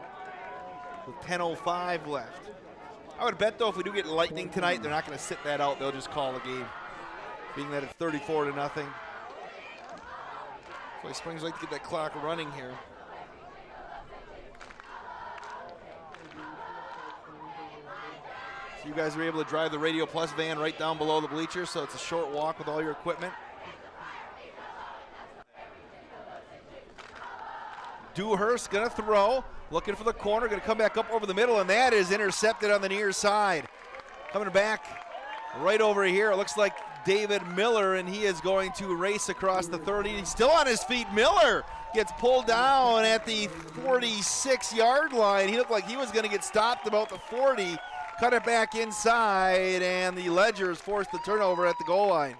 with 10:05 left. I would bet, though, if we do get lightning tonight, they're not going to sit that out. They'll just call the game, being that it's 34-0. That's why Springs like to get that clock running here. So you guys are able to drive the Radio Plus van right down below the bleachers, so it's a short walk with all your equipment. Dewhurst going to throw, looking for the corner, going to come back up over the middle, and that is intercepted on the near side. Coming back right over here, it looks like David Miller, and he is going to race across the 30. He's still on his feet. Miller gets pulled down at the 46-yard line. He looked like he was going to get stopped about the 40. Cut it back inside, and the Ledgers forced the turnover at the goal line.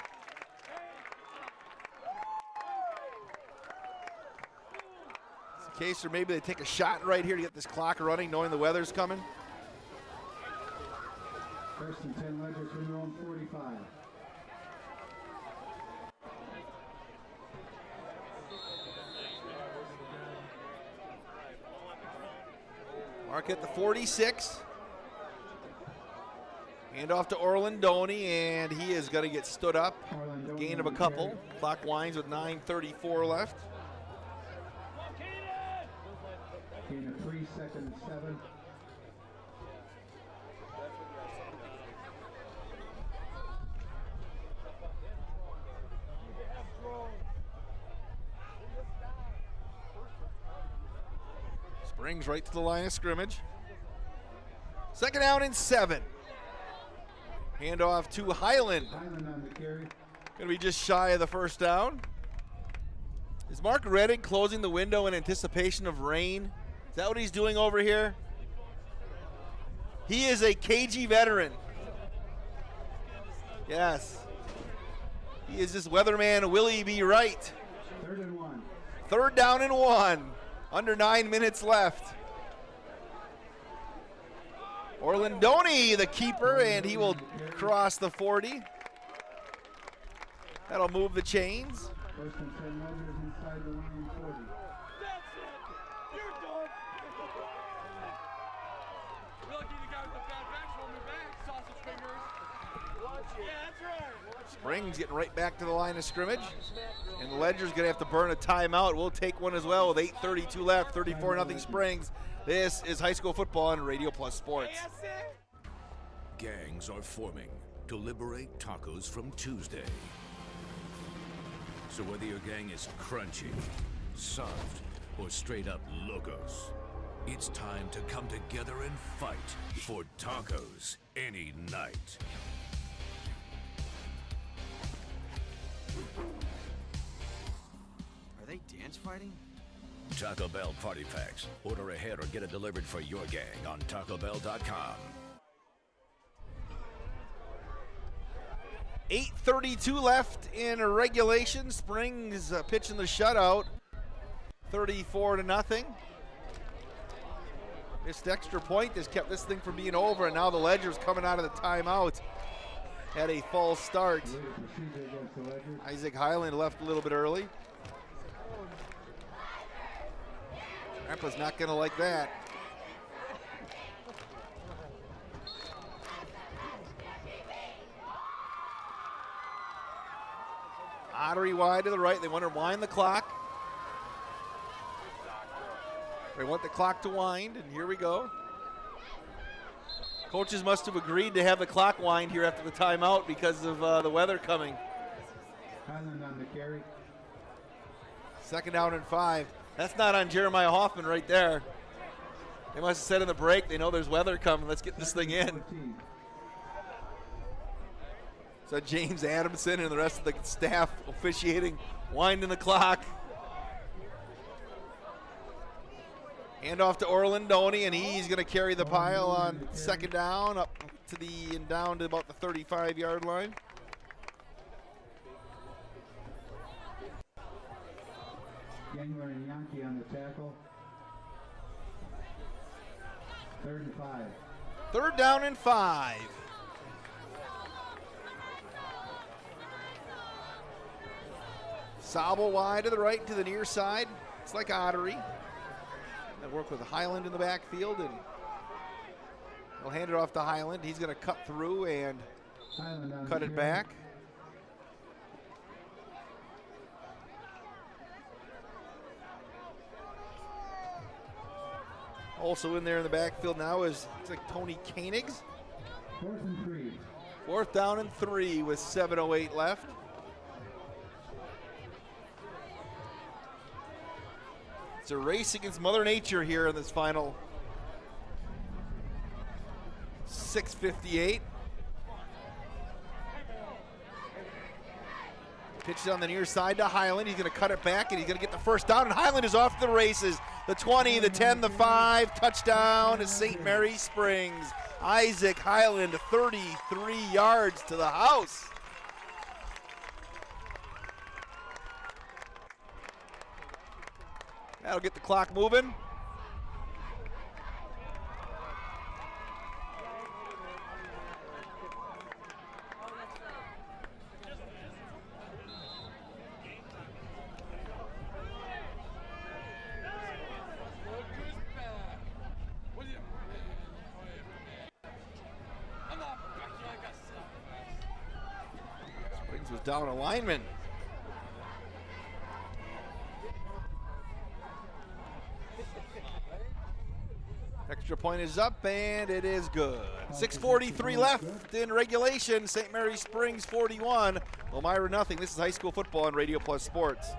It's a case where maybe they take a shot right here to get this clock running, knowing the weather's coming. First and 10 Ledgers from their own 45. Mark at the 46. Hand off to Orlandoni, and he is going to get stood up. Gain of a couple. Clock winds with 9:34 left. Gain of 3, second and 7. Springs right to the line of scrimmage. Second down and 7. Hand off to Highland. On the carry. Going to be just shy of the first down. Is Mark Reddick closing the window in anticipation of rain? Is that what he's doing over here? He is a KG veteran. Yes. He is this weatherman, Willie B. Wright. 3rd and 1. 3rd down and 1. Under 9 minutes left. Orlandoni, the keeper, and he will cross the 40. That'll move the chains. First and 10 Ledgers inside the line 40. Springs getting right back to the line of scrimmage. And the Ledger's going to have to burn a timeout. We'll take one as well with 8:32 left, 34-0 Springs. This is high school football on Radio Plus Sports. Gangs are forming to liberate tacos from Tuesday. So whether your gang is crunchy, soft, or straight up locos, it's time to come together and fight for tacos any night. Are they dance fighting? Taco Bell Party Packs. Order ahead or get it delivered for your gang on TacoBell.com. 8:32 left in regulation. Springs pitching the shutout, 34-0. Missed extra point has kept this thing from being over, and now the Ledger's coming out of the timeout. Had a false start. Isaac Highland left a little bit early. Grandpa's not going to like that. Ottery wide to the right. They want to wind the clock. They want the clock to wind, and here we go. Coaches must have agreed to have the clock wind here after the timeout because of the weather coming. Highland on the carry. 2nd down and 5. That's not on Jeremiah Hoffman right there. They must have said in the break, they know there's weather coming. Let's get this thing in. So James Adamson and the rest of the staff officiating, winding the clock. Hand off to Orlandoni, and he's going to carry the pile on 2nd down up to the and down to about the 35-yard line. Gangler and Yankee on the tackle. 3rd and 5. 3rd down and 5. Sobel wide to the right, to the near side. It's like Ottery. They work with Highland in the backfield, and they'll hand it off to Highland. He's going to cut through and cut it back. Also in there in the backfield now is looks like Tony Koenigs. 4th and 3. 4th down and 3 with 7:08 left. It's a race against Mother Nature here in this final 6:58. Pitch it on the near side to Highland. He's going to cut it back, and he's going to get the 1st down, and Highland is off to the races. The 20, the 10, the 5, touchdown to St. Mary's Springs. Isaac Highland, 33 yards to the house. That'll get the clock moving. Springs was down a lineman. Extra point is up, and it is good. 6:43 left in regulation. St. Mary's Springs 41, Lomira nothing. This is high school football on Radio Plus Sports.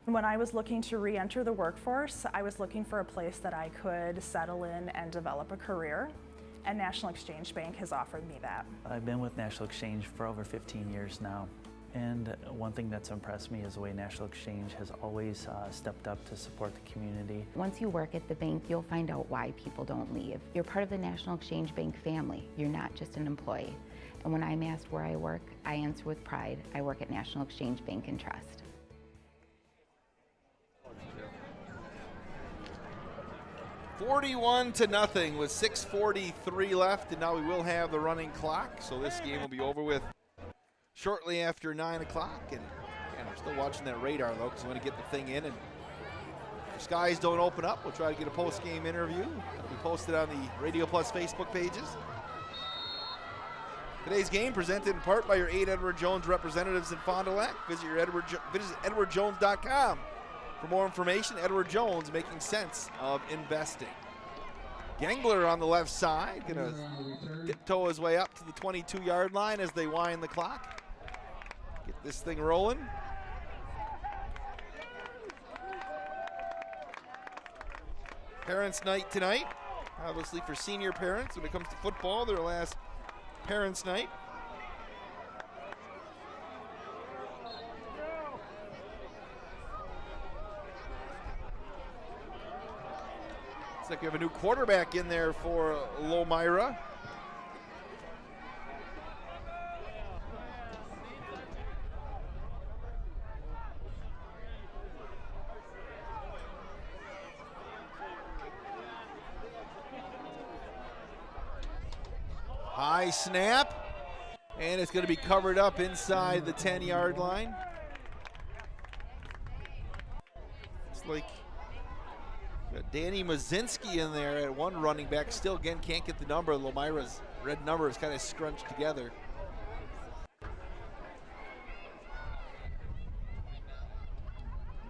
When I was looking to re-enter the workforce, I was looking for a place that I could settle in and develop a career, and National Exchange Bank has offered me that. I've been with National Exchange for over 15 years now. And one thing that's impressed me is the way National Exchange has always stepped up to support the community. Once you work at the bank, you'll find out why people don't leave. You're part of the National Exchange Bank family. You're not just an employee. And when I'm asked where I work, I answer with pride. I work at National Exchange Bank and Trust. $41-0 with 6:43 left, and now we will have the running clock, so this game will be over with shortly after 9 o'clock. And we're still watching that radar, though, because we want to get the thing in. And if the skies don't open up, we'll try to get a post-game interview. It'll be posted on the Radio Plus Facebook pages. Today's game presented in part by your 8 Edward Jones representatives in Fond du Lac. Visit EdwardJones.com for more information. Edward Jones, making sense of investing. Gangler on the left side, going to tiptoe his way up to the 22-yard line as they wind the clock. Get this thing rolling. Parents' night tonight. Obviously for senior parents when it comes to football, their last parents' night. Looks like we have a new quarterback in there for Lomira. High snap, and it's going to be covered up inside the 10-yard line. It's like Danny Mazinski in there at one running back. Still, again, can't get the number. Lomira's red number is kind of scrunched together.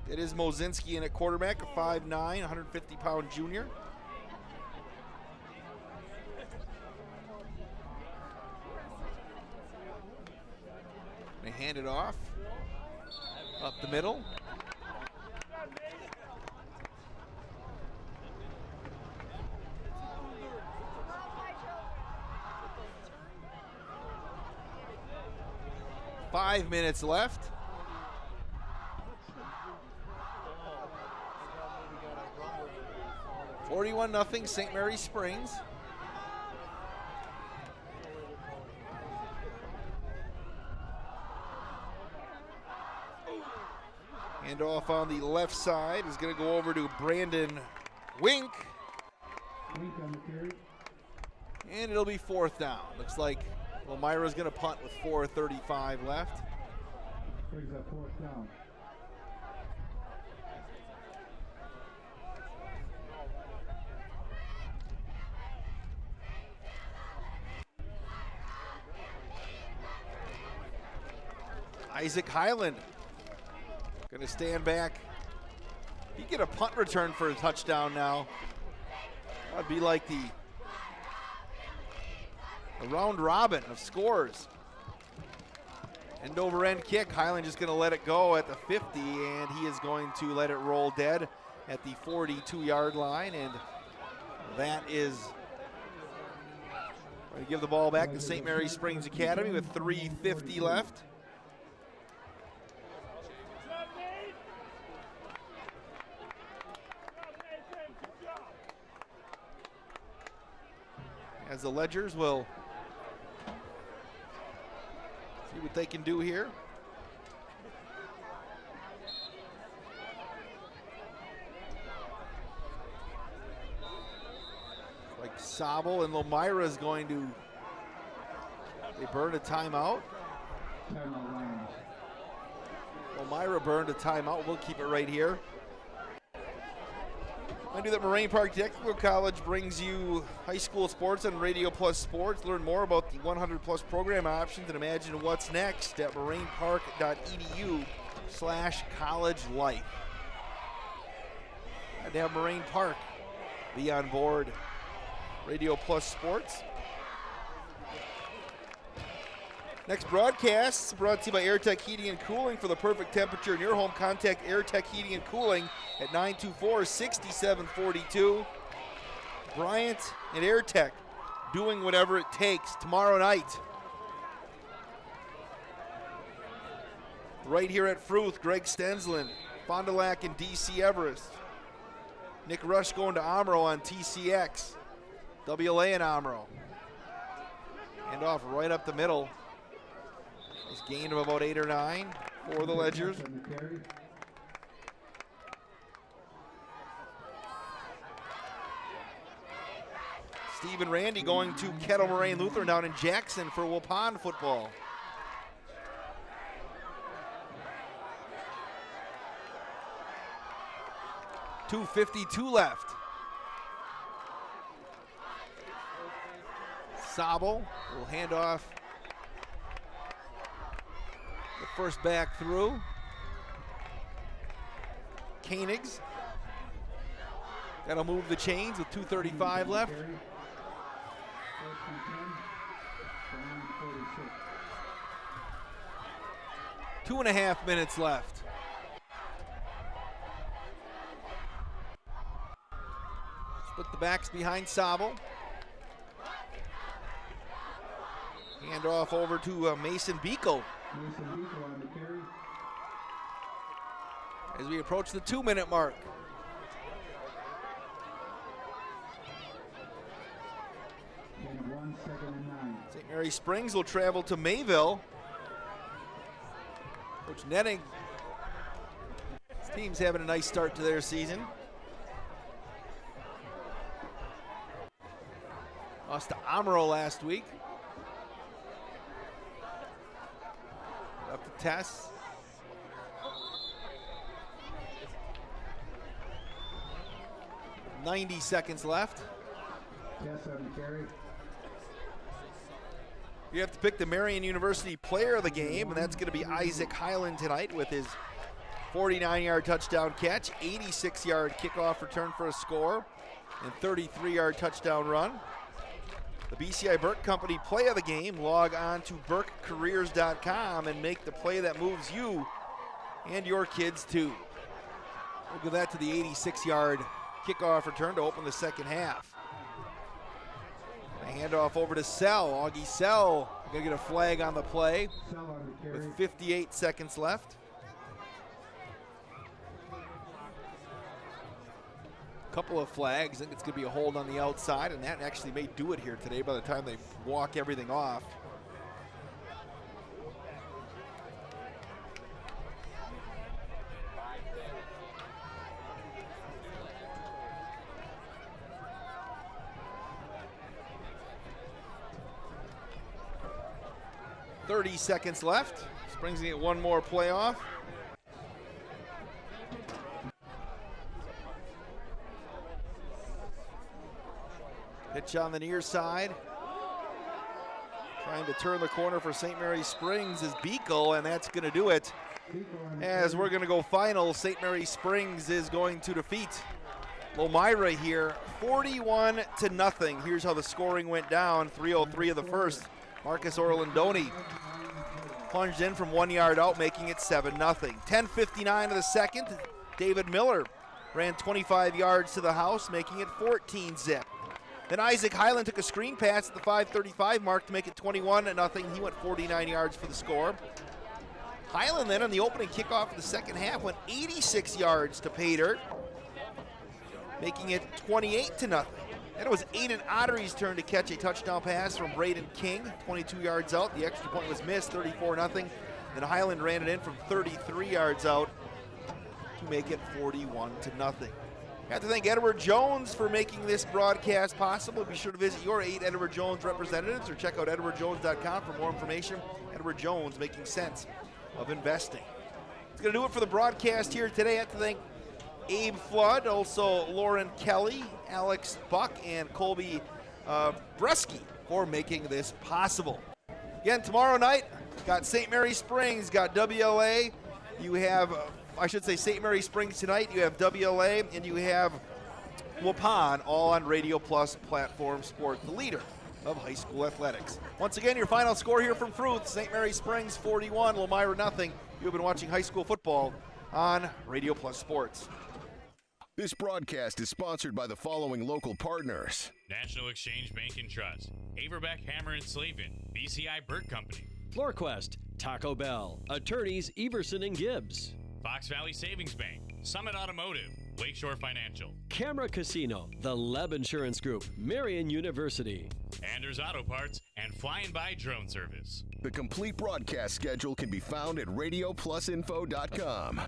It is Mozinski in at quarterback, a 5'9", 150-pound junior. They hand it off up the middle. Five minutes left. (41-0) St. Mary Springs. And off on the left side is going to go over to Brandon Wink. And it'll be 4th down. Looks like Lomira's going to punt with 4:35 left. Brings up 4th down. Isaac Highland going to stand back. He get a punt return for a touchdown now. That'd be like the round robin of scores. End over end kick. Highland just going to let it go at the 50, and he is going to let it roll dead at the 42-yard line, and that is going to give the ball back to St. Mary Springs Academy with 3:50 left. As the Ledgers will see what they can do here. Like Sobel and Lomira is going to, they burned a timeout. Lomira burned a timeout. We'll keep it right here. I do that Moraine Park Technical College brings you high school sports on Radio Plus Sports. Learn more about the 100-plus program options and imagine what's next at morainepark.edu/college life. And to have Moraine Park be on board Radio Plus Sports. Next broadcast brought to you by AirTech Heating and Cooling. For the perfect temperature in your home, contact AirTech Heating and Cooling at 924-6742. Bryant and AirTech doing whatever it takes tomorrow night. Right here at Fruth, Greg Stensland, Fond du Lac and DC Everest. Nick Rush going to Omro on TCX. WLA and Omro. Hand off right up the middle. He's gained of about 8 or 9 for the Ledgers. Steve and Randy going to Kettle Moraine Lutheran down in Jackson for Waupun football. .252 left. Sobel will hand off the first back through. Koenigs. That'll move the chains with 2:35 left. Two and a half minutes left. Split the backs behind Sobel. Hand off over to Mason Biko. As we approach the 2-minute mark. second and 9. St. Mary Springs will travel to Mayville. Coach Netting, his team's having a nice start to their season. Lost to Amaro last week. Up to Tess. .90 seconds left. Yes, on the carry. You have to pick the Marian University player of the game, and that's going to be Isaac Highland tonight with his 49-yard touchdown catch, 86-yard kickoff return for a score, and 33-yard touchdown run. The BCI Burke Company play of the game, log on to burkecareers.com and make the play that moves you and your kids too. We'll give that to the 86-yard kickoff return to open the second half. A handoff over to Sell. Augie Sell going to get a flag on the play with 58 seconds left. Couple of flags. I think it's going to be a hold on the outside, and that actually may do it here today by the time they walk everything off. .30 seconds left. Springs going to get one more play off. Pitch on the near side. Trying to turn the corner for St. Mary Springs is Beagle, and that's going to do it. As we're going to go final, St. Mary Springs is going to defeat Lomira here, 41-0. Here's how the scoring went down. 3:03 of the first. Marcus Orlandoni plunged in from 1 yard out, making it 7-0. 10:59 of the second. David Miller ran 25 yards to the house, making it 14-0. Then Isaac Highland took a screen pass at the 5:35 mark to make it 21-0. He went 49 yards for the score. Highland then on the opening kickoff of the second half went 86 yards to pay dirt, making it 28-0. Then it was Aiden Ottery's turn to catch a touchdown pass from Braden King, 22 yards out. The extra point was missed, 34-0. Then Highland ran it in from 33 yards out to make it 41-0. I have to thank Edward Jones for making this broadcast possible. Be sure to visit your 8 Edward Jones representatives or check out edwardjones.com for more information. Edward Jones, making sense of investing. It's going to do it for the broadcast here today. I have to thank Abe Flood, also Lauren Kelly, Alex Buck, and Colby Bresky for making this possible. Again, tomorrow night, got St. Mary Springs, got WLA. You have, I should say St. Mary Springs tonight. You have WLA, and you have Waupun, all on Radio Plus Platform Sport, the leader of high school athletics. Once again, your final score here from Fruth, St. Mary Springs 41, Lomira 0. You've been watching high school football on Radio Plus Sports. This broadcast is sponsored by the following local partners: National Exchange Bank and Trust, Averbeck Hammer and Slavin, BCI Burke Company, FloorQuest, Taco Bell, Attorneys Everson and Gibbs, Fox Valley Savings Bank, Summit Automotive, Lakeshore Financial, Camera Casino, the Leb Insurance Group, Marian University, Anders Auto Parts, and Flying By Drone Service. The complete broadcast schedule can be found at radioplusinfo.com.